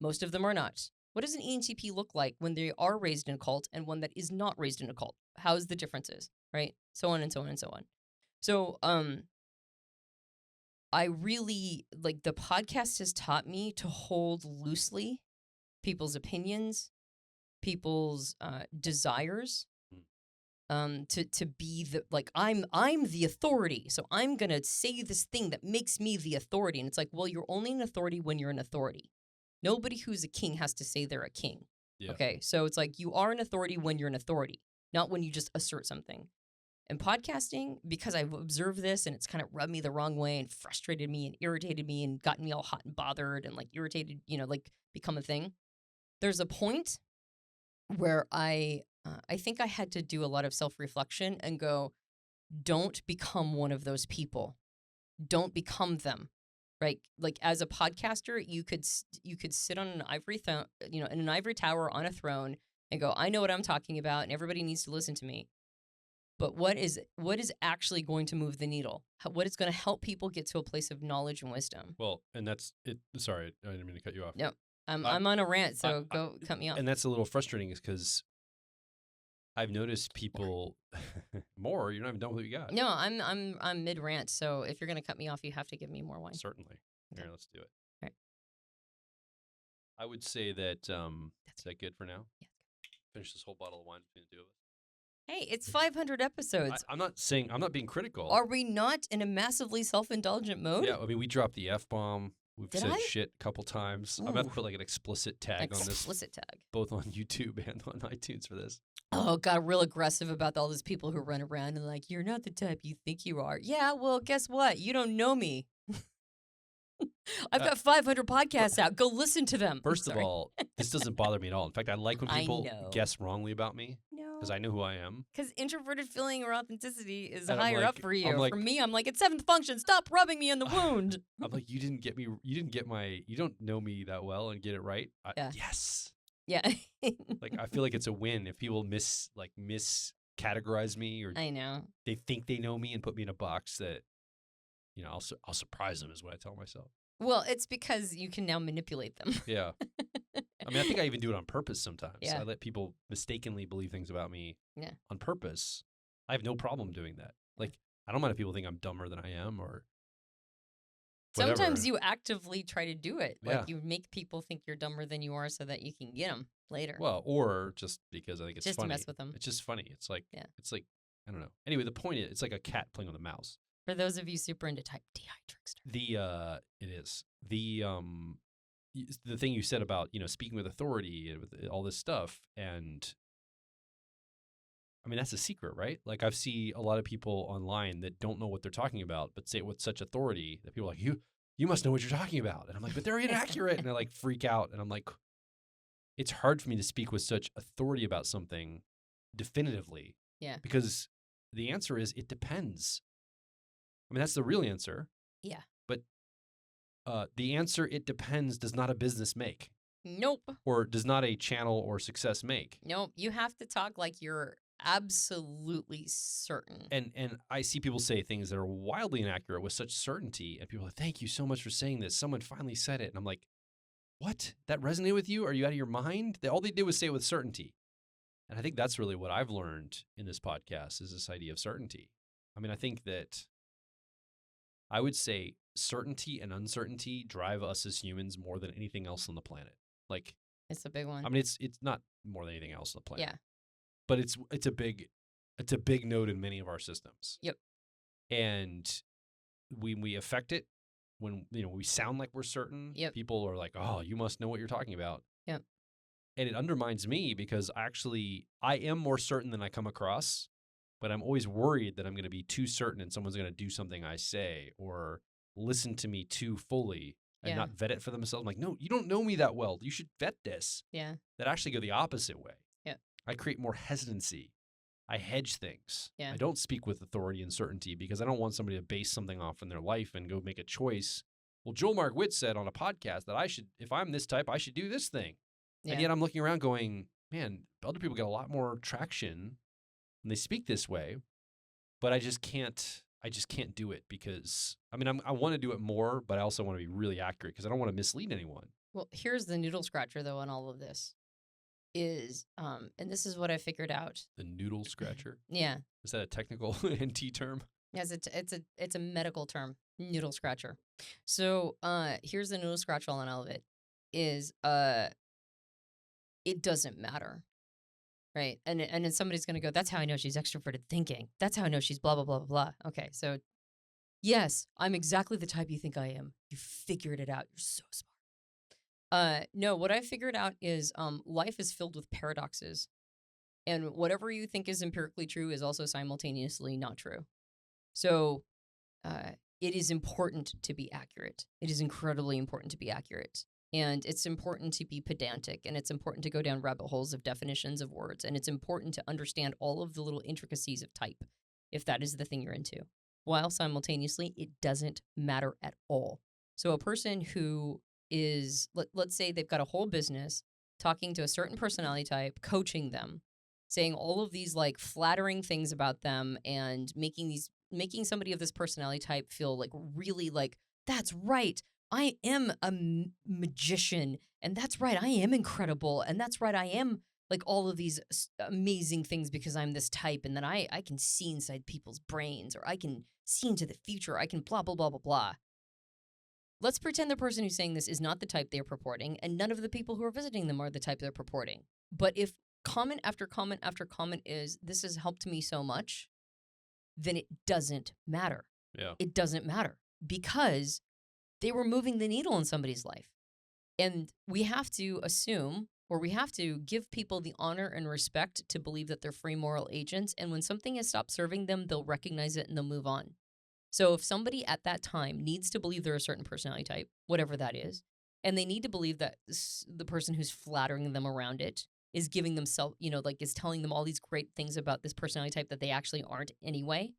Most of them are not. What does an ENTP look like when they are raised in a cult and one that is not raised in a cult? How's the differences, right? So on and so on and so on. So, I really, like, the podcast has taught me to hold loosely people's opinions, people's desires, to be the, like, I'm the authority, so I'm gonna say this thing that makes me the authority. And it's like, well, you're only an authority when you're an authority. Nobody who's a king has to say they're a king. Yeah. Okay, so it's like you are an authority when you're an authority, not when you just assert something. And podcasting, because I've observed this and it's kind of rubbed me the wrong way and frustrated me and irritated me and gotten me all hot and bothered and like irritated, like become a thing. There's a point where I think I had to do a lot of self-reflection and go, don't become one of those people. Don't become them, right? Like as a podcaster, you could sit on an ivory in an ivory tower on a throne and go, I know what I'm talking about and everybody needs to listen to me. But what is actually going to move the needle? What is going to help people get to a place of knowledge and wisdom? Well, and that's it. Sorry, I didn't mean to cut you off. No, I'm on a rant, so go cut me off. And that's a little frustrating, is because I've noticed people more. You're not even done with what you got. No, I'm mid rant. So if you're going to cut me off, you have to give me more wine. Certainly. Okay. Here, let's do it. All right. I would say that is that good for now? Yeah. Finish this whole bottle of wine between the two of us. Hey, it's 500 episodes. I'm not being critical. Are we not in a massively self-indulgent mode? Yeah, I mean, we dropped the F-bomb. We've said shit a couple times. Ooh. I'm going to put like an explicit tag on this. Explicit tag. Both on YouTube and on iTunes for this. Oh, got real aggressive about all those people who run around and like, you're not the type you think you are. Yeah, well, guess what? You don't know me. I've got 500 podcasts out. Go listen to them. First of all, this doesn't bother me at all. In fact, I like when people guess wrongly about me. Because I know who I am. Because introverted feeling or authenticity is higher up for you. For me, I'm like, it's seventh function. Stop rubbing me in the wound. I'm like, you didn't you don't know me that well and get it right. Yeah. Yes. Yeah. Like, I feel like it's a win if people miscategorize me, or I know they think they know me and put me in a box that, I'll surprise them is what I tell myself. Well, it's because you can now manipulate them. Yeah. I mean, I think I even do it on purpose sometimes. Yeah. I let people mistakenly believe things about me on purpose. I have no problem doing that. Like, I don't mind if people think I'm dumber than I am or whatever. Sometimes you actively try to do it. Like, you make people think you're dumber than you are so that you can get them later. Well, or just because I think it's just funny. to mess with them. It's just funny. It's like, I don't know. Anyway, the point is, it's like a cat playing with a mouse. For those of you super into type DI trickster. It is. The thing you said about, speaking with authority and with all this stuff, and I mean, that's a secret, right? Like, I see a lot of people online that don't know what they're talking about, but say it with such authority that people are like, you must know what you're talking about. And I'm like, but they're inaccurate. And they like freak out. And I'm like, it's hard for me to speak with such authority about something definitively. Yeah. Because the answer is, it depends. I mean, that's the real answer. Yeah. But the answer, it depends, does not a business make. Nope. Or does not a channel or success make. Nope. You have to talk like you're absolutely certain. And I see people say things that are wildly inaccurate with such certainty, and people are like, thank you so much for saying this. Someone finally said it. And I'm like, what? That resonated with you? Are you out of your mind? All they did was say it with certainty. And I think that's really what I've learned in this podcast is this idea of certainty. I mean, I think that I would say certainty and uncertainty drive us as humans more than anything else on the planet. Like, It's a big one. I mean, it's not more than anything else on the planet. Yeah. But it's a big node in many of our systems. Yep. And we affect it when we sound like we're certain. Yep. People are like, "Oh, you must know what you're talking about." Yep. And it undermines me because I am more certain than I come across, but I'm always worried that I'm going to be too certain and someone's going to do something I say or listen to me too fully and not vet it for themselves. I'm like, no, you don't know me that well. You should vet this. Yeah. That actually go the opposite way. Yeah. I create more hesitancy. I hedge things. Yeah. I don't speak with authority and certainty because I don't want somebody to base something off in their life and go make a choice. Well, Joel Mark Witt said on a podcast that if I'm this type, I should do this thing. Yeah. And yet I'm looking around going, man, other people get a lot more traction when they speak this way, but I just can't do it because, I mean, I want to do it more, but I also want to be really accurate because I don't want to mislead anyone. Well, here's the noodle scratcher, though, on all of this is, and this is what I figured out. The noodle scratcher? Yeah. Is that a technical NT term? Yes, it's a medical term, noodle scratcher. So here's the noodle scratcher on all of it is it doesn't matter. Right. And then somebody's going to go, that's how I know she's extroverted thinking. That's how I know she's blah, blah, blah, blah, blah. Okay. So, yes, I'm exactly the type you think I am. You figured it out. You're so smart. No, what I figured out is life is filled with paradoxes. And whatever you think is empirically true is also simultaneously not true. So it is important to be accurate. It is incredibly important to be accurate. And it's important to be pedantic, and it's important to go down rabbit holes of definitions of words, and it's important to understand all of the little intricacies of type, if that is the thing you're into, while simultaneously it doesn't matter at all. So a person who is, let's say they've got a whole business talking to a certain personality type, coaching them, saying all of these like flattering things about them and making somebody of this personality type feel like really like, that's right. I am a magician, and that's right, I am incredible, and that's right, I am like all of these amazing things because I'm this type, and then I can see inside people's brains, or I can see into the future, I can blah, blah, blah, blah, blah. Let's pretend the person who's saying this is not the type they're purporting, and none of the people who are visiting them are the type they're purporting. But if comment after comment after comment is, this has helped me so much, then it doesn't matter. Yeah. It doesn't matter because they were moving the needle in somebody's life. And we have to assume, or we have to give people the honor and respect to believe that they're free moral agents. And when something has stopped serving them, they'll recognize it and they'll move on. So if somebody at that time needs to believe they're a certain personality type, whatever that is, and they need to believe that the person who's flattering them around it is giving themselves, is telling them all these great things about this personality type that they actually aren't anyway.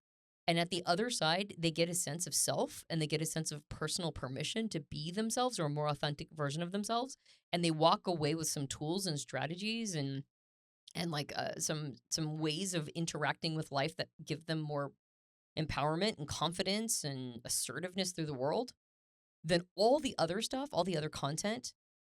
And at the other side, they get a sense of self and they get a sense of personal permission to be themselves or a more authentic version of themselves. And they walk away with some tools and strategies and like some ways of interacting with life that give them more empowerment and confidence and assertiveness through the world. Then all the other stuff, all the other content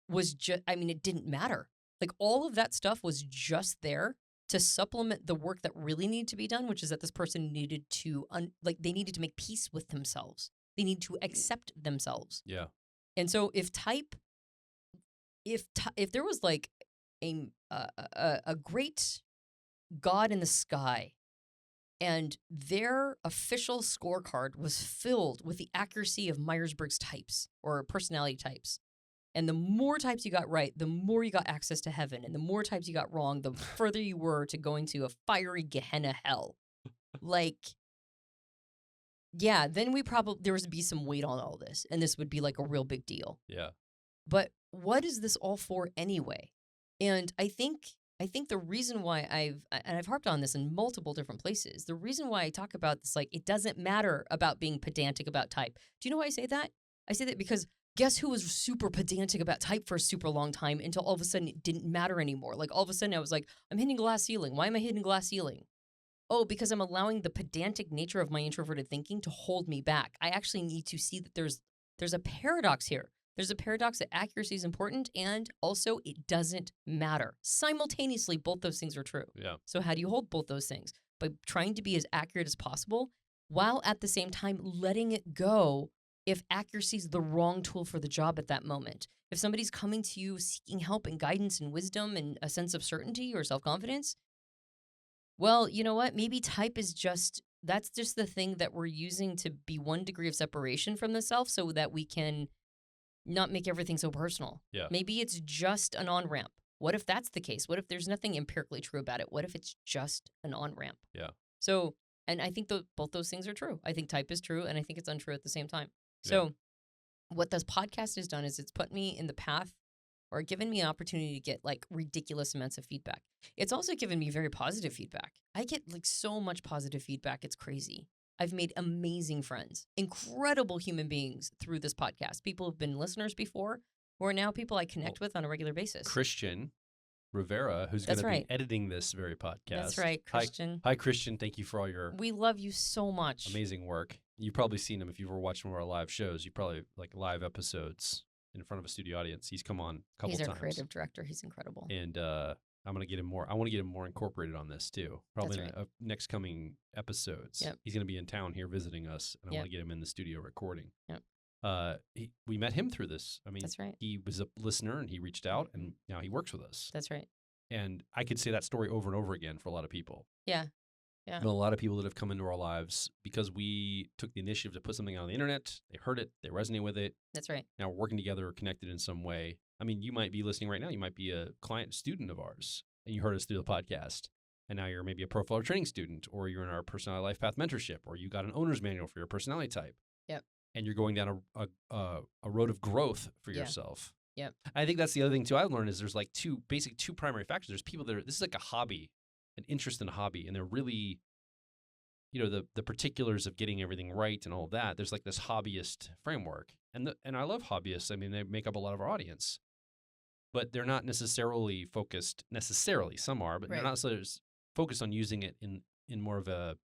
was just, it didn't matter. Like all of that stuff was just there to supplement the work that really needed to be done, which is that this person needed to, they needed to make peace with themselves. They need to accept themselves. Yeah. And so if there was like a great God in the sky and their official scorecard was filled with the accuracy of Myers-Briggs types or personality types, and the more types you got right, the more you got access to heaven. And the more types you got wrong, the further you were to going to a fiery Gehenna hell. Then there would be some weight on all this. And this would be like a real big deal. Yeah. But what is this all for anyway? And I think the reason why I've harped on this in multiple different places, the reason why I talk about this, like, it doesn't matter about being pedantic about type. Do you know why I say that? I say that because Guess who was super pedantic about type for a super long time until all of a sudden it didn't matter anymore? Like all of a sudden I was like, I'm hitting glass ceiling. Why am I hitting glass ceiling? Oh, because I'm allowing the pedantic nature of my introverted thinking to hold me back. I actually need to see that there's a paradox here. There's a paradox that accuracy is important and also it doesn't matter. Simultaneously, both those things are true. Yeah. So how do you hold both those things? By trying to be as accurate as possible while at the same time letting it go if accuracy is the wrong tool for the job at that moment. If somebody's coming to you seeking help and guidance and wisdom and a sense of certainty or self-confidence, well, you know what? Maybe type is that's just the thing that we're using to be 1 degree of separation from the self so that we can not make everything so personal. Yeah. Maybe it's just an on-ramp. What if that's the case? What if there's nothing empirically true about it? What if it's just an on-ramp? Yeah. So, and I think both those things are true. I think type is true, and I think it's untrue at the same time. So what this podcast has done is it's put me in the path or given me an opportunity to get like ridiculous amounts of feedback. It's also given me very positive feedback. I get like so much positive feedback. It's crazy. I've made amazing friends, incredible human beings through this podcast. People who've been listeners before who are now people I connect with on a regular basis. Christian Rivera, who's going to be editing this very podcast. That's right, Christian. Hi, Christian. Thank you for all your We love you so much. amazing work. You've probably seen him if you've ever watched one of our live shows. You probably like live episodes in front of a studio audience. He's come on a couple times. He's our creative director. He's incredible. And I'm going to get him more. I want to get him more incorporated on this too. Probably in next coming episodes. Yep. He's going to be in town here visiting us, and I want to get him in the studio recording. Yep. We met him through this. I mean, that's right. He was a listener and he reached out, and now he works with us. That's right. And I could say that story over and over again for a lot of people. Yeah. Yeah. I know a lot of people that have come into our lives because we took the initiative to put something out on the internet. They heard it. They resonate with it. That's right. Now we're working together, connected in some way. I mean, you might be listening right now. You might be a client student of ours, and you heard us through the podcast. And now you're maybe a profile or training student, or you're in our personality life path mentorship, or you got an owner's manual for your personality type. Yep. And you're going down a road of growth for yourself. Yep. I think that's the other thing too I've learned is there's like two primary factors. There's people that this is like a hobby, an interest in a hobby, and they're really, you know, the particulars of getting everything right and all of that. There's like this hobbyist framework, and I love hobbyists. I mean, they make up a lot of our audience, but they're not necessarily focused. Necessarily, some are, but they're not necessarily focused on using it in more of a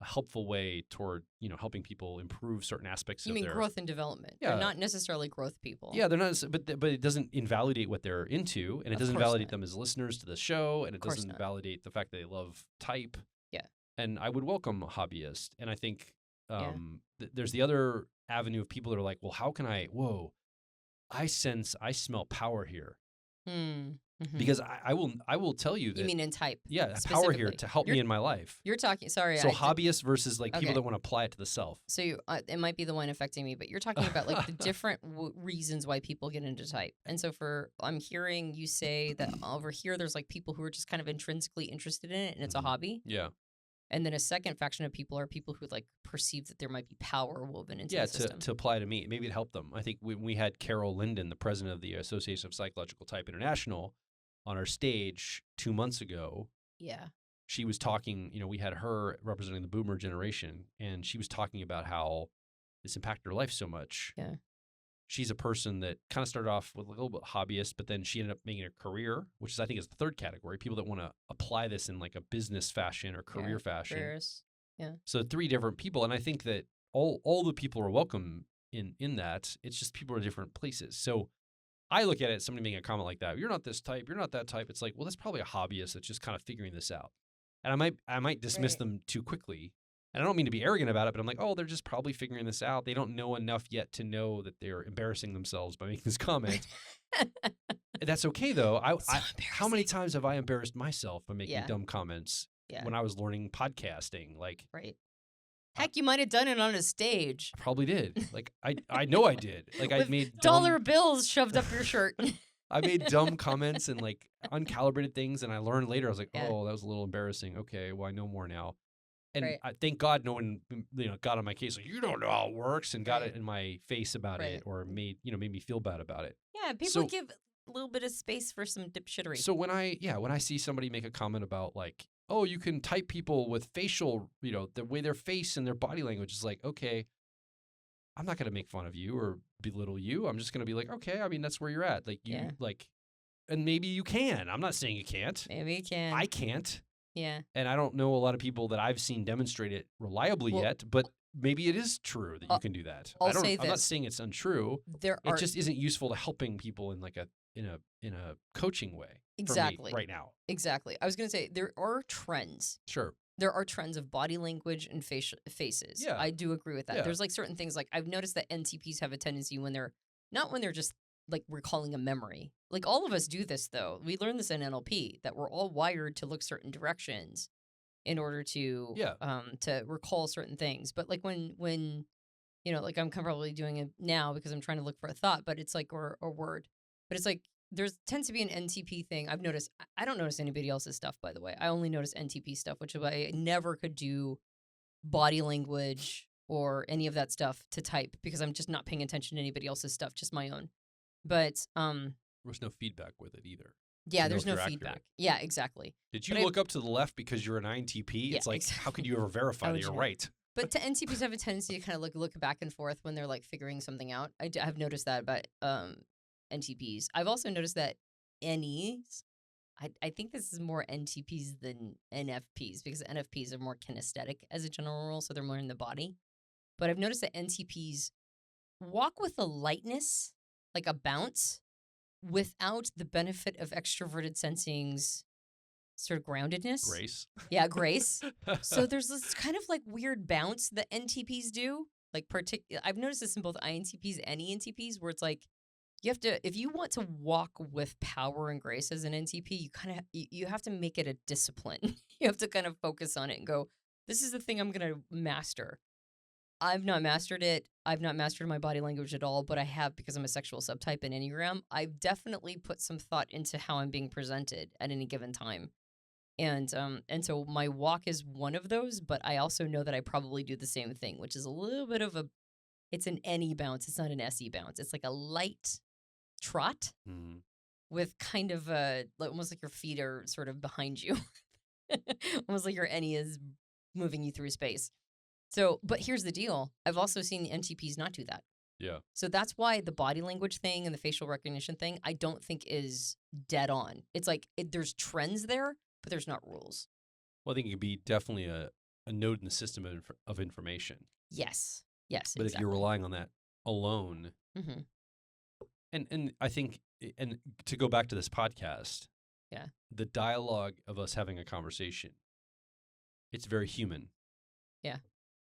helpful way toward, you know, helping people improve certain aspects of their... You mean growth and development. Yeah. They're not necessarily growth people. Yeah, they're not, but it doesn't invalidate what they're into, and it doesn't validate them as listeners to the show, and it doesn't validate the fact that they love type. Yeah. And I would welcome a hobbyist. And I think there's the other avenue of people that are like, well, how can I I smell power here. Mm-hmm. Because I will tell you that. You mean in type? Yeah, power here to help me in my life. You're talking. Sorry. So hobbyists versus like people that want to apply it to the self. So it might be the one affecting me, but you're talking about like the different reasons why people get into type. And so I'm hearing you say that over here there's like people who are just kind of intrinsically interested in it, and it's a hobby. Yeah. And then a second faction of people are people who like perceive that there might be power woven into the system. To apply to me. Maybe it helped them. I think when we had Carol Linden, the president of the Association of Psychological Type International, on our stage 2 months ago. Yeah. She was talking, you know, we had her representing the boomer generation, and she was talking about how this impacted her life so much. Yeah. She's a person that kind of started off with a little bit hobbyist, but then she ended up making a career, which is, I think, is the third category. People that want to apply this in like a business fashion or career fashion. Careers. Yeah. So 3 different people. And I think that all the people are welcome in that. It's just people are different places. So I look at it, somebody making a comment like that, you're not this type, you're not that type. It's like, well, that's probably a hobbyist that's just kind of figuring this out. And I might dismiss them too quickly. And I don't mean to be arrogant about it, but I'm like, oh, they're just probably figuring this out. They don't know enough yet to know that they're embarrassing themselves by making this comment. That's okay, though. How many times have I embarrassed myself by making dumb comments when I was learning podcasting? Like, heck, you might have done it on a stage. I probably did. Like, I know I did. Like, I made dollar bills shoved up your shirt. I made dumb comments and like uncalibrated things, and I learned later. I was like, oh, that was a little embarrassing. Okay, well, I know more now. And I thank God no one, got on my case like, you don't know how it works, and got it in my face about it, or made me feel bad about it. Yeah, people give a little bit of space for some dipshittery. So when I see somebody make a comment about like, oh, you can type people with facial, the way their face and their body language is like, okay, I'm not going to make fun of you or belittle you. I'm just going to be like, okay, I mean, that's where you're at. Like you like, and maybe you can. I'm not saying you can't. Maybe you can. I can't. Yeah. And I don't know a lot of people that I've seen demonstrate it reliably yet, but maybe it is true that you can do that. I'll say I'm not saying it's untrue. It just isn't useful to helping people in like in a coaching way. Exactly. For me right now. Exactly. I was going to say there are trends. Sure. There are trends of body language and faces. Yeah. I do agree with that. Yeah. There's like certain things, like I've noticed that NTPs have a tendency when they're just like recalling a memory. Like all of us do this though. We learn this in NLP that we're all wired to look certain directions in order to recall certain things. But like when you know, like I'm probably doing it now because I'm trying to look for a thought, but it's like or a word. But it's like there's tends to be an NTP thing. I've noticed. I don't notice anybody else's stuff, by the way. I only notice NTP stuff, which I never could do body language or any of that stuff to type because I'm just not paying attention to anybody else's stuff, just my own. But there's no feedback with it either. Yeah, there's no feedback. Accurate. Yeah, exactly. Did you look up to the left because you're an INTP? Yeah, it's like, how could you ever verify that you're right? But to NTPs have a tendency to kind of look back and forth when they're like figuring something out. I've noticed that about NTPs. I've also noticed that NEs, I think this is more NTPs than NFPs because NFPs are more kinesthetic as a general rule, so they're more in the body. But I've noticed that NTPs walk with a lightness, like a bounce, without the benefit of extroverted sensing's sort of groundedness. Grace. Yeah, grace. So there's this kind of like weird bounce that NTPs do. Like I've noticed this in both INTPs and ENTPs where it's like you have to, if you want to walk with power and grace as an NTP, you have to make it a discipline. You have to kind of focus on it and go, this is the thing I'm going to master. I've not mastered it. I've not mastered my body language at all, but I have because I'm a sexual subtype in Enneagram. I've definitely put some thought into how I'm being presented at any given time. And so my walk is one of those, but I also know that I probably do the same thing, which is a little bit of it's an NE bounce. It's not an SE bounce. It's like a light trot with kind of almost like your feet are sort of behind you. Almost like your NE is moving you through space. So, but here's the deal. I've also seen the NTPs not do that. Yeah. So that's why the body language thing and the facial recognition thing, I don't think is dead on. It's like there's trends there, but there's not rules. Well, I think it could be definitely a node in the system of information. Yes. Yes. But exactly. if you're relying on that alone, and I think, and to go back to this podcast, the dialogue of us having a conversation, it's very human. Yeah.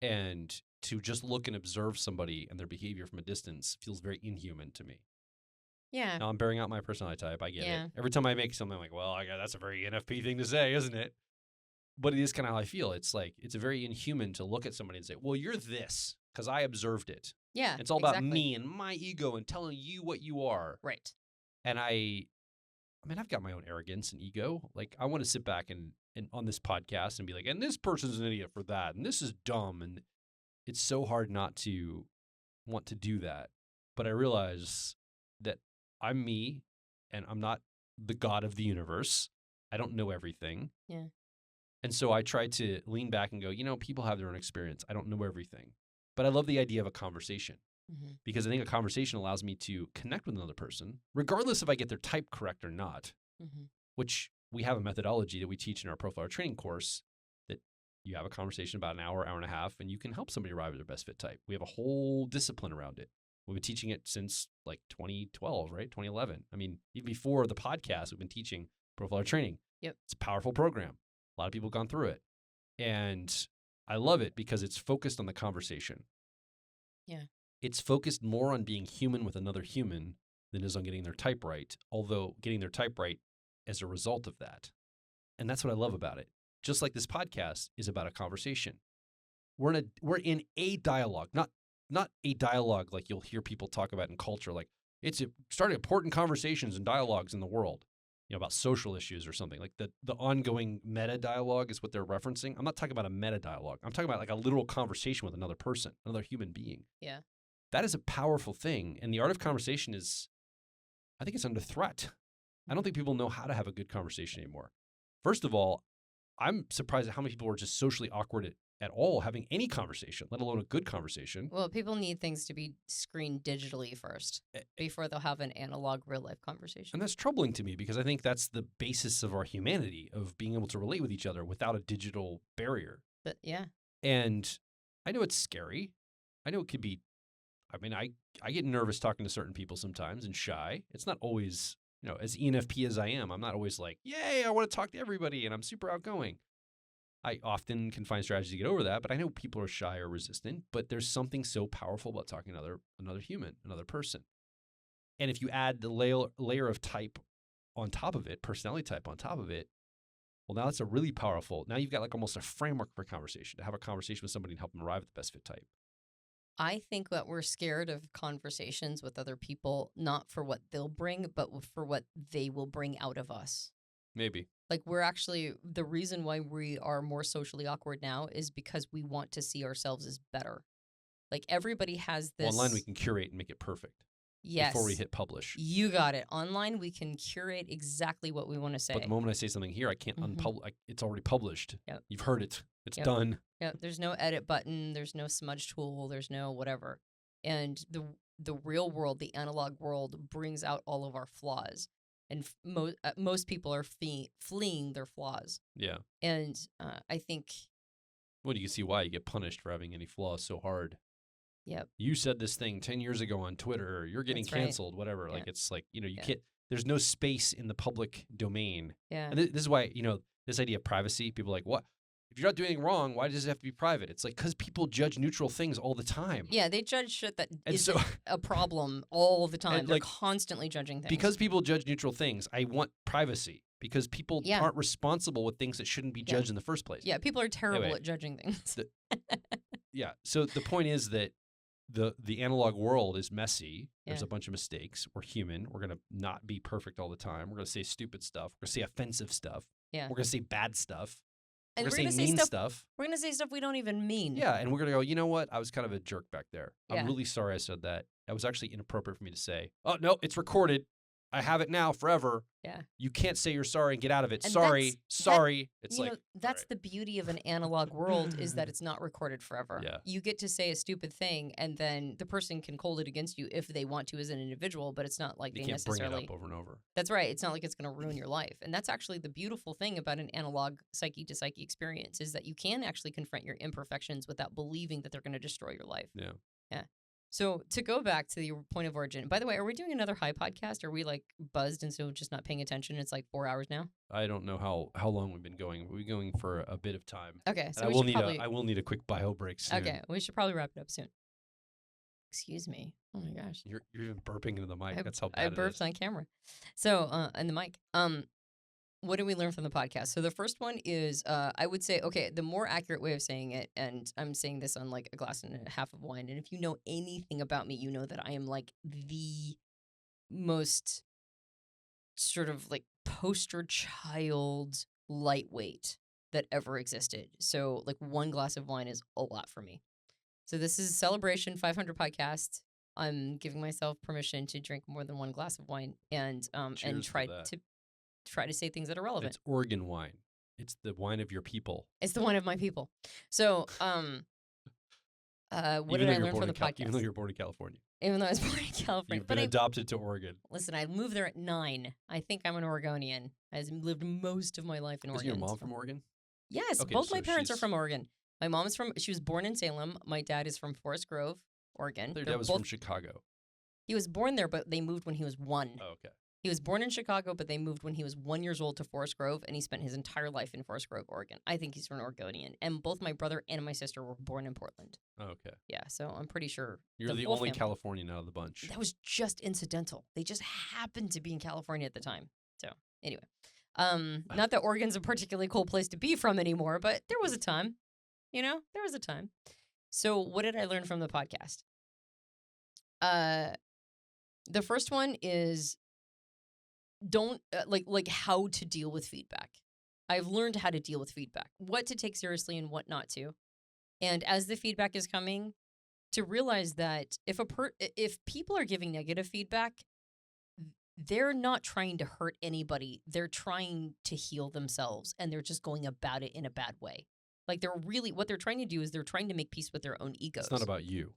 And to just look and observe somebody and their behavior from a distance feels very inhuman to me. Yeah. Now I'm bearing out my personality type. I get it. Every time I make something, I'm like, well, that's a very NFP thing to say, isn't it? But it is kind of how I feel. It's like, it's very inhuman to look at somebody and say, well, you're this because I observed it. Yeah. It's all about me and my ego and telling you what you are. Right. And I mean, I've got my own arrogance and ego. Like, I want to sit back and on this podcast and be like, and this person's an idiot for that, and this is dumb. And it's so hard not to want to do that. But I realize that I'm me and I'm not the god of the universe. I don't know everything. Yeah. And so I try to lean back and go, people have their own experience. I don't know everything. But I love the idea of a conversation because I think a conversation allows me to connect with another person, regardless if I get their type correct or not, which we have a methodology that we teach in our profiler training course that you have a conversation about an hour, hour and a half, and you can help somebody arrive at their best fit type. We have a whole discipline around it. We've been teaching it since like 2012, right? 2011. I mean, even before the podcast, we've been teaching profiler training. Yep. It's a powerful program. A lot of people have gone through it. And I love it because it's focused on the conversation. Yeah. It's focused more on being human with another human than it is on getting their type right, although getting their type right as a result of that. And that's what I love about it. Just like this podcast is about a conversation. We're in a dialogue, not a dialogue like you'll hear people talk about in culture, like it's starting important conversations and dialogues in the world, about social issues or something. Like the ongoing meta dialogue is what they're referencing. I'm not talking about a meta dialogue. I'm talking about like a literal conversation with another person, another human being. Yeah. That is a powerful thing. And the art of conversation I think it's under threat. I don't think people know how to have a good conversation anymore. First of all, I'm surprised at how many people are just socially awkward at all having any conversation, let alone a good conversation. Well, people need things to be screened digitally first before they'll have an analog real life conversation. And that's troubling to me because I think that's the basis of our humanity, of being able to relate with each other without a digital barrier. But yeah. And I know it's scary. I know it could be, I mean, I get nervous talking to certain people sometimes and shy. It's not always, as ENFP as I am, I'm not always like, yay, I want to talk to everybody and I'm super outgoing. I often can find strategies to get over that, but I know people are shy or resistant, but there's something so powerful about talking to another human, another person. And if you add the layer of type on top of it, personality type on top of it, well, now that's a really powerful, now you've got like almost a framework for conversation, to have a conversation with somebody and help them arrive at the best fit type. I think that we're scared of conversations with other people, not for what they'll bring, but for what they will bring out of us. Maybe. Like, we're actually, the reason why we are more socially awkward now is because we want to see ourselves as better. Like, everybody has this. Well, online we can curate and make it perfect. Yes. Before we hit publish. You got it. Online we can curate exactly what we want to say. But the moment I say something here, I can't unpublish. It's already published. Yep. You've heard it. It's done. Yeah. There's no edit button. There's no smudge tool. There's no whatever. And the real world, the analog world, brings out all of our flaws. And most people are fleeing their flaws. Yeah. And I think. Well, you can see why you get punished for having any flaws so hard. Yep. You said this thing 10 years ago on Twitter, or you're getting canceled, whatever. Yeah. Like, it's like, you can't, there's no space in the public domain. Yeah. And this is why, this idea of privacy, people are like, what? If you're not doing anything wrong, why does it have to be private? It's like, because people judge neutral things all the time. Yeah, they judge shit that is a problem all the time. They're constantly judging things. Because people judge neutral things, I want privacy. Because people aren't responsible with things that shouldn't be judged in the first place. Yeah, people are terrible at judging things. So the point is that the analog world is messy. There's a bunch of mistakes. We're human. We're going to not be perfect all the time. We're going to say stupid stuff. We're going to say offensive stuff. Yeah. We're going to say bad stuff. And we're going to say mean stuff. We're going to say stuff we don't even mean. Yeah, and we're going to go, you know what? I was kind of a jerk back there. Yeah. I'm really sorry I said that. That was actually inappropriate for me to say. Oh, no, it's recorded. I have it now forever. Yeah. You can't say you're sorry and get out of it. And sorry. It's that's the beauty of an analog world, is that it's not recorded forever. Yeah. You get to say a stupid thing, and then the person can hold it against you if they want to as an individual, but it's not like you they can't necessarily bring it up over and over. That's right. It's not like it's going to ruin your life. And that's actually the beautiful thing about an analog psyche to psyche experience, is that you can actually confront your imperfections without believing that they're going to destroy your life. Yeah. Yeah. So to go back to the point of origin, by the way, are we doing another high podcast? Are we like buzzed and so just not paying attention? It's like 4 hours now. I don't know how long we've been going. We've been going for a bit of time. Okay, so I will need a quick bio break soon. Okay, we should probably wrap it up soon. Excuse me. Oh my gosh. You're even burping into the mic. That's how bad I burped on camera. So in the mic. What did we learn from the podcast? So the first one is, I would say, okay, the more accurate way of saying it, and I'm saying this on like a glass and a half of wine, and if you know anything about me, you know that I am like the most sort of like poster child lightweight that ever existed. So like one glass of wine is a lot for me. So this is Celebration 500 podcast. I'm giving myself permission to drink more than one glass of wine and try to say things that are relevant. It's Oregon wine. It's the wine of your people. It's the wine of my people. So, what did I learn from the podcast? Even though you're born in California. Even though I was born in California. You've been adopted to Oregon. Listen, I moved there at 9. I think I'm an Oregonian. I've lived most of my life in Oregon. Is your mom from Oregon? Yes, okay, both my parents are from Oregon. My mom is she was born in Salem. My dad is from Forest Grove, Oregon. Their dad was from Chicago. He was born there, but they moved when he was 1. Oh, okay. He was born in Chicago, but they moved when he was 1 year old to Forest Grove, and he spent his entire life in Forest Grove, Oregon. I think he's an Oregonian. And both my brother and my sister were born in Portland. Oh, okay. Yeah, so I'm pretty sure. You're the only Californian out of the bunch. That was just incidental. They just happened to be in California at the time. So, anyway. Not that Oregon's a particularly cool place to be from anymore, but there was a time. There was a time. So, what did I learn from the podcast? The first one is don't like how to deal with feedback. I've learned how to deal with feedback, what to take seriously and what not to. And as the feedback is coming, to realize that if people are giving negative feedback, they're not trying to hurt anybody. They're trying to heal themselves, and they're just going about it in a bad way. Like what they're trying to do is they're trying to make peace with their own egos. It's not about you.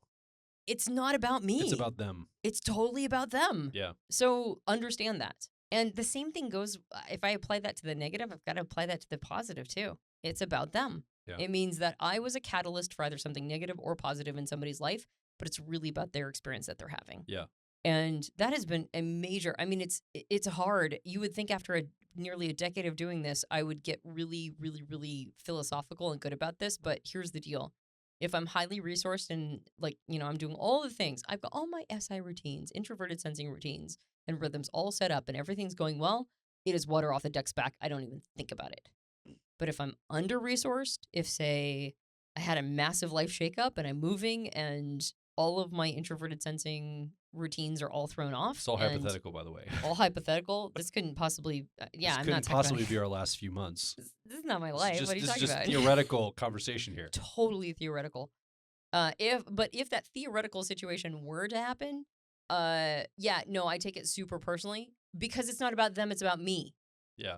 It's not about me. It's about them. It's totally about them. Yeah. So understand that. And the same thing goes, if I apply that to the negative, I've got to apply that to the positive too. It's about them. Yeah. It means that I was a catalyst for either something negative or positive in somebody's life, but it's really about their experience that they're having. Yeah. And that has been a major, I mean, it's hard. You would think after nearly a decade of doing this, I would get really, really, really philosophical and good about this. But here's the deal. If I'm highly resourced and I'm doing all the things, I've got all my SI routines, introverted sensing routines and rhythms all set up and everything's going well, it is water off the duck's back. I don't even think about it. But if I'm under-resourced, if, say, I had a massive life shakeup and I'm moving and all of my introverted sensing routines are all thrown off. It's all hypothetical, by the way. All hypothetical. This couldn't possibly, this couldn't possibly be our last few months. This is not my life. What are you talking about? This is just theoretical conversation here. Totally theoretical. If that theoretical situation were to happen, I take it super personally because it's not about them, it's about me. Yeah.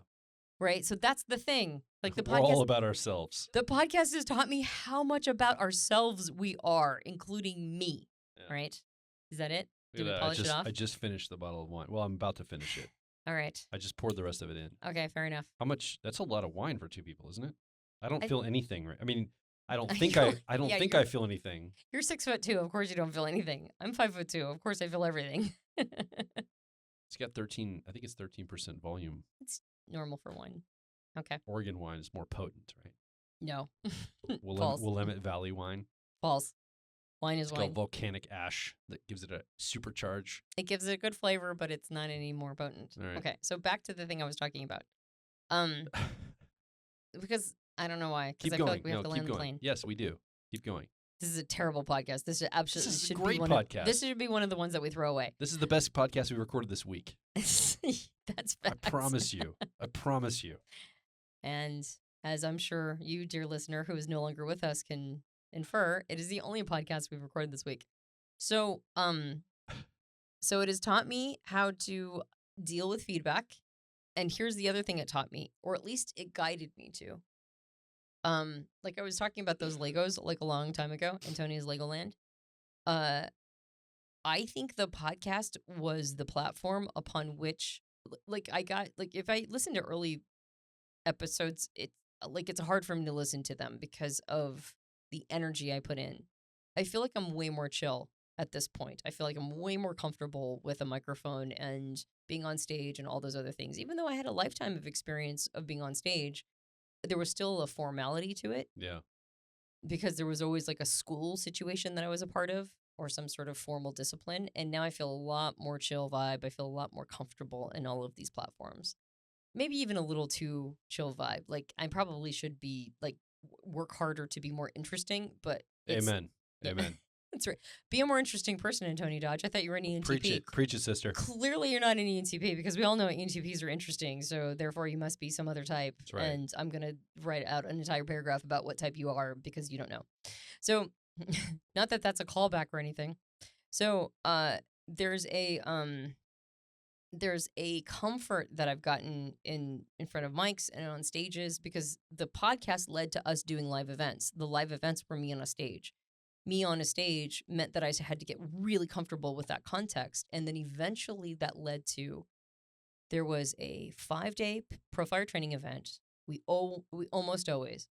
Right? So that's the thing. Like We're all about ourselves. The podcast has taught me how much about ourselves we are, including me. Yeah. Right? Is that it? Did we polish it off? I just finished the bottle of wine. Well, I'm about to finish it. All right. I just poured the rest of it in. Okay, fair enough. How much? That's a lot of wine for two people, isn't it? I don't feel anything. Right? I mean, I don't think I feel anything. You're 6'2". Of course you don't feel anything. I'm 5'2". Of course I feel everything. It's got 13. I think it's 13% volume. It's normal for wine. Okay. Oregon wine is more potent, right? No. Willamette Valley wine. False. Wine is it's wine. It's called volcanic ash that gives it a supercharge. It gives it a good flavor, but it's not any more potent. Right. Okay, so back to the thing I was talking about. Because I don't know why. Because I feel like we have to land the plane. Yes, we do. Keep going. This is a terrible podcast. This is a great podcast. This should be one of the ones that we throw away. This is the best podcast we recorded this week. That's facts. I promise you. I promise you. And as I'm sure you, dear listener, who is no longer with us, can infer, it is the only podcast we've recorded this week. So it has taught me how to deal with feedback. And here's the other thing it taught me, or at least it guided me to. Like I was talking about those Legos like a long time ago, Antonia's Legoland. I think the podcast was the platform upon which, if I listen to early episodes, it's hard for me to listen to them because of the energy I put in. I feel like I'm way more chill at this point. I feel like I'm way more comfortable with a microphone and being on stage and all those other things. Even though I had a lifetime of experience of being on stage, there was still a formality to it. Yeah. Because there was always like a school situation that I was a part of or some sort of formal discipline. And now I feel a lot more chill vibe. I feel a lot more comfortable in all of these platforms. Maybe even a little too chill vibe. Like I probably should be work harder to be more interesting, but Amen. Amen. That's right. Be a more interesting person, Antonia Dodge. I thought you were an ENTP. Preach it, sister. Clearly you're not an ENTP because we all know ENTPs are interesting. So therefore you must be some other type. That's right. And I'm going to write out an entire paragraph about what type you are because you don't know. So not that that's a callback or anything. So there's a comfort that I've gotten in front of mics and on stages because the podcast led to us doing live events. The live events were me on a stage. Me on a stage meant that I had to get really comfortable with that context. And then eventually that led to, there was a 5-day Profire training event. We almost always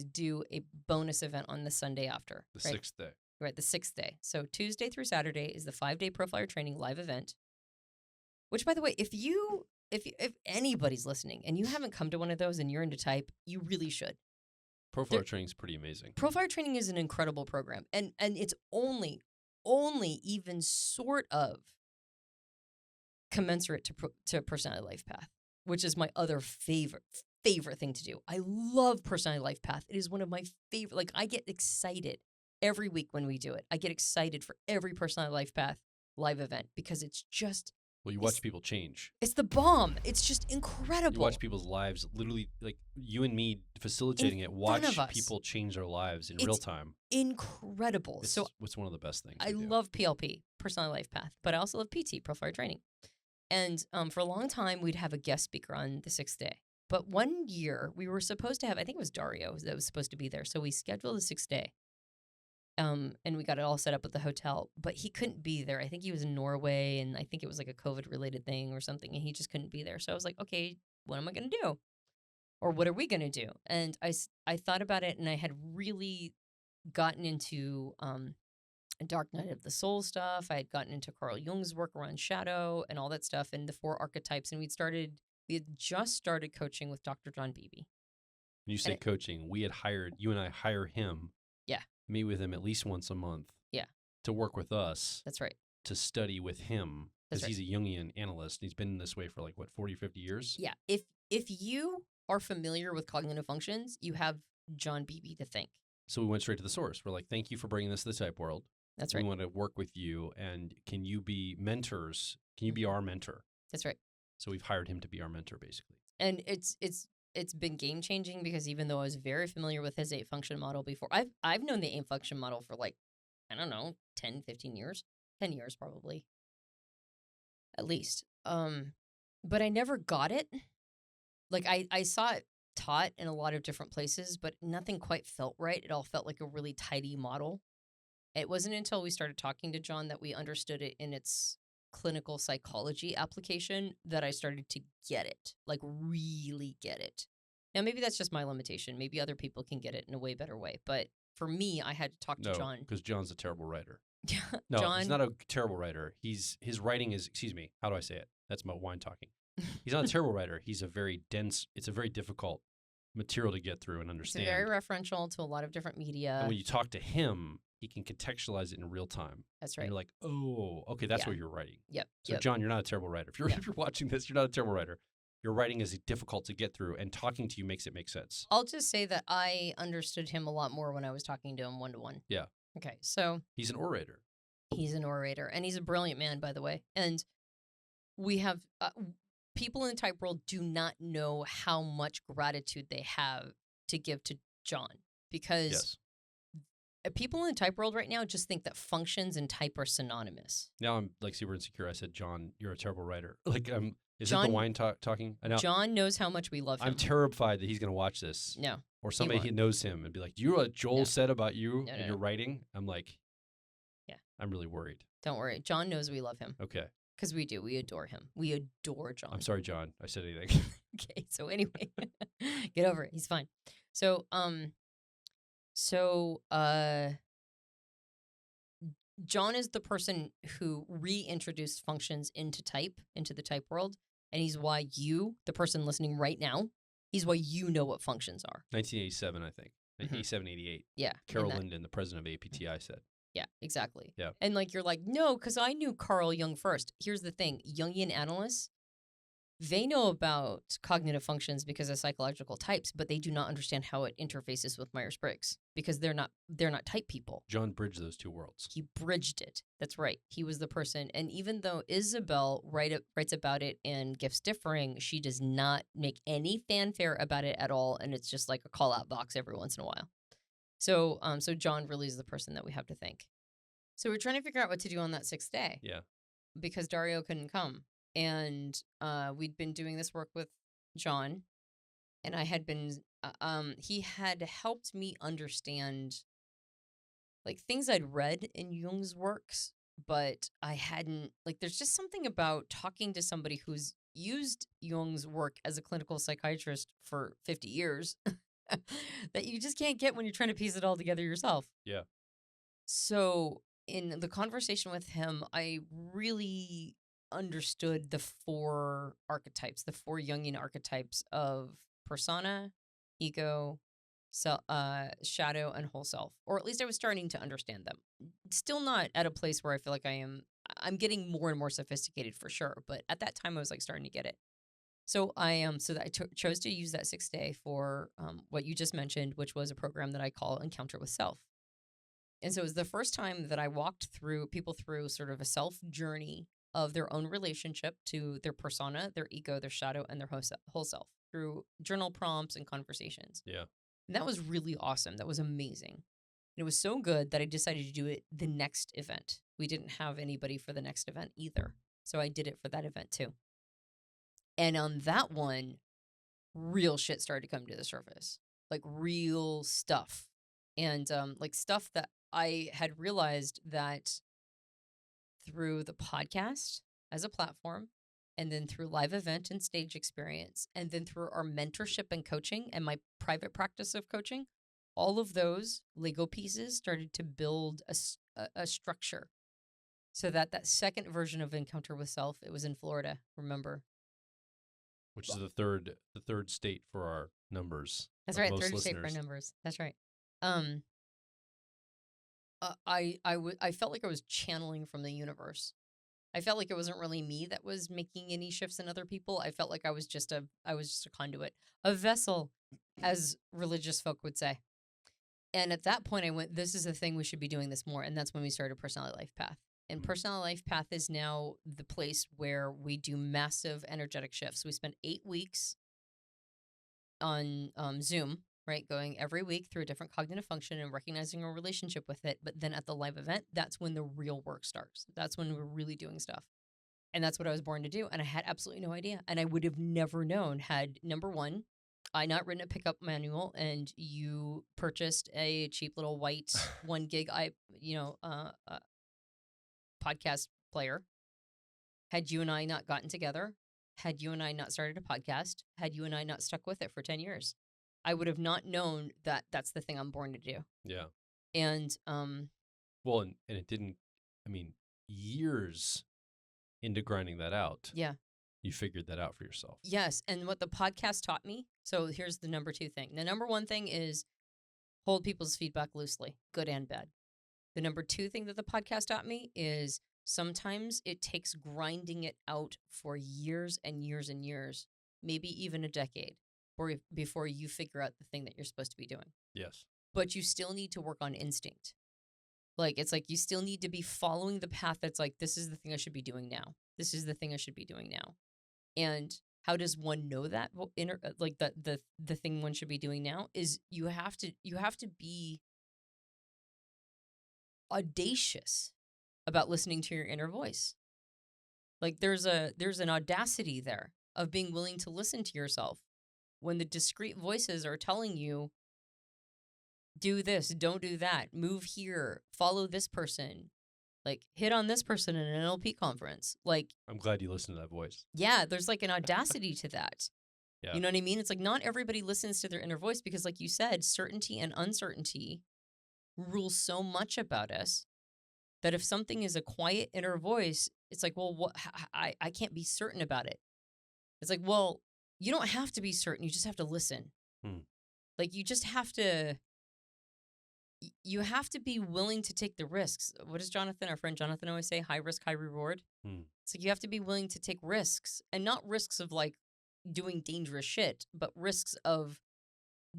do a bonus event on the Sunday after. The 6th day. Right, the 6th day. So Tuesday through Saturday is the 5-day Profire training live event. Which, by the way, if anybody's listening and you haven't come to one of those and you're into type, you really should. Profire training is pretty amazing. Profire training is an incredible program, and it's only even sort of commensurate to Personality Life Path, which is my other favorite thing to do. I love Personality Life Path. It is one of my favorite. Like I get excited every week when we do it. I get excited for every Personality Life Path live event because it's just. Well, you watch people change. It's the bomb. It's just incredible. You watch people's lives, literally, like you and me facilitating it. Watch people change their lives in real time. Incredible. It's one of the best things. I love PLP, Personality Life Path, but I also love PT, Profile Training. And for a long time, we'd have a guest speaker on the 6th day. But one year, we were supposed to have, I think it was Dario that was supposed to be there. So we scheduled the 6th day. And we got it all set up at the hotel. But he couldn't be there. I think he was in Norway, and I think it was like a COVID-related thing or something, and he just couldn't be there. So I was like, okay, what am I going to do? Or what are we going to do? And I thought about it, and I had really gotten into Dark Night of the Soul stuff. I had gotten into Carl Jung's work around shadow and all that stuff and the 4 archetypes. And we had just started coaching with Dr. John Beebe. When you say coaching, you and I hire him. Yeah. Meet with him at least once a month. Yeah. To work with us. That's right. To study with him. Because he's a Jungian analyst. He's been this way for 40, 50 years? Yeah. If you are familiar with cognitive functions, you have John Beebe to thank. So we went straight to the source. We're like, thank you for bringing this to the type world. That's right. We want to work with you, and can you be mentors? Can you be our mentor? That's right. So we've hired him to be our mentor, basically. And it's been game changing because even though I was very familiar with his 8 function model before, I've known the 8 function model for 10, 15 years, 10 years probably, at least. But I never got it. I saw it taught in a lot of different places, but nothing quite felt right. It all felt like a really tidy model. It wasn't until we started talking to John that we understood it in its clinical psychology application that I started to get it, really get it. Now, maybe that's just my limitation. Maybe other people can get it in a way better way. But for me, I had to talk to John. Because John's a terrible writer. No, John, he's not a terrible writer. His writing is, how do I say it? That's my wine talking. He's not a terrible writer. He's a very dense, it's a very difficult material to get through and understand. It's very referential to a lot of different media. And when you talk to him, he can contextualize it in real time. That's right. And you're like, oh, okay, that's what you're writing. Yep. So, John, you're not a terrible writer. If you're watching this, you're not a terrible writer. Your writing is difficult to get through, and talking to you makes it make sense. I'll just say that I understood him a lot more when I was talking to him one-to-one. Yeah. Okay, so... He's an orator. He's an orator, and he's a brilliant man, by the way. And we have... people in the type world do not know how much gratitude they have to give to John, because people in the type world right now just think that functions and type are synonymous. Now I'm super insecure. I said, John, you're a terrible writer. Is John, it the wine talking? John knows how much we love him. I'm terrified that he's going to watch this. No. Or somebody who knows him and be like, do you know what Joel said about you and your writing? I'm like, I'm really worried. Don't worry. John knows we love him. Okay. Because we do. We adore him. We adore John. I'm sorry, John. I said anything. Okay. So anyway, get over it. He's fine. So, John is the person who reintroduced functions into the type world. And he's why you, the person listening right now, he's why you know what functions are. 1987, I think. 87, 88. Yeah. Carol Linden, the president of APTI, said. Yeah, exactly. Yeah. And you're like, no, because I knew Carl Jung first. Here's the thing. Jungian analysts, they know about cognitive functions because of psychological types, but they do not understand how it interfaces with Myers-Briggs because they're not type people. John bridged those two worlds. He bridged it. That's right. He was the person. And even though Isabel writes about it in Gifts Differing, she does not make any fanfare about it at all. And it's just like a call-out box every once in a while. So John really is the person that we have to thank. So we're trying to figure out what to do on that 6th day. Yeah. Because Dario couldn't come. And we'd been doing this work with John, and I had been, he had helped me understand, things I'd read in Jung's works, but I hadn't, there's just something about talking to somebody who's used Jung's work as a clinical psychiatrist for 50 years that you just can't get when you're trying to piece it all together yourself. Yeah. So in the conversation with him, I really understood the 4 archetypes, the 4 Jungian archetypes of persona, ego, shadow, and whole self. Or at least I was starting to understand them. Still not at a place where I feel like I'm getting more and more sophisticated for sure. But at that time, I was starting to get it. So I chose to use that 6th day for what you just mentioned, which was a program that I call Encounter with Self. And so it was the first time that I walked people through sort of a self journey of their own relationship to their persona, their ego, their shadow, and their whole self through journal prompts and conversations. Yeah. And that was really awesome. That was amazing. And it was so good that I decided to do it the next event. We didn't have anybody for the next event either. So I did it for that event too. And on that one, real shit started to come to the surface, like real stuff. And like stuff that I had realized that through the podcast as a platform, and then through live event and stage experience, and then through our mentorship and coaching and my private practice of coaching, all of those Lego pieces started to build a structure so that second version of Encounter with Self, it was in Florida, remember? Which is the third state for our numbers. That's of right, most third state for our listeners. numbers. That's right. I felt like I was channeling from the universe. I felt like it wasn't really me that was making any shifts in other people. I felt like I was just a conduit, a vessel, as religious folk would say. And at that point, I went, this is the thing, we should be doing this more. And that's when we started Personality Life Path. And Personality Life Path is now the place where we do massive energetic shifts. We spend 8 weeks on Zoom, right? Going every week through a different cognitive function and recognizing our relationship with it. But then at the live event, that's when the real work starts. That's when we're really doing stuff. And that's what I was born to do. And I had absolutely no idea. And I would have never known had, number one, I not written a pickup manual and you purchased a cheap little white 1 gig podcast player. Had you and I not gotten together, had you and I not started a podcast, had you and I not stuck with it for 10 years, I would have not known that that's the thing I'm born to do. Yeah. And well, and it didn't. I mean, years into grinding that out. Yeah. You figured that out for yourself. Yes, and what the podcast taught me. So here's the number 2 thing. The number 1 thing is hold people's feedback loosely, good and bad. The number 2 thing that the podcast taught me is sometimes it takes grinding it out for years and years and years, maybe even a decade, before you figure out the thing that you're supposed to be doing. Yes. But you still need to work on instinct. Like, it's like you still need to be following the path that's like, this is the thing I should be doing now. This is the thing I should be doing now. And how does one know that? Like the thing one should be doing now is you have to be audacious about listening to your inner voice. Like there's an audacity there of being willing to listen to yourself when the discrete voices are telling you, do this, don't do that, move here, follow this person, like hit on this person in an NLP conference. Like, I'm glad you listened to that voice. Yeah, there's like an audacity to that. Yeah. You know what I mean? It's like not everybody listens to their inner voice because, like you said, certainty and uncertainty rule so much about us that if something is a quiet inner voice, it's like, well, I can't be certain about it. It's like, well, you don't have to be certain. You just have to listen. Like you just have to. You have to be willing to take the risks. What does our friend Jonathan always say? High risk, high reward. So you have to be willing to take risks, and not risks of like doing dangerous shit, but risks of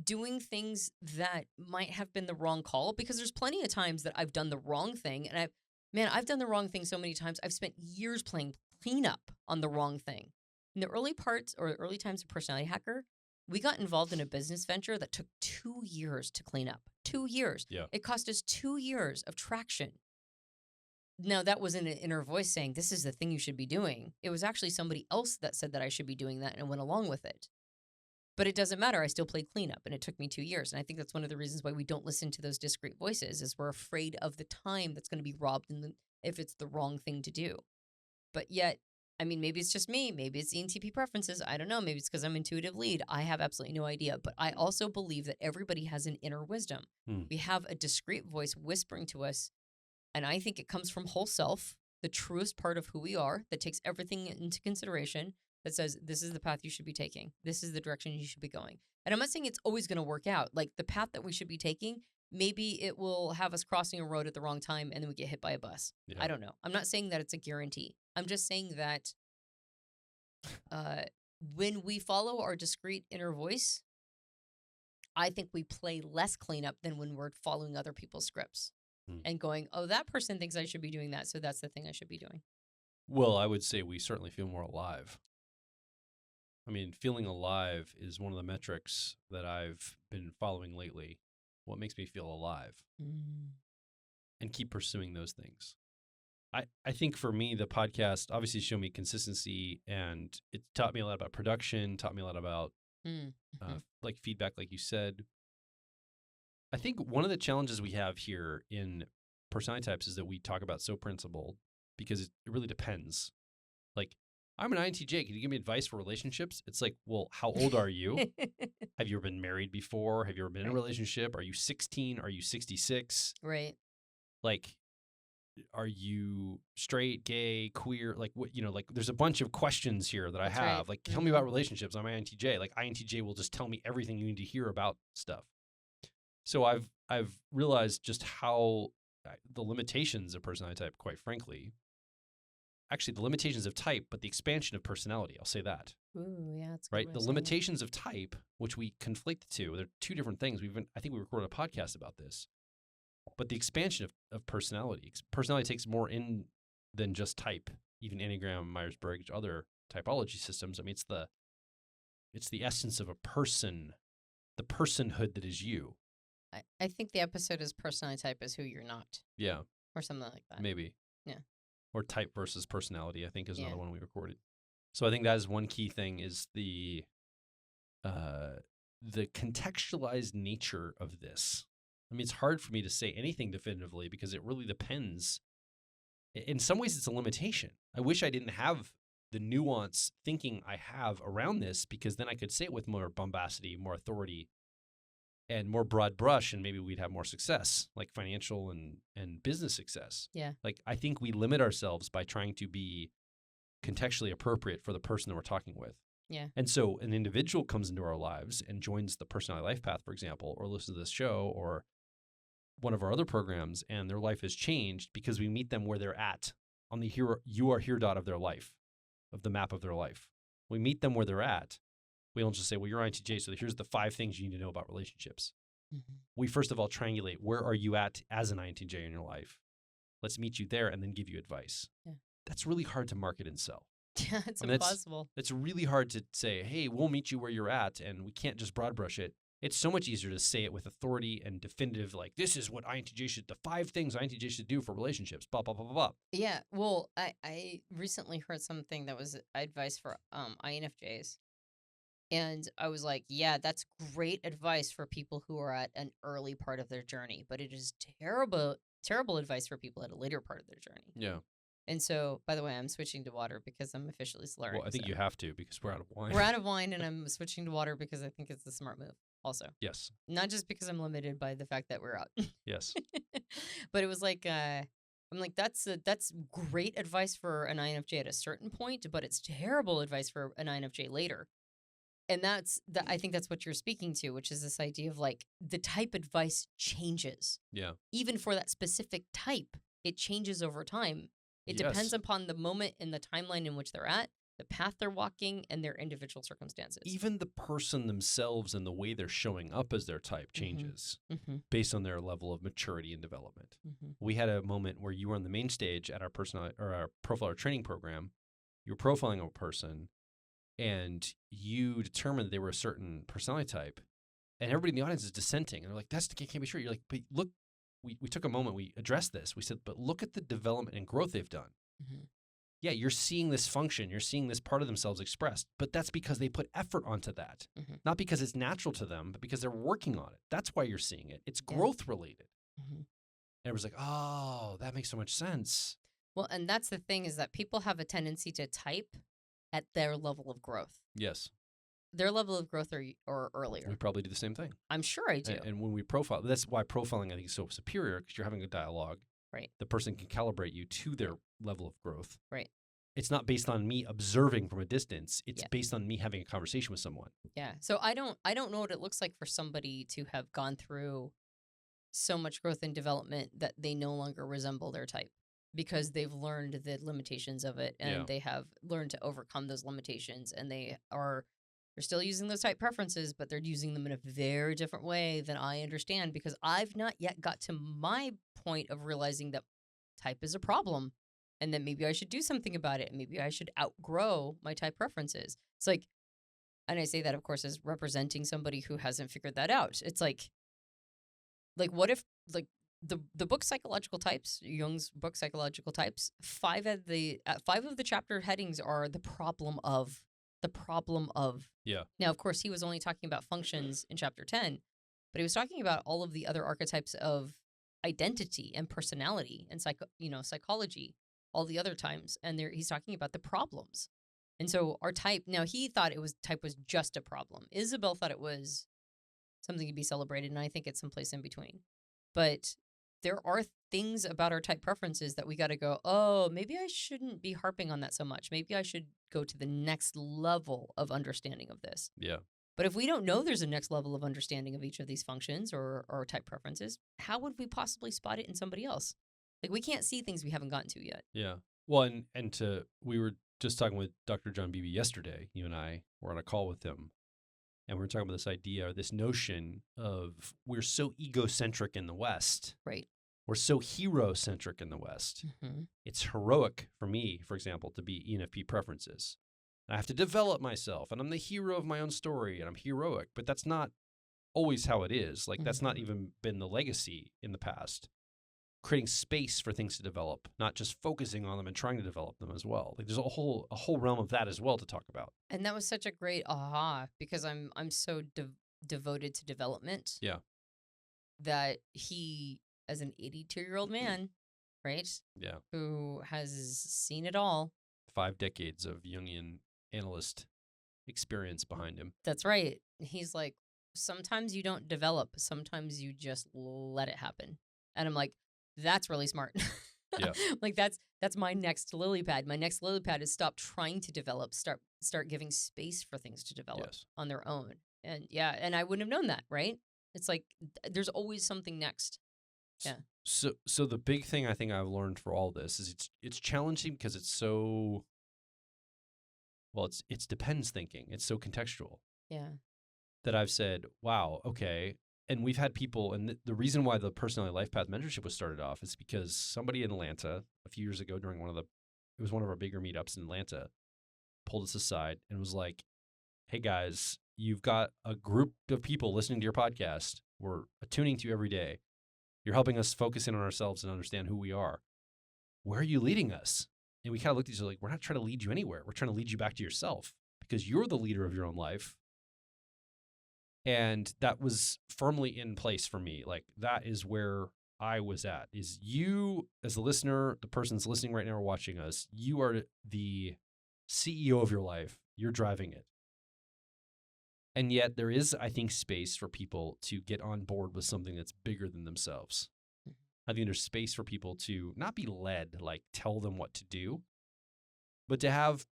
doing things that might have been the wrong call, because there's plenty of times that I've done the wrong thing. And I've done the wrong thing so many times. I've spent years playing cleanup on the wrong thing. In the early parts or early times of Personality Hacker, we got involved in a business venture that took 2 years to clean up. 2 years. Yeah. It cost us 2 years of traction. Now, that wasn't an inner voice saying, this is the thing you should be doing. It was actually somebody else that said that I should be doing that and went along with it. But it doesn't matter. I still played cleanup, and it took me 2 years. And I think that's one of the reasons why we don't listen to those discrete voices, is we're afraid of the time that's going to be robbed if it's the wrong thing to do. But yet, I mean, maybe it's just me. Maybe it's ENTP preferences. I don't know. Maybe it's because I'm intuitive lead. I have absolutely no idea. But I also believe that everybody has an inner wisdom. We have a discrete voice whispering to us. And I think it comes from whole self, the truest part of who we are, that takes everything into consideration, that says, this is the path you should be taking. This is the direction you should be going. And I'm not saying it's always going to work out. Like the path that we should be taking, maybe it will have us crossing a road at the wrong time and then we get hit by a bus. Yeah. I don't know. I'm not saying that it's a guarantee. I'm just saying that when we follow our discrete inner voice, I think we play less cleanup than when we're following other people's scripts and going, oh, that person thinks I should be doing that, so that's the thing I should be doing. Well, I would say we certainly feel more alive. I mean, feeling alive is one of the metrics that I've been following lately. What makes me feel alive? And keep pursuing those things. I think for me, the podcast obviously showed me consistency, and it taught me a lot about production, taught me a lot about like feedback, like you said. I think one of the challenges we have here in personality types is that we talk about so principled because it really depends. Like, I'm an INTJ. Can you give me advice for relationships? It's like, well, how old are you? Have you ever been married before? Have you ever been in a relationship? Are you 16? Are you 66? Right. Like, are you straight, gay, queer? Like, what, like, there's a bunch of questions here that I That's have. right. Like, tell me about relationships. I'm INTJ. Like, INTJ will just tell me everything you need to hear about stuff. So I've realized just how the limitations of personality type, quite frankly, actually the limitations of type, but the expansion of personality. I'll say that. Ooh, yeah, that's right. The limitations of type, which we conflate the two, they're two different things. I think we recorded a podcast about this. But the expansion of personality. Personality takes more in than just type. Even Enneagram, Myers-Briggs, other typology systems. I mean, it's the essence of a person, the personhood that is you. I think the episode is personality type is who you're not. Yeah. Or something like that. Maybe. Yeah. Or type versus personality, I think, is another one we recorded. So I think that is one key thing is the contextualized nature of this. I mean, it's hard for me to say anything definitively because it really depends. In some ways, it's a limitation. I wish I didn't have the nuance thinking I have around this because then I could say it with more bombacity, more authority, and more broad brush, and maybe we'd have more success, like financial and business success. Yeah. Like, I think we limit ourselves by trying to be contextually appropriate for the person that we're talking with. Yeah. And so an individual comes into our lives and joins the Personality Life Path, for example, or listens to this show or one of our other programs, and their life has changed because we meet them where they're at on the you are here dot of their life, of the map of their life. We meet them where they're at. We don't just say, well, you're INTJ, so here's the 5 things you need to know about relationships. Mm-hmm. We first of all triangulate, where are you at as an INTJ in your life? Let's meet you there and then give you advice. Yeah. That's really hard to market and sell. Yeah, it's impossible. It's really hard to say, hey, we'll meet you where you're at, and we can't just broad brush it. It's so much easier to say it with authority and definitive, like, this is what the 5 things INTJ should do for relationships, blah, blah, blah, blah, blah. Yeah, well, I recently heard something that was advice for INFJs. And I was like, yeah, that's great advice for people who are at an early part of their journey, but it is terrible advice for people at a later part of their journey. Yeah. And so, by the way, I'm switching to water because I'm officially slurring. Well, I think you have to because we're out of wine. We're out of wine, and I'm switching to water because I think it's the smart move also. Yes. Not just because I'm limited by the fact that we're out. Yes. But it was like, I'm like, that's great advice for an INFJ at a certain point, but it's terrible advice for an INFJ later. And I think that's what you're speaking to, which is this idea of like the type advice changes. Yeah. Even for that specific type, it changes over time. It depends upon the moment and the timeline in which they're at, the path they're walking, and their individual circumstances. Even the person themselves and the way they're showing up as their type changes based on their level of maturity and development. Mm-hmm. We had a moment where you were on the main stage at our profiler training program. You were profiling a person, and you determined that they were a certain personality type, and everybody in the audience is dissenting. And they're like, that can't be true. You're like, but look, we took a moment, we addressed this. We said, but look at the development and growth they've done. Mm-hmm. Yeah, you're seeing this function. You're seeing this part of themselves expressed, but that's because they put effort onto that. Mm-hmm. Not because it's natural to them, but because they're working on it. That's why you're seeing it. It's growth related. Mm-hmm. And it was like, oh, that makes so much sense. Well, and that's the thing is that people have a tendency to type at their level of growth. Yes. Their level of growth or earlier. We probably do the same thing. I'm sure I do. And when we profile, that's why profiling I think is so superior because you're having a dialogue. Right. The person can calibrate you to their level of growth. Right. It's not based on me observing from a distance. It's based on me having a conversation with someone. Yeah. So I don't know what it looks like for somebody to have gone through so much growth and development that they no longer resemble their type because they've learned the limitations of it and they have learned to overcome those limitations and they're still using those type preferences, but they're using them in a very different way than I understand because I've not yet got to my point of realizing that type is a problem and that maybe I should do something about it and maybe I should outgrow my type preferences. It's like, and I say that, of course, as representing somebody who hasn't figured that out. It's like what if, like, the book Psychological Types, Jung's book Psychological Types, five of the chapter headings are the problem of. Yeah. Now, of course, he was only talking about functions in chapter 10, but he was talking about all of the other archetypes of identity and personality and psychology all the other times, and he's talking about the problems. And so our type, now he thought type was just a problem. Isabel thought it was something to be celebrated, and I think it's someplace in between. But there are things about our type preferences that we got to go, oh, maybe I shouldn't be harping on that so much. Maybe I should go to the next level of understanding of this. Yeah. But if we don't know there's a next level of understanding of each of these functions or type preferences, how would we possibly spot it in somebody else? Like, we can't see things we haven't gotten to yet. Yeah. Well, we were just talking with Dr. John Beebe yesterday. You and I were on a call with him, and we were talking about this idea, or this notion of we're so egocentric in the West. Right. We're so hero-centric in the West. Mm-hmm. It's heroic for me, for example, to be ENFP preferences. I have to develop myself, and I'm the hero of my own story, and I'm heroic. But that's not always how it is. Like, that's not even been the legacy in the past. Creating space for things to develop, not just focusing on them and trying to develop them as well. Like, there's a whole realm of that as well to talk about. And that was such a great aha, because I'm so devoted to development. Yeah. That he, as an 82-year-old man, right? Yeah. Who has seen it all. 5 decades of Jungian analyst experience behind him. That's right. He's like, sometimes you don't develop. Sometimes you just let it happen. And I'm like, that's really smart. Yeah. Like, that's my next lily pad. My next lily pad is stop trying to develop, start giving space for things to develop on their own. And yeah, and I wouldn't have known that, right? It's like there's always something next. Yeah. So the big thing I think I've learned for all this is it's challenging because it's so, well, it's depends thinking. It's so contextual. Yeah. That I've said, wow, okay. And we've had people, and the reason why the Personality Life Path mentorship was started off is because somebody in Atlanta a few years ago during it was one of our bigger meetups in Atlanta, pulled us aside and was like, hey guys, you've got a group of people listening to your podcast. We're attuning to you every day. You're helping us focus in on ourselves and understand who we are. Where are you leading us? And we kind of looked at each other like, we're not trying to lead you anywhere. We're trying to lead you back to yourself because you're the leader of your own life. And that was firmly in place for me. Like, that is where I was at, is you as the listener, the person that's listening right now or watching us, you are the CEO of your life. You're driving it. And yet there is, I think, space for people to get on board with something that's bigger than themselves. I think there's space for people to not be led, like tell them what to do, but to have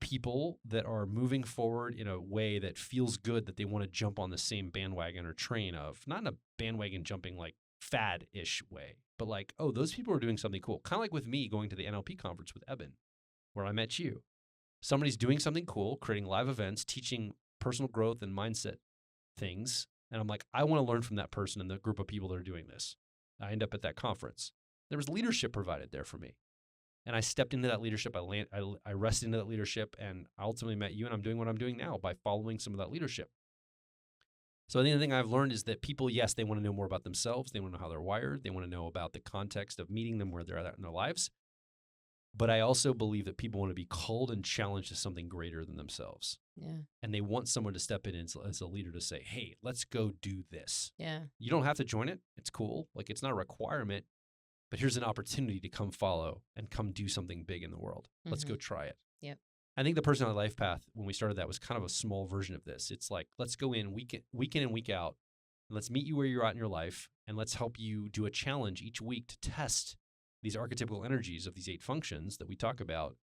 people that are moving forward in a way that feels good, that they want to jump on the same bandwagon or train of, not in a bandwagon jumping like fad-ish way, but like, oh, those people are doing something cool. Kind of like with me going to the NLP conference with Eben, where I met you. Somebody's doing something cool, creating live events, teaching personal growth and mindset things. And I'm like, I want to learn from that person and the group of people that are doing this. I end up at that conference. There was leadership provided there for me. And I stepped into that leadership. I rested into that leadership, and I ultimately met you, and I'm doing what I'm doing now by following some of that leadership. So I think the thing I've learned is that people, yes, they want to know more about themselves. They want to know how they're wired. They want to know about the context of meeting them where they're at in their lives. But I also believe that people want to be called and challenged to something greater than themselves. Yeah. And they want someone to step in as a leader to say, hey, let's go do this. Yeah. You don't have to join it. It's cool. Like, it's not a requirement, but here's an opportunity to come follow and come do something big in the world. Let's go try it. Yep. I think the Personality Life Path, when we started that, was kind of a small version of this. It's like, let's go in week in and week out, and let's meet you where you're at in your life, and let's help you do a challenge each week to test these archetypical energies of these 8 functions that we talk about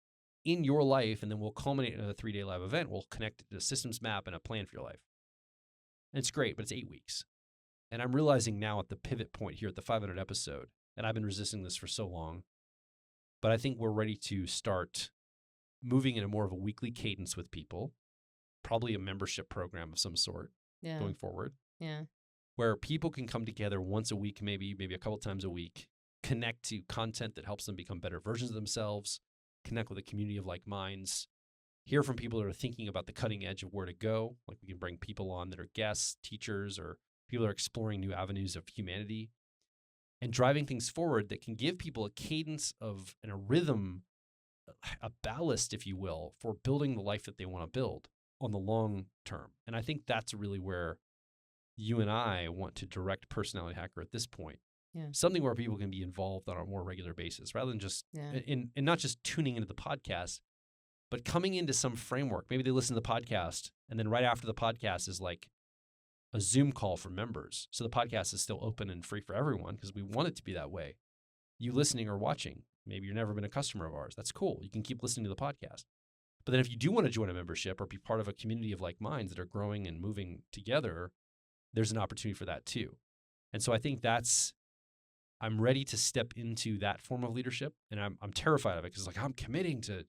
in your life, and then we'll culminate in a 3-day live event. We'll connect a systems map and a plan for your life. And it's great, but it's 8 weeks. And I'm realizing now at the pivot point here at the 500 episode, and I've been resisting this for so long, but I think we're ready to start moving in a more of a weekly cadence with people, probably a membership program of some sort going forward. Yeah. Where people can come together once a week, maybe a couple times a week, connect to content that helps them become better versions of themselves, connect with a community of like minds, hear from people that are thinking about the cutting edge of where to go. Like, we can bring people on that are guests, teachers, or people that are exploring new avenues of humanity. and driving things forward that can give people a cadence of and a rhythm, a ballast, if you will, for building the life that they want to build on the long term. And I think that's really where you and I want to direct Personality Hacker at this point. Yeah. Something where people can be involved on a more regular basis rather than just in not just tuning into the podcast, but coming into some framework. Maybe they listen to the podcast and then right after the podcast is like a Zoom call for members. So the podcast is still open and free for everyone because we want it to be that way. You listening or watching, maybe you've never been a customer of ours. That's cool. You can keep listening to the podcast. But then if you do want to join a membership or be part of a community of like minds that are growing and moving together, there's an opportunity for that too. And so I think I'm ready to step into that form of leadership. And I'm terrified of it because like I'm committing to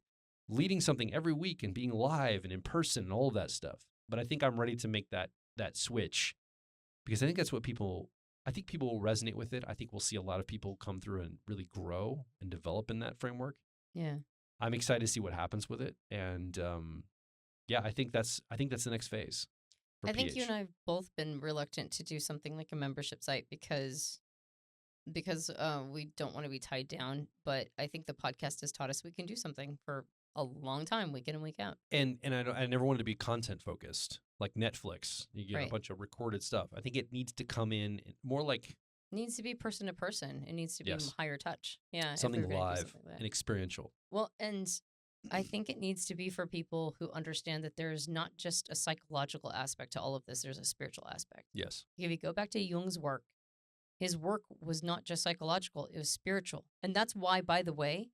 leading something every week and being live and in person and all of that stuff. But I think I'm ready to make that switch because I think that's what people will resonate with it. I think we'll see a lot of people come through and really grow and develop in that framework. Yeah. I'm excited to see what happens with it. And I think that's the next phase. I think you and I have both been reluctant to do something like a membership site because we don't want to be tied down. But I think the podcast has taught us we can do something for a long time, week in and week out. And I never wanted to be content focused like Netflix. You get a bunch of recorded stuff. I think it needs to come in more like it needs to be person to person. It needs to be higher touch. Yeah, something live and experiential. Well, and I think it needs to be for people who understand that there's not just a psychological aspect to all of this. There's a spiritual aspect. Yes. If you go back to Jung's work, his work was not just psychological. It was spiritual. And that's why, by the way,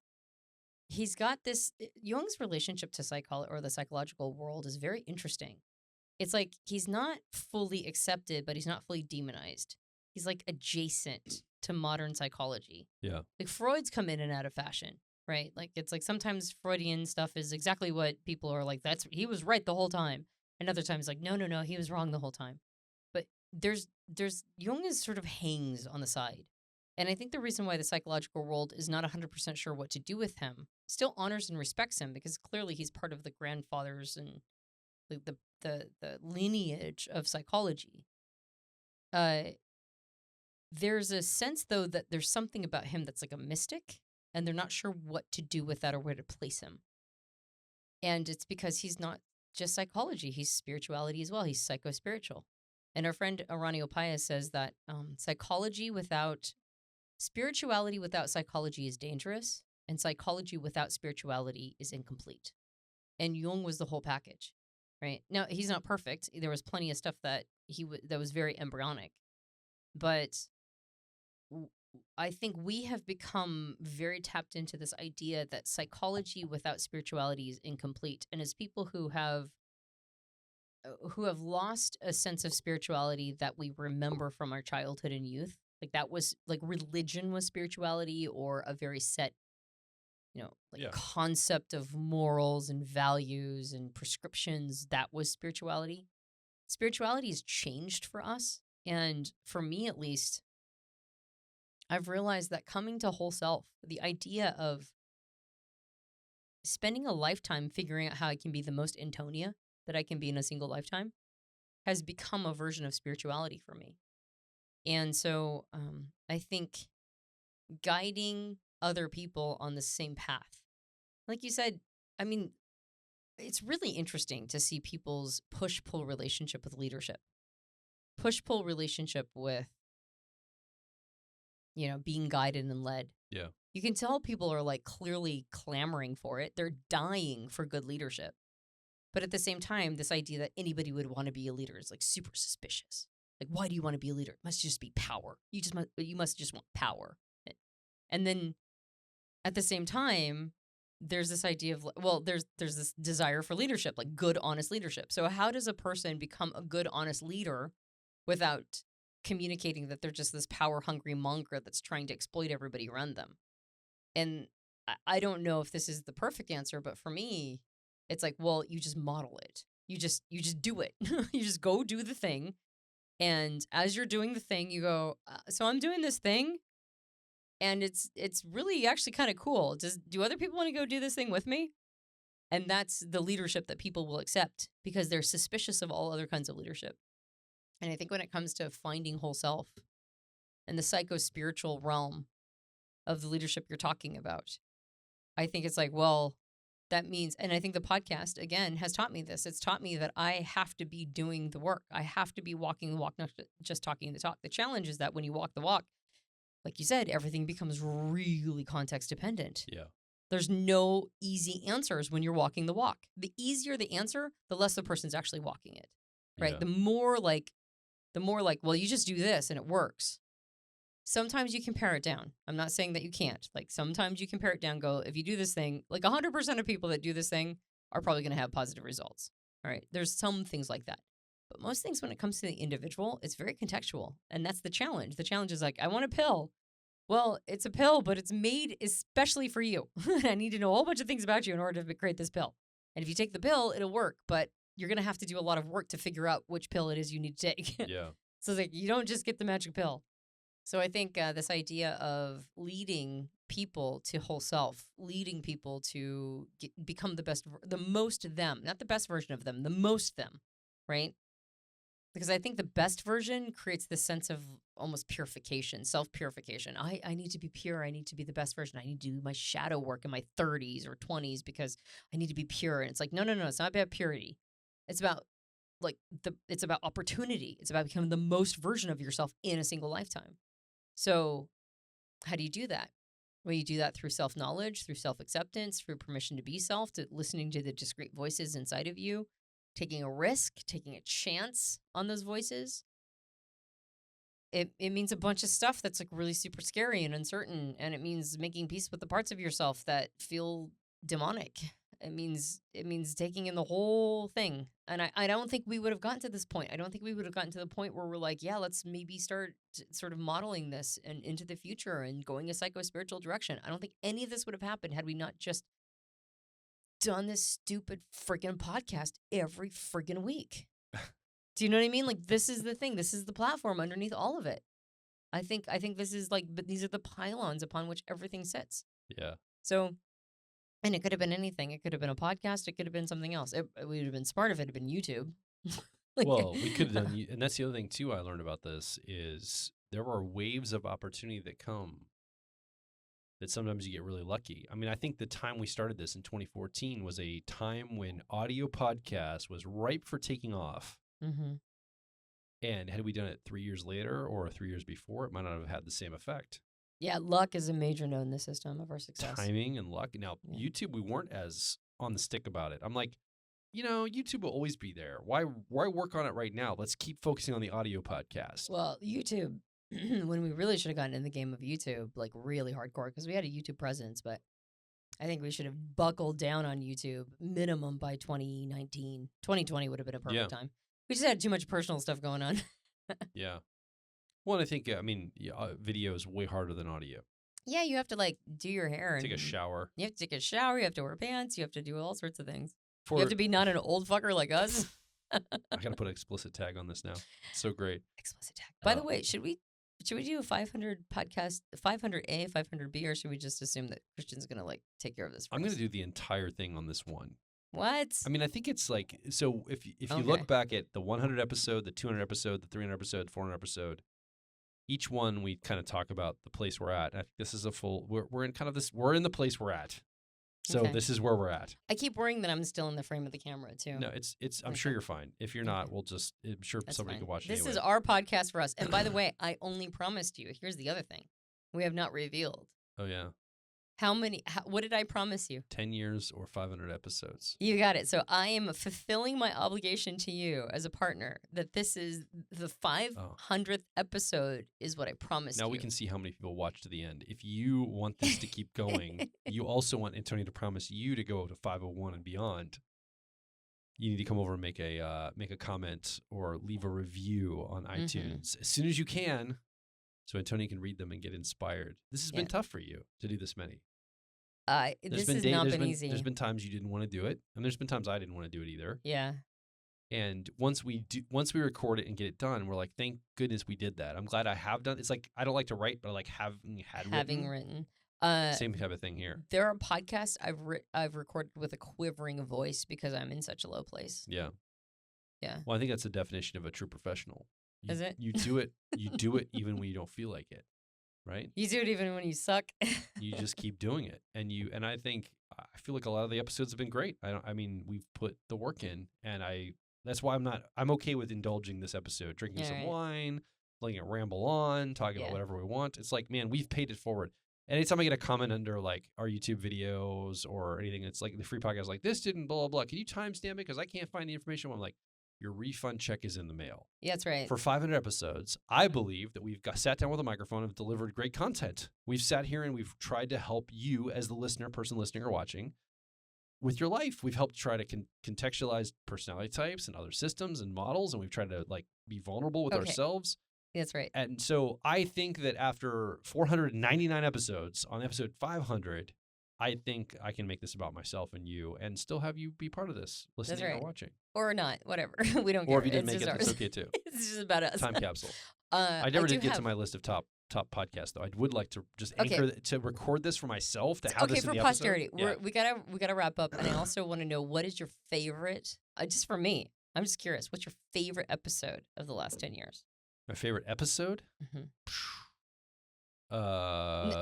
he's got this Jung's relationship to psychology or the psychological world is very interesting. It's like he's not fully accepted, but he's not fully demonized. He's like adjacent to modern psychology. Yeah. Like Freud's come in and out of fashion, right? Like it's like sometimes Freudian stuff is exactly what people are like, he was right the whole time. And other times like, no, he was wrong the whole time. But there's Jung is sort of hangs on the side. And I think the reason why the psychological world is not 100% sure what to do with him, still honors and respects him because clearly he's part of the grandfathers and like the lineage of psychology. There's a sense though that there's something about him that's like a mystic and they're not sure what to do with that or where to place him. And it's because he's not just psychology, he's spirituality as well. He's psycho-spiritual. And our friend Aranio Paez says that spirituality without psychology is dangerous, and psychology without spirituality is incomplete. And Jung was the whole package, right? Now, he's not perfect. There was plenty of stuff that that was very embryonic. But I think we have become very tapped into this idea that psychology without spirituality is incomplete. And as people who have lost a sense of spirituality that we remember from our childhood and youth, like that was like religion was spirituality or a very set, concept of morals and values and prescriptions, that was spirituality. Spirituality has changed for us. And for me, at least, I've realized that coming to whole self, the idea of spending a lifetime figuring out how I can be the most Antonia that I can be in a single lifetime has become a version of spirituality for me. And so I think guiding other people on the same path, like you said, I mean, it's really interesting to see people's push-pull relationship with leadership, push-pull relationship with, being guided and led. Yeah. You can tell people are like clearly clamoring for it. They're dying for good leadership. But at the same time, this idea that anybody would want to be a leader is like super suspicious. Like, why do you want to be a leader? It must just be power. You must just want power. And then at the same time, there's this idea of, there's this desire for leadership, like good, honest leadership. So how does a person become a good, honest leader without communicating that they're just this power-hungry mongrel that's trying to exploit everybody around them? And I don't know if this is the perfect answer, but for me, it's like, well, you just model it. You just do it. You just go do the thing. And as you're doing the thing, you go, so I'm doing this thing. And it's really actually kind of cool. Do other people want to go do this thing with me? And that's the leadership that people will accept because they're suspicious of all other kinds of leadership. And I think when it comes to finding whole self, and the psycho-spiritual realm of the leadership you're talking about. I think it's like, well, that means, and I think the podcast, again, has taught me this. It's taught me that I have to be doing the work. I have to be walking the walk, not just talking the talk. The challenge is that when you walk the walk, like you said, everything becomes really context dependent. Yeah. There's no easy answers when you're walking the walk. The easier the answer, the less the person's actually walking it, right? Yeah. The more like, well, you just do this and it works. Sometimes you can pare it down. I'm not saying that you can't. Like, sometimes you can pare it down, go, if you do this thing, like 100% of people that do this thing are probably going to have positive results. All right. There's some things like that. But most things, when it comes to the individual, it's very contextual. And that's the challenge. The challenge is like, I want a pill. Well, it's a pill, but it's made especially for you. I need to know a whole bunch of things about you in order to create this pill. And if you take the pill, it'll work. But you're going to have to do a lot of work to figure out which pill it is you need to take. Yeah. So it's like, you don't just get the magic pill. So I think this idea of leading people to whole self, leading people to become the most them, not the best version of them, the most them, right? Because I think the best version creates this sense of almost purification, self-purification. I need to be pure. I need to be the best version. I need to do my shadow work in my 30s or 20s because I need to be pure. And it's like, no. It's not about purity. It's about it's about opportunity. It's about becoming the most version of yourself in a single lifetime. So how do you do that? Well, you do that through self-knowledge, through self-acceptance, through permission to be self, to listening to the discrete voices inside of you, taking a risk, taking a chance on those voices. It means a bunch of stuff that's like really super scary and uncertain. And it means making peace with the parts of yourself that feel demonic. It means taking in the whole thing. And I don't think we would have gotten to this point. I don't think we would have gotten to the point where we're like, yeah, let's maybe start sort of modeling this and into the future and going a psycho-spiritual direction. I don't think any of this would have happened had we not just done this stupid freaking podcast every freaking week. Do you know what I mean? Like, this is the thing. This is the platform underneath all of it. I think this is like, but these are the pylons upon which everything sits. Yeah. So, and it could have been anything. It could have been a podcast. It could have been something else. It would have been smart if it had been YouTube. Well, we could have done, and that's the other thing too I learned about this is there are waves of opportunity that come that sometimes you get really lucky. I mean, I think the time we started this in 2014 was a time when audio podcast was ripe for taking off. Mm-hmm. And had we done it 3 years later or 3 years before, it might not have had the same effect. Yeah, luck is a major node in the system of our success. Timing and luck. Now, YouTube, we weren't as on the stick about it. I'm like, YouTube will always be there. Why work on it right now? Let's keep focusing on the audio podcast. Well, YouTube, when we really should have gotten in the game of YouTube, like really hardcore, because we had a YouTube presence, but I think we should have buckled down on YouTube minimum by 2019. 2020 would have been a perfect time. We just had too much personal stuff going on. Yeah. Well, I think, video is way harder than audio. Yeah, you have to like do your hair. Take a shower. You have to take a shower. You have to wear pants. You have to do all sorts of things. You have to be not an old fucker like us. I got to put an explicit tag on this now. So great. Explicit tag. By the way, should we do a 500 podcast, 500A, 500B, or should we just assume that Christian's going to like take care of this? I'm going to do the entire thing on this one. What? I mean, I think it's like, so if you look back at the 100 episode, the 200 episode, the 300 episode, 400 episode, each one we kind of talk about the place we're at. And I think this is we're in kind of this, we're in the place we're at. So this is where we're at. I keep worrying that I'm still in the frame of the camera too. No, I'm sure you're fine. If you're not, I'm sure somebody can watch it This anyway. is our podcast for us. And by the way, I only promised you, here's the other thing. We have not revealed. Oh, yeah. What did I promise you? 10 years or 500 episodes. You got it. So I am fulfilling my obligation to you as a partner that this is the 500th episode is what I promised you. Now we can see how many people watch to the end. If you want this to keep going, you also want Antonia to promise you to go to 501 and beyond. You need to come over and make a comment or leave a review on iTunes as soon as you can. So Antonia can read them and get inspired. This has been tough for you to do this many. This has not been easy. There's been times you didn't want to do it, and there's been times I didn't want to do it either. Yeah. And once we record it and get it done, we're like, thank goodness we did that. I'm glad I have done. It's like I don't like to write, but I like having written. Same type of thing here. There are podcasts I've recorded with a quivering voice because I'm in such a low place. Yeah. Yeah. Well, I think that's the definition of a true professional. Is it? You do it. You do it even when you don't feel like it, right? You do it even when you suck. You just keep doing it, and I feel like a lot of the episodes have been great. I mean, we've put the work in, and that's why I'm okay with indulging this episode, drinking some wine, letting it ramble on, talking about whatever we want. It's like, man, we've paid it forward. And anytime I get a comment under like our YouTube videos or anything, it's like the free podcast, like this didn't blah, blah, blah. Can you timestamp it? Because I can't find the information. I'm like, your refund check is in the mail. Yeah, that's right. For 500 episodes, I believe that we've sat down with a microphone and delivered great content. We've sat here and we've tried to help you as the person listening or watching with your life. We've helped try to contextualize personality types and other systems and models, and we've tried to like be vulnerable with ourselves. That's right. And so I think that after 499 episodes, on episode 500, I think I can make this about myself and you and still have you be part of this, listening or watching. Or not, whatever. We don't care. Or if you didn't make it, it's okay too. It's just about us. Time capsule. I never did get to my list of top podcasts, though. I would like to just anchor to record this for myself, to have this in the posterity. episode. We gotta wrap up. And I also want to know, what is your favorite, just for me, I'm just curious, what's your favorite episode of the last 10 years? My favorite episode? Mm-hmm.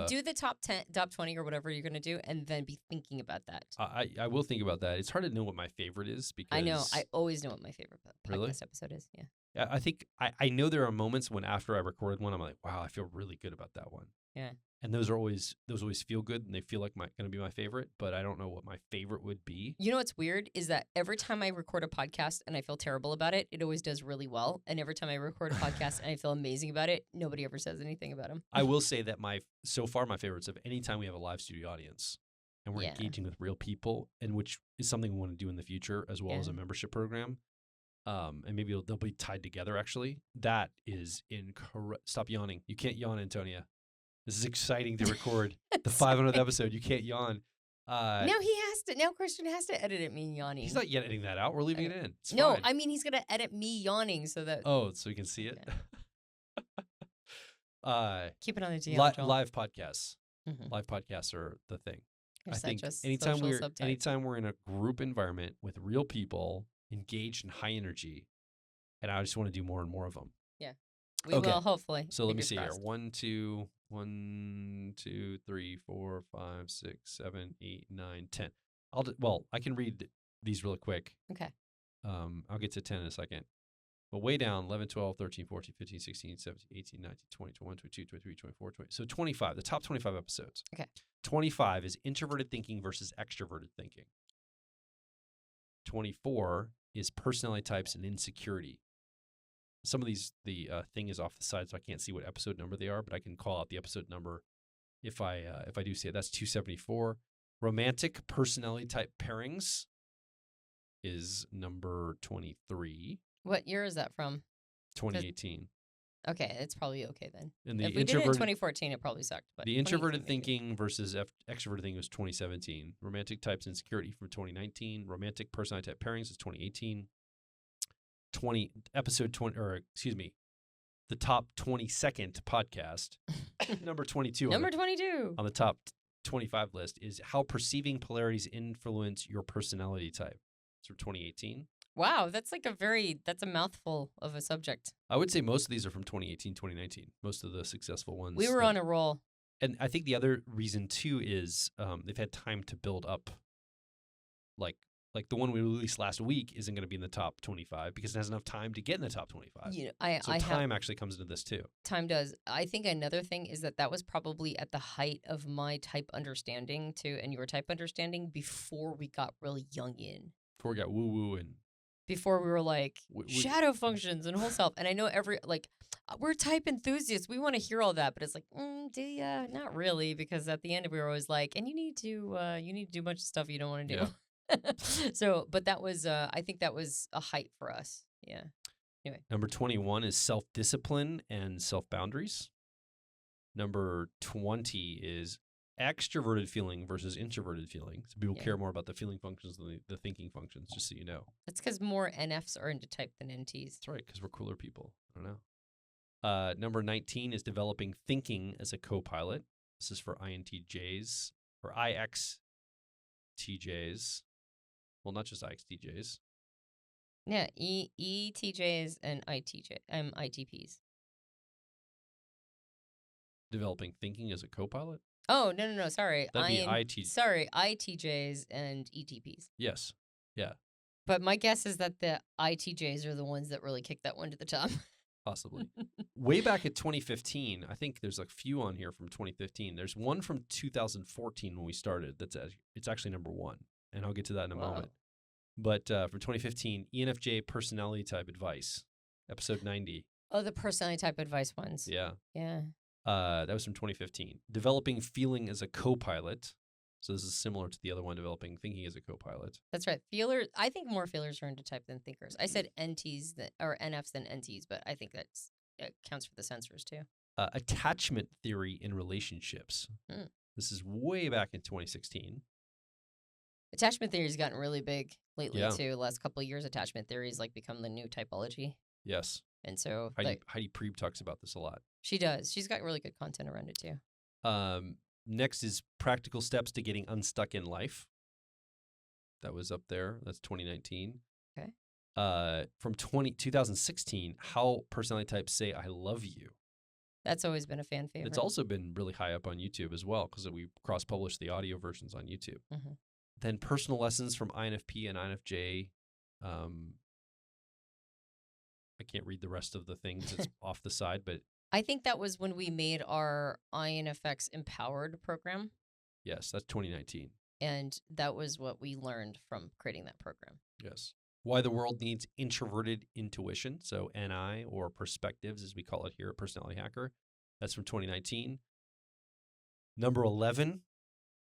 Do the top 10, top 20 or whatever you're going to do, and then be thinking about that. I will think about that. It's hard to know what my favorite is because... I know. I always know what my favorite podcast episode is. Yeah. I think I know there are moments when after I recorded one, I'm like, wow, I feel really good about that one. Yeah. And those always feel good, and they feel like going to be my favorite, but I don't know what my favorite would be. You know what's weird is that every time I record a podcast and I feel terrible about it, it always does really well. And every time I record a podcast and I feel amazing about it, nobody ever says anything about them. I will say that so far my favorites of any time we have a live studio audience and we're engaging with real people, and which is something we want to do in the future as well as a membership program. And maybe they'll be tied together, actually. That is incorrect. Stop yawning. You can't yawn, Antonia. This is exciting to record the 500th episode. You can't yawn. Now he has to. Now Christian has to edit it, me yawning. He's not yet editing that out. We're leaving it in. It's no, fine. I mean, he's going to edit me yawning so that... Oh, so you can see it? Yeah. Keep it on the DM. Live podcasts. Mm-hmm. Live podcasts are the thing. You're I think anytime we're in a group environment with real people engaged in high energy, and I just want to do more and more of them. Yeah. We will, hopefully. So let me see here. 1, 2, 3, 4, 5, 6, 7, 8, 9, 10. I can read these really quick. Okay. I'll get to 10 in a second. But way down, 11, 12, 13, 14, 15, 16, 17, 18, 19, 20, 21, 22, 23, 24, 20. So 25, the top 25 episodes. Okay. 25 is introverted thinking versus extroverted thinking. 24 is personality types and insecurity. Some of these, the thing is off the side, so I can't see what episode number they are, but I can call out the episode number if I do see it. That's 274. Romantic personality type pairings is number 23. What year is that from? 2018. Okay, it's probably okay then. And the if we did it in 2014, it probably sucked. But the introverted thinking versus extroverted thinking was 2017. Romantic types and insecurity from 2019. Romantic personality type pairings is 2018. The top 22nd podcast, number 22. Number 22 on the top 25 list is how perceiving polarities influence your personality type. It's from 2018. Wow, that's a mouthful of a subject. I would say most of these are from 2018, 2019. Most of the successful ones. We were on a roll. And I think the other reason too is they've had time to build up. Like the one we released last week isn't going to be in the top 25 because it has enough time to get in the top 25. Time actually comes into this too. Time does. I think another thing is that was probably at the height of my type understanding too, and your type understanding before we got really young in. Before we got woo-woo and... Before we were like shadow functions and whole self. And I know we're type enthusiasts. We want to hear all that, but it's like, do ya? Not really, because at the end we were always like, and you need to do a bunch of stuff you don't want to do. Yeah. But that was, I think that was a height for us. Yeah. Anyway. Number 21 is self-discipline and self-boundaries. Number 20 is extroverted feeling versus introverted feeling. So people care more about the feeling functions than the thinking functions, just so you know. That's because more NFs are into type than NTs. That's right, because we're cooler people. I don't know. Number 19 is developing thinking as a co-pilot. This is for INTJs or IXTJs. Well, not just IXTJs. Yeah, ETJs and ITPs. Developing thinking as a co-pilot? Oh, no. Sorry. That'd be IT. Sorry, ITJs and ETPs. Yes. Yeah. But my guess is that the ITJs are the ones that really kick that one to the top. Possibly. Way back at 2015, I think there's a few on here from 2015. There's one from 2014 when we started. It's actually number 1, and I'll get to that in a moment. But from 2015, ENFJ personality type advice, episode 90. Oh, the personality type advice ones. Yeah. Yeah. That was from 2015. Developing feeling as a co-pilot. So this is similar to the other one, developing thinking as a co-pilot. That's right. Feelers. I think more feelers are into type than thinkers. I said NTs or NFs than NTs, but I think it counts for the sensors too. Attachment theory in relationships. This is way back in 2016. Attachment theory has gotten really big lately too. The last couple of years, attachment theory has become the new typology. Yes. And so Heidi Prieb talks about this a lot. She does. She's got really good content around it too. Next is practical steps to getting unstuck in life. That was up there. That's 2019. Okay. From 2016, how personality types say I love you. That's always been a fan favorite. It's also been really high up on YouTube as well because we cross-publish the audio versions on YouTube. Mm-hmm. Then personal lessons from INFP and INFJ. I can't read the rest of the things. It's off the side, but I think that was when we made our INFX Empowered program. Yes, that's 2019. And that was what we learned from creating that program. Yes. Why the world needs introverted intuition. So NI, or perspectives, as we call it here at Personality Hacker. That's from 2019. Number 11,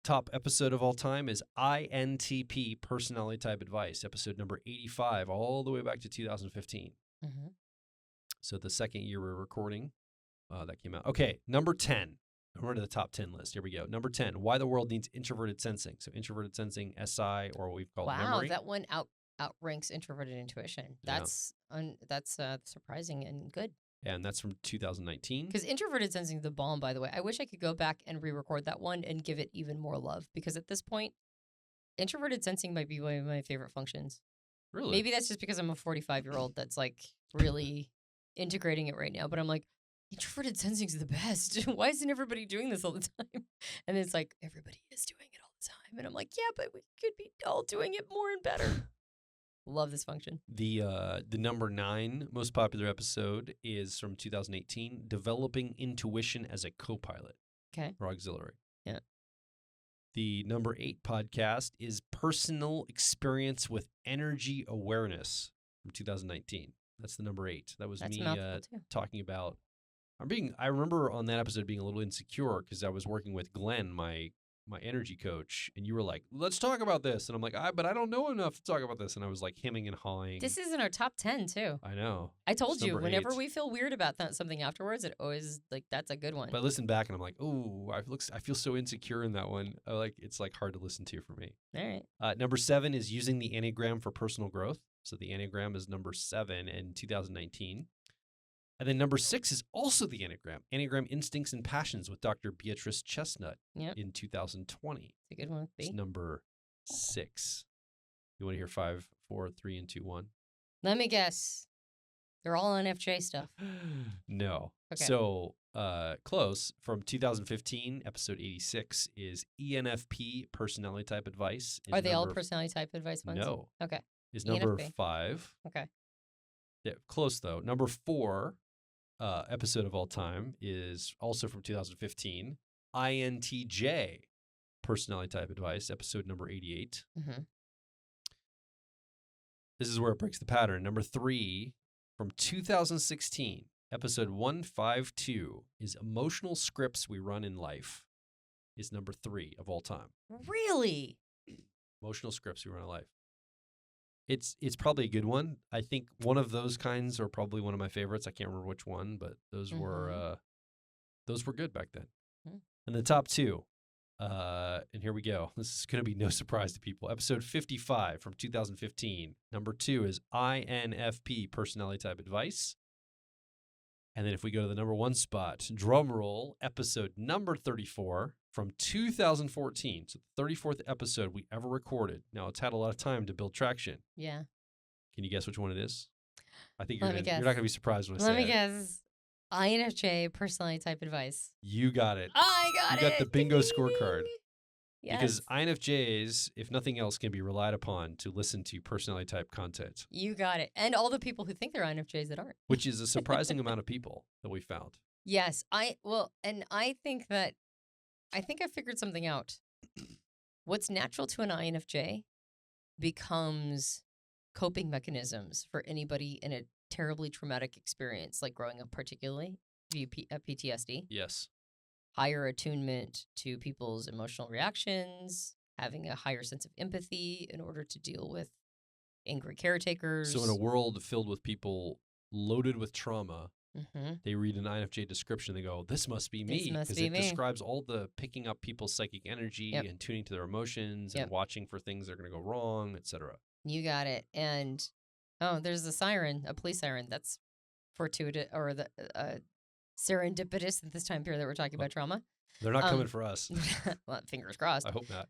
top episode of all time, is INTP, Personality Type Advice, episode number 85, all the way back to 2015. Mm-hmm. So the second year we're recording, that came out. Okay, number 10. We're to the top 10 list. Here we go. Number 10, why the world needs introverted sensing. So introverted sensing, SI, or what we've called memory. Wow, that one outranks introverted intuition. That's surprising and good. And that's from 2019. Because introverted sensing is the bomb, by the way. I wish I could go back and re-record that one and give it even more love. Because at this point, introverted sensing might be one of my favorite functions. Really? Maybe that's just because I'm a 45-year-old that's really integrating it right now. But I'm like, introverted sensing is the best. Why isn't everybody doing this all the time? And it's like, everybody is doing it all the time. And I'm like, yeah, but we could be all doing it more and better. Love this function. The number 9 most popular episode is from 2018, Developing Intuition as a Co-Pilot. Okay. Or auxiliary. Yeah. The number 8 podcast is Personal Experience with Energy Awareness from 2019. That's the number 8. That was me talking about. I remember on that episode being a little insecure because I was working with Glenn, my energy coach, and you were like, let's talk about this. And I'm like, but I don't know enough to talk about this. And I was like hemming and hawing. This is in our top 10 too. I know. I told you, whenever we feel weird about something afterwards, it always that's a good one. But I listen back and I'm like, oh, I feel so insecure in that one. It's hard to listen to for me. All right. Number 7 is using the Enneagram for personal growth. So the Enneagram is number 7 in 2019. And then number 6 is also the Enneagram. Enneagram Instincts and Passions with Dr. Beatrice Chestnut in 2020. It's a good one. It's number 6. You want to hear 5, 4, 3, and 2, 1? Let me guess. They're all NFJ stuff. No. Okay. So close. From 2015, episode 86 is ENFP, Personality Type Advice. Are they all personality type advice ones? No. Okay. Is number ENFP. 5. Okay. Yeah, close though. Number 4 episode of all time is also from 2015. INTJ, Personality Type Advice, episode number 88. Mm-hmm. This is where it breaks the pattern. Number 3 from 2016, episode 152 is Emotional Scripts We Run in Life. Is number 3 of all time. Really? Emotional Scripts We Run in Life. It's probably a good one. I think one of those kinds are probably one of my favorites. I can't remember which one, but those were good back then. Mm-hmm. And the top 2, and here we go. This is going to be no surprise to people. Episode 55 from 2015. Number 2 is INFP, Personality Type Advice. And then if we go to the number 1 spot, drum roll, episode number 34 from 2014. So the 34th episode we ever recorded. Now, it's had a lot of time to build traction. Yeah. Can you guess which one it is? I think Let you're me not guess. going to be surprised when I say Let me it. guess. INFJ personality type advice. You got it. I got You it. got the bingo Ding, ding, ding, scorecard. ding. Yes. Because INFJs, if nothing else, can be relied upon to listen to personality type content. You got it. And all the people who think they're INFJs that aren't. Which is a surprising amount of people that we found. Yes. I think I figured something out. What's natural to an INFJ becomes coping mechanisms for anybody in a terribly traumatic experience, like growing up, particularly PTSD. Yes. Higher attunement to people's emotional reactions, having a higher sense of empathy in order to deal with angry caretakers. So in a world filled with people loaded with trauma, they read an INFJ description, they go, this must be me. Because it describes all the picking up people's psychic energy and tuning to their emotions and watching for things that are going to go wrong, etc. You got it. And, there's a siren, a police siren. That's fortuitous, or the serendipitous at this time period that we're talking about trauma. They're not coming for us. Well, fingers crossed. I hope not.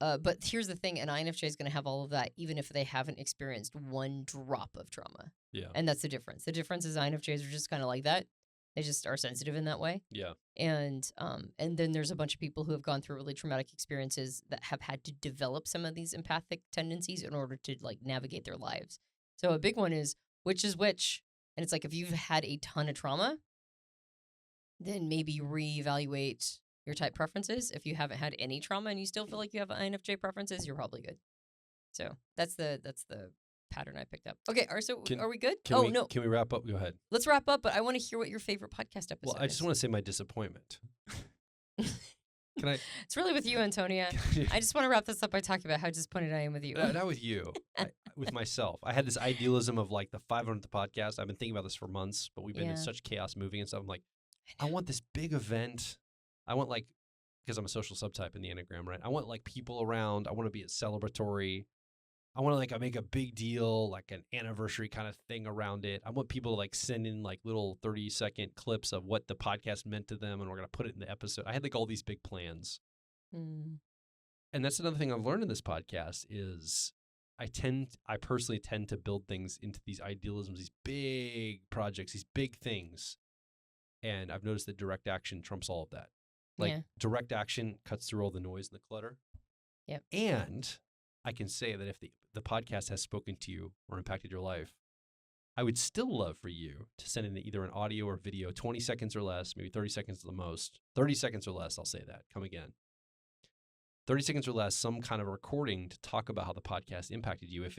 But here's the thing, an INFJ is going to have all of that even if they haven't experienced one drop of trauma. Yeah. And that's the difference. The difference is INFJs are just kind of like that. They just are sensitive in that way. Yeah. And then there's a bunch of people who have gone through really traumatic experiences that have had to develop some of these empathic tendencies in order to like navigate their lives. So a big one is which is which. And it's like if you've had a ton of trauma, then maybe reevaluate your type preferences. If you haven't had any trauma and you still feel like you have INFJ preferences, you're probably good. So that's the pattern I picked up. Okay, are we good? No. Can we wrap up? Go ahead. Let's wrap up, but I want to hear what your favorite podcast episode is. Well, I just want to say my disappointment. Can I? It's really with you, Antonia. I just want to wrap this up by talking about how disappointed I am with you. Not with you. With myself. I had this idealism of like the 500th podcast. I've been thinking about this for months, but we've been in such chaos moving and stuff. I'm like, I want this big event. I want like, because I'm a social subtype in the Enneagram, right? I want like people around. I want to be celebratory. I want to like make a big deal, like an anniversary kind of thing around it. I want people to like send in like little 30-second clips of what the podcast meant to them, and we're going to put it in the episode. I had like all these big plans. And that's another thing I've learned in this podcast is I personally tend to build things into these idealisms, these big projects, these big things. And I've noticed that direct action trumps all of that. Like direct action cuts through all the noise and the clutter. Yep. And I can say that if the podcast has spoken to you or impacted your life, I would still love for you to send in either an audio or video, 20 seconds or less, maybe 30 seconds at the most. 30 seconds or less, I'll say that. Come again. 30 seconds or less, some kind of recording to talk about how the podcast impacted you. If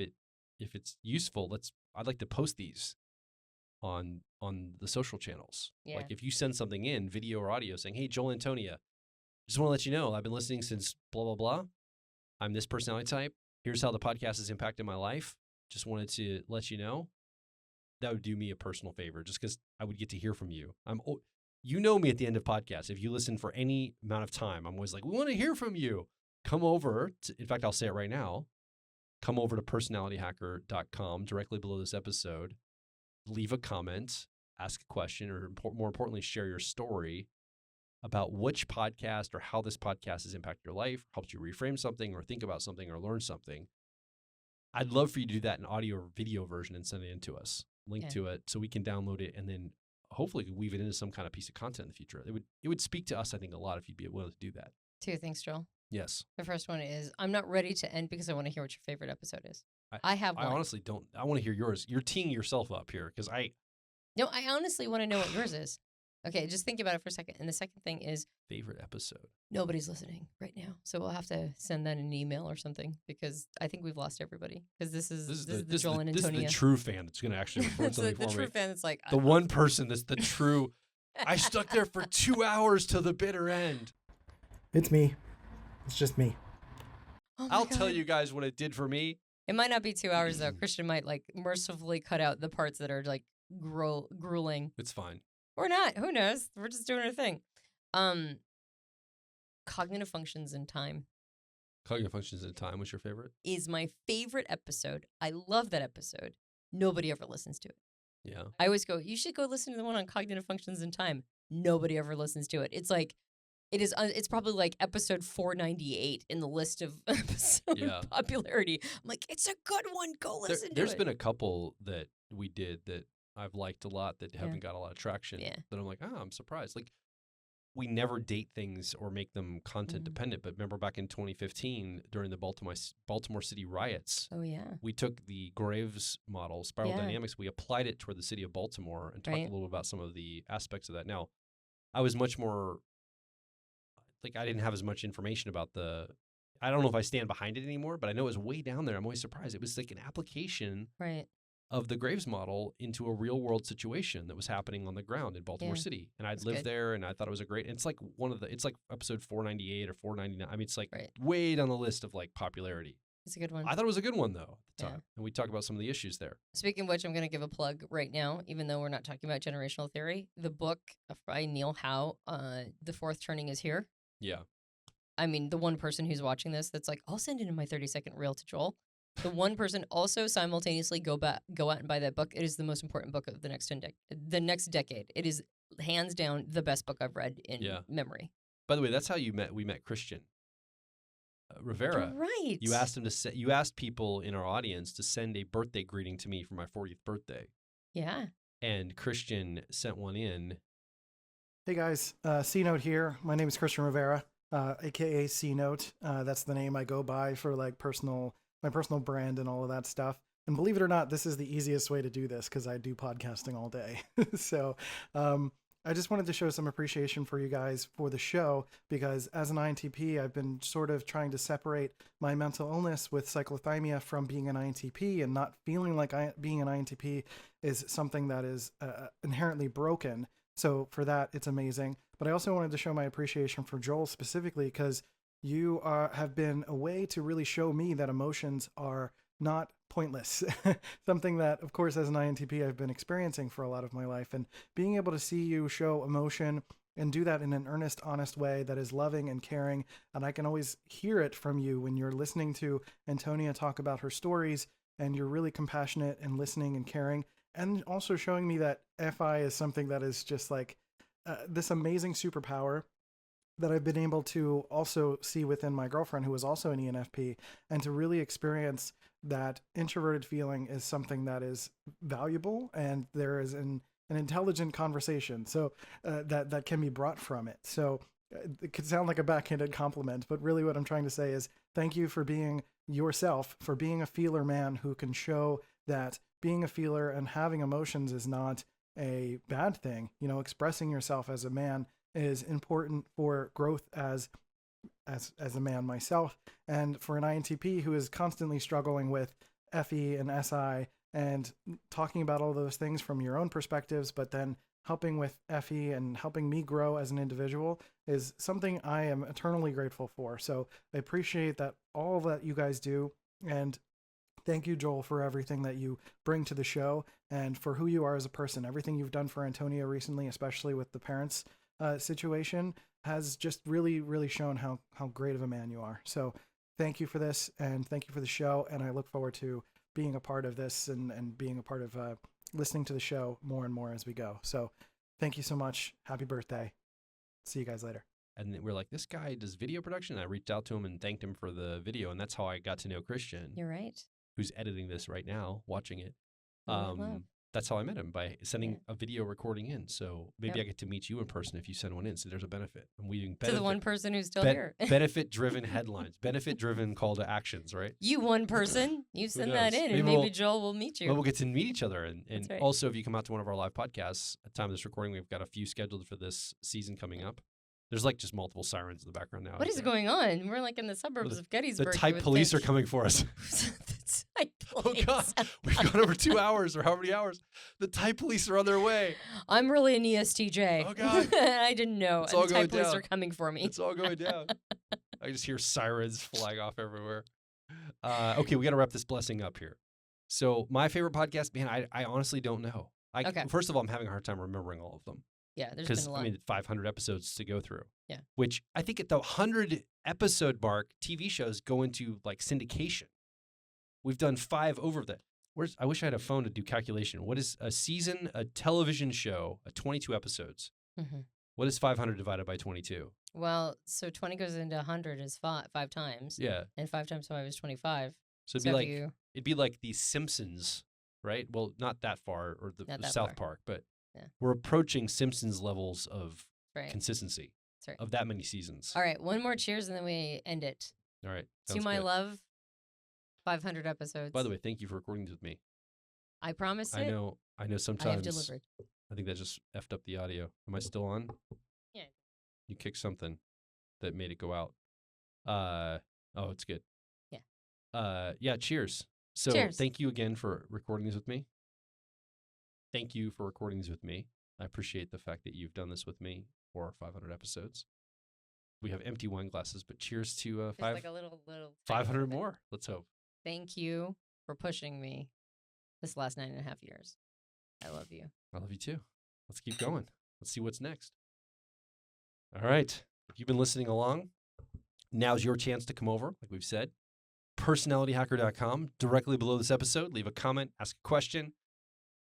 it's useful, I'd like to post these on the social channels. Yeah. Like if you send something in, video or audio, saying, hey, Joel, Antonia, just want to let you know, I've been listening since blah, blah, blah. I'm this personality type. Here's how the podcast has impacted my life. Just wanted to let you know. That would do me a personal favor just because I would get to hear from you. You know me at the end of podcasts. If you listen for any amount of time, I'm always like, we want to hear from you. Come over. In fact, I'll say it right now. Come over to personalityhacker.com directly below this episode. Leave a comment, ask a question, or more importantly, share your story about which podcast or how this podcast has impacted your life, helped you reframe something or think about something or learn something. I'd love for you to do that in audio or video version and send it in to us. Link to it so we can download it and then hopefully weave it into some kind of piece of content in the future. It would speak to us, I think, a lot if you'd be willing to do that. 2 things, Joel. Yes. The first one is I'm not ready to end because I want to hear what your favorite episode is. I have one. I honestly don't. I want to hear yours. You're teeing yourself up here because No, I honestly want to know what yours is. Okay, just think about it for a second. And the second thing is favorite episode. Nobody's listening right now, so we'll have to send that in an email or something because I think we've lost everybody. Because this is the Joel and Antonia. This is the true fan that's going to actually record something for me. The true fan that's like the one person that's the true. I stuck there for 2 hours to the bitter end. It's me. It's just me. Oh I'll tell you guys what it did for me. It might not be 2 hours though. Christian might like mercifully cut out the parts that are like grueling. It's fine. Or not. Who knows? We're just doing our thing. Cognitive Functions in Time. Cognitive Functions in Time was your favorite? Is my favorite episode. I love that episode. Nobody ever listens to it. Yeah. I always go, you should go listen to the one on Cognitive Functions in Time. Nobody ever listens to it. It's like It is. It's probably like episode 498 in the list of episode popularity. I'm like, it's a good one. Go listen to it. There's been a couple that we did that I've liked a lot that haven't got a lot of traction. Yeah. That I'm like, I'm surprised. Like, we never date things or make them content dependent. But remember back in 2015 during the Baltimore City riots. Oh yeah. We took the Graves model, spiral dynamics. We applied it toward the city of Baltimore and talked a little about some of the aspects of that. Now, I was much more like I didn't have as much information about I don't know if I stand behind it anymore, but I know it was way down there. I'm always surprised. It was like an application of the Graves model into a real world situation that was happening on the ground in Baltimore City. And I'd lived there and I thought it was it's like it's like episode 498 or 499. I mean, it's like way down the list of like popularity. It's a good one. I thought it was a good one though at the time. And we talked about some of the issues there. Speaking of which, I'm going to give a plug right now, even though we're not talking about generational theory. The book by Neil Howe, The Fourth Turning is Here. Yeah. I mean, the one person who's watching this that's like, I'll send in my 30-second reel to Joel. The one person also simultaneously go out and buy that book. It is the most important book of the next decade. It is hands down the best book I've read in memory. By the way, that's how we met Christian Rivera. Right. You asked him to you asked people in our audience to send a birthday greeting to me for my 40th birthday. Yeah. And Christian sent one in. Hey guys, C Note here. My name is Christian Rivera, aka C Note. That's the name I go by for like my personal brand and all of that stuff. And believe it or not, this is the easiest way to do this because I do podcasting all day. So I just wanted to show some appreciation for you guys for the show because as an INTP, I've been sort of trying to separate my mental illness with cyclothymia from being an INTP and not feeling like being an INTP is something that is inherently broken. So for that, it's amazing. But I also wanted to show my appreciation for Joel specifically because you have been a way to really show me that emotions are not pointless. Something that, of course, as an INTP, I've been experiencing for a lot of my life. And being able to see you show emotion and do that in an earnest, honest way that is loving and caring. And I can always hear it from you when you're listening to Antonia talk about her stories and you're really compassionate and listening and caring. And also showing me that FI is something that is just like this amazing superpower that I've been able to also see within my girlfriend, who is also an ENFP, and to really experience that introverted feeling is something that is valuable, and there is an intelligent conversation so that can be brought from it. So it could sound like a backhanded compliment, but really what I'm trying to say is thank you for being yourself, for being a feeler man who can show that being a feeler and having emotions is not a bad thing. You know, expressing yourself as a man is important for growth as a man myself, and for an INTP who is constantly struggling with FE and SI and talking about all those things from your own perspectives, but then helping with FE and helping me grow as an individual is something I am eternally grateful for. So I appreciate that all that you guys do, and thank you, Joel, for everything that you bring to the show and for who you are as a person. Everything you've done for Antonia recently, especially with the parents situation, has just really, really shown how great of a man you are. So thank you for this, and thank you for the show. And I look forward to being a part of this and being a part of listening to the show more and more as we go. So thank you so much. Happy birthday. See you guys later. And we're like, this guy does video production. I reached out to him and thanked him for the video. And that's how I got to know Christian. You're right. Who's editing this right now, watching it. Wow. That's how I met him, by sending a video recording in. So maybe I get to meet you in person if you send one in. So there's a benefit. And we benefit, to the one person who's still here. Benefit-driven headlines. Benefit-driven call to actions, right? You one person, you send that in, and maybe Joel will meet you. Well, we'll get to meet each other. And right. Also, if you come out to one of our live podcasts, at the time of this recording, we've got a few scheduled for this season coming up. There's like just multiple sirens in the background now. What is going on? We're like in the suburbs of Gettysburg. The type police are coming for us. The type police. Oh God, we've gone over 2 hours or how many hours? The type police are on their way. I'm really an ESTJ. Oh God, I didn't know. It's all the going type police down. are coming for me. It's all going down. I just hear sirens flying off everywhere. Okay, we got to wrap this blessing up here. So my favorite podcast, man, I honestly don't know. Okay. First of all, I'm having a hard time remembering all of them. Yeah, there's been a lot. I mean, 500 episodes to go through. Yeah. Which I think at the 100 episode mark, TV shows go into like syndication. We've done 5 over that. I wish I had a phone to do calculation. What is a season, a television show, 22 episodes? Mm-hmm. What is 500 divided by 22? Well, so 20 goes into 100 is five times. Yeah. And 5 times 5 is 25. So So if it'd be like the Simpsons, right? Well, not that far, or the Not that South far. Park, but Yeah. we're approaching Simpsons levels of right. consistency That's right. of that many seasons. All right, one more cheers and then we end it. All right. To sounds my good. love, 500 episodes. By the way, thank you for recording this with me. I promised I it. know sometimes I have delivered. I think that just effed up the audio. Am I still on? Yeah. You kicked something that made it go out. Oh, it's good. Yeah. Yeah, cheers. So Cheers. thank you again for recording these with me. Thank you for recording these with me. I appreciate the fact that you've done this with me for 500 episodes. We have empty wine glasses, but cheers to Just like a little 500 more. Let's hope. Thank you for pushing me this last 9.5 years. I love you. I love you too. Let's keep going. Let's see what's next. All right. If you've been listening along, now's your chance to come over, like we've said. PersonalityHacker.com. Directly below this episode, leave a comment, ask a question.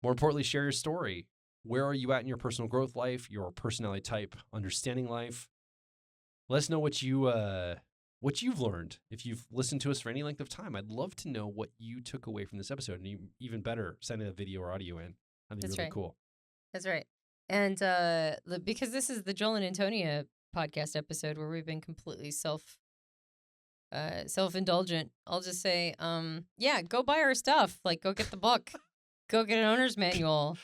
More importantly, share your story. Where are you at in your personal growth life, your personality type, understanding life? Let us know what you've learned. If you've listened to us for any length of time, I'd love to know what you took away from this episode. And even better, send a video or audio in. That'd be That's really right. cool. That's right. And because this is the Joel and Antonia podcast episode where we've been completely self-indulgent, I'll just say, yeah, go buy our stuff. Like, go get the book. Go get an owner's manual.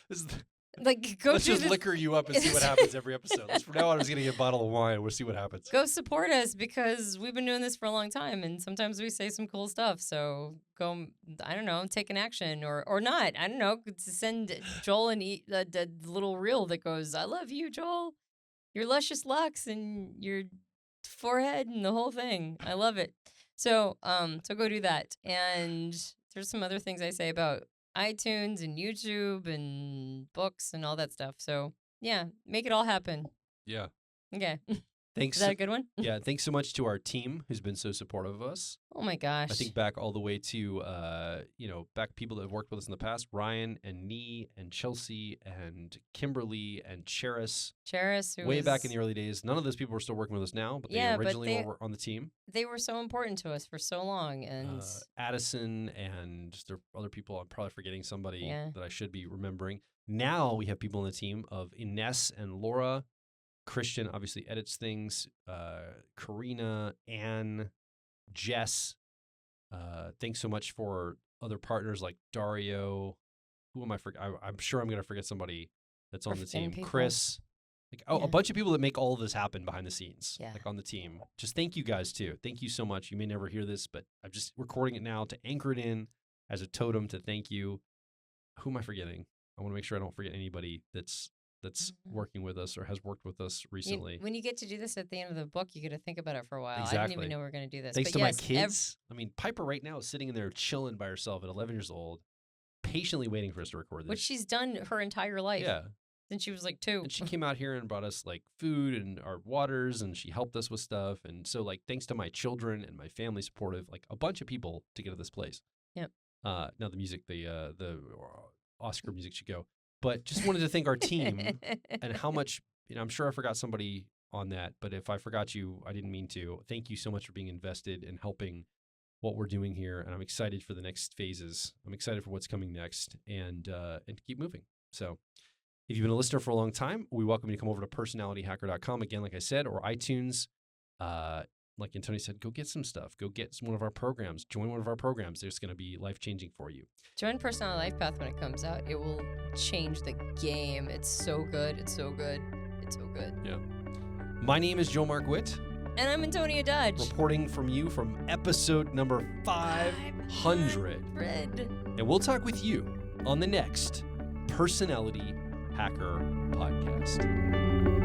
Like, go Let's do just this. liquor you up and see what happens every episode. From now on, I'm just going to get a bottle of wine. We'll see what happens. Go support us because we've been doing this for a long time, and sometimes we say some cool stuff. So go, I don't know, take an action or not. I don't know. Send Joel a little reel that goes, "I love you, Joel. Your luscious locks and your forehead and the whole thing. I love it." So go do that. And there's some other things I say about iTunes and YouTube and books and all that stuff. So yeah, make it all happen. Yeah. Okay. Thanks. Is that a good one? Yeah. Thanks so much to our team who's been so supportive of us. Oh my gosh. I think back all the way to, back people that have worked with us in the past, Ryan and Nee and Chelsea and Kimberly and Cheris. Cheris, way back in the early days. None of those people are still working with us now, but they originally were on the team. They were so important to us for so long. And Addison, and there are other people. I'm probably forgetting somebody that I should be remembering. Now we have people on the team of Ines and Laura. Christian obviously edits things. Karina, Anne, Jess. Thanks so much for other partners like Dario. Who am I forgetting? I'm sure I'm going to forget somebody that's on the team. Chris. A bunch of people that make all of this happen behind the scenes, like on the team. Just thank you guys too. Thank you so much. You may never hear this, but I'm just recording it now to anchor it in as a totem to thank you. Who am I forgetting? I want to make sure I don't forget anybody that's working with us or has worked with us recently. When you get to do this at the end of the book, you get to think about it for a while. Exactly. I didn't even know we were going to do this. Thanks to my kids. Piper right now is sitting in there chilling by herself at 11 years old, patiently waiting for us to record this. Which she's done her entire life. Yeah. Since she was like 2. And she came out here and brought us like food and our waters, and she helped us with stuff. And so thanks to my children and my family supportive, a bunch of people to get to this place. Yep. Now the music, the Oscar music should go. But just wanted to thank our team and how much, I'm sure I forgot somebody on that, but if I forgot you, I didn't mean to. Thank you so much for being invested and helping what we're doing here. And I'm excited for the next phases. I'm excited for what's coming next and keep moving. So if you've been a listener for a long time, we welcome you to come over to personalityhacker.com again, like I said, or iTunes. Like Antonia said, go get some stuff. Go get one of our programs. Join one of our programs. It's going to be life-changing for you. Join Personality Life Path when it comes out. It will change the game. It's so good. It's so good. It's so good. Yeah. My name is Joe Mark Witt. And I'm Antonia Dodge. Reporting from you from episode number 500. And we'll talk with you on the next Personality Hacker Podcast.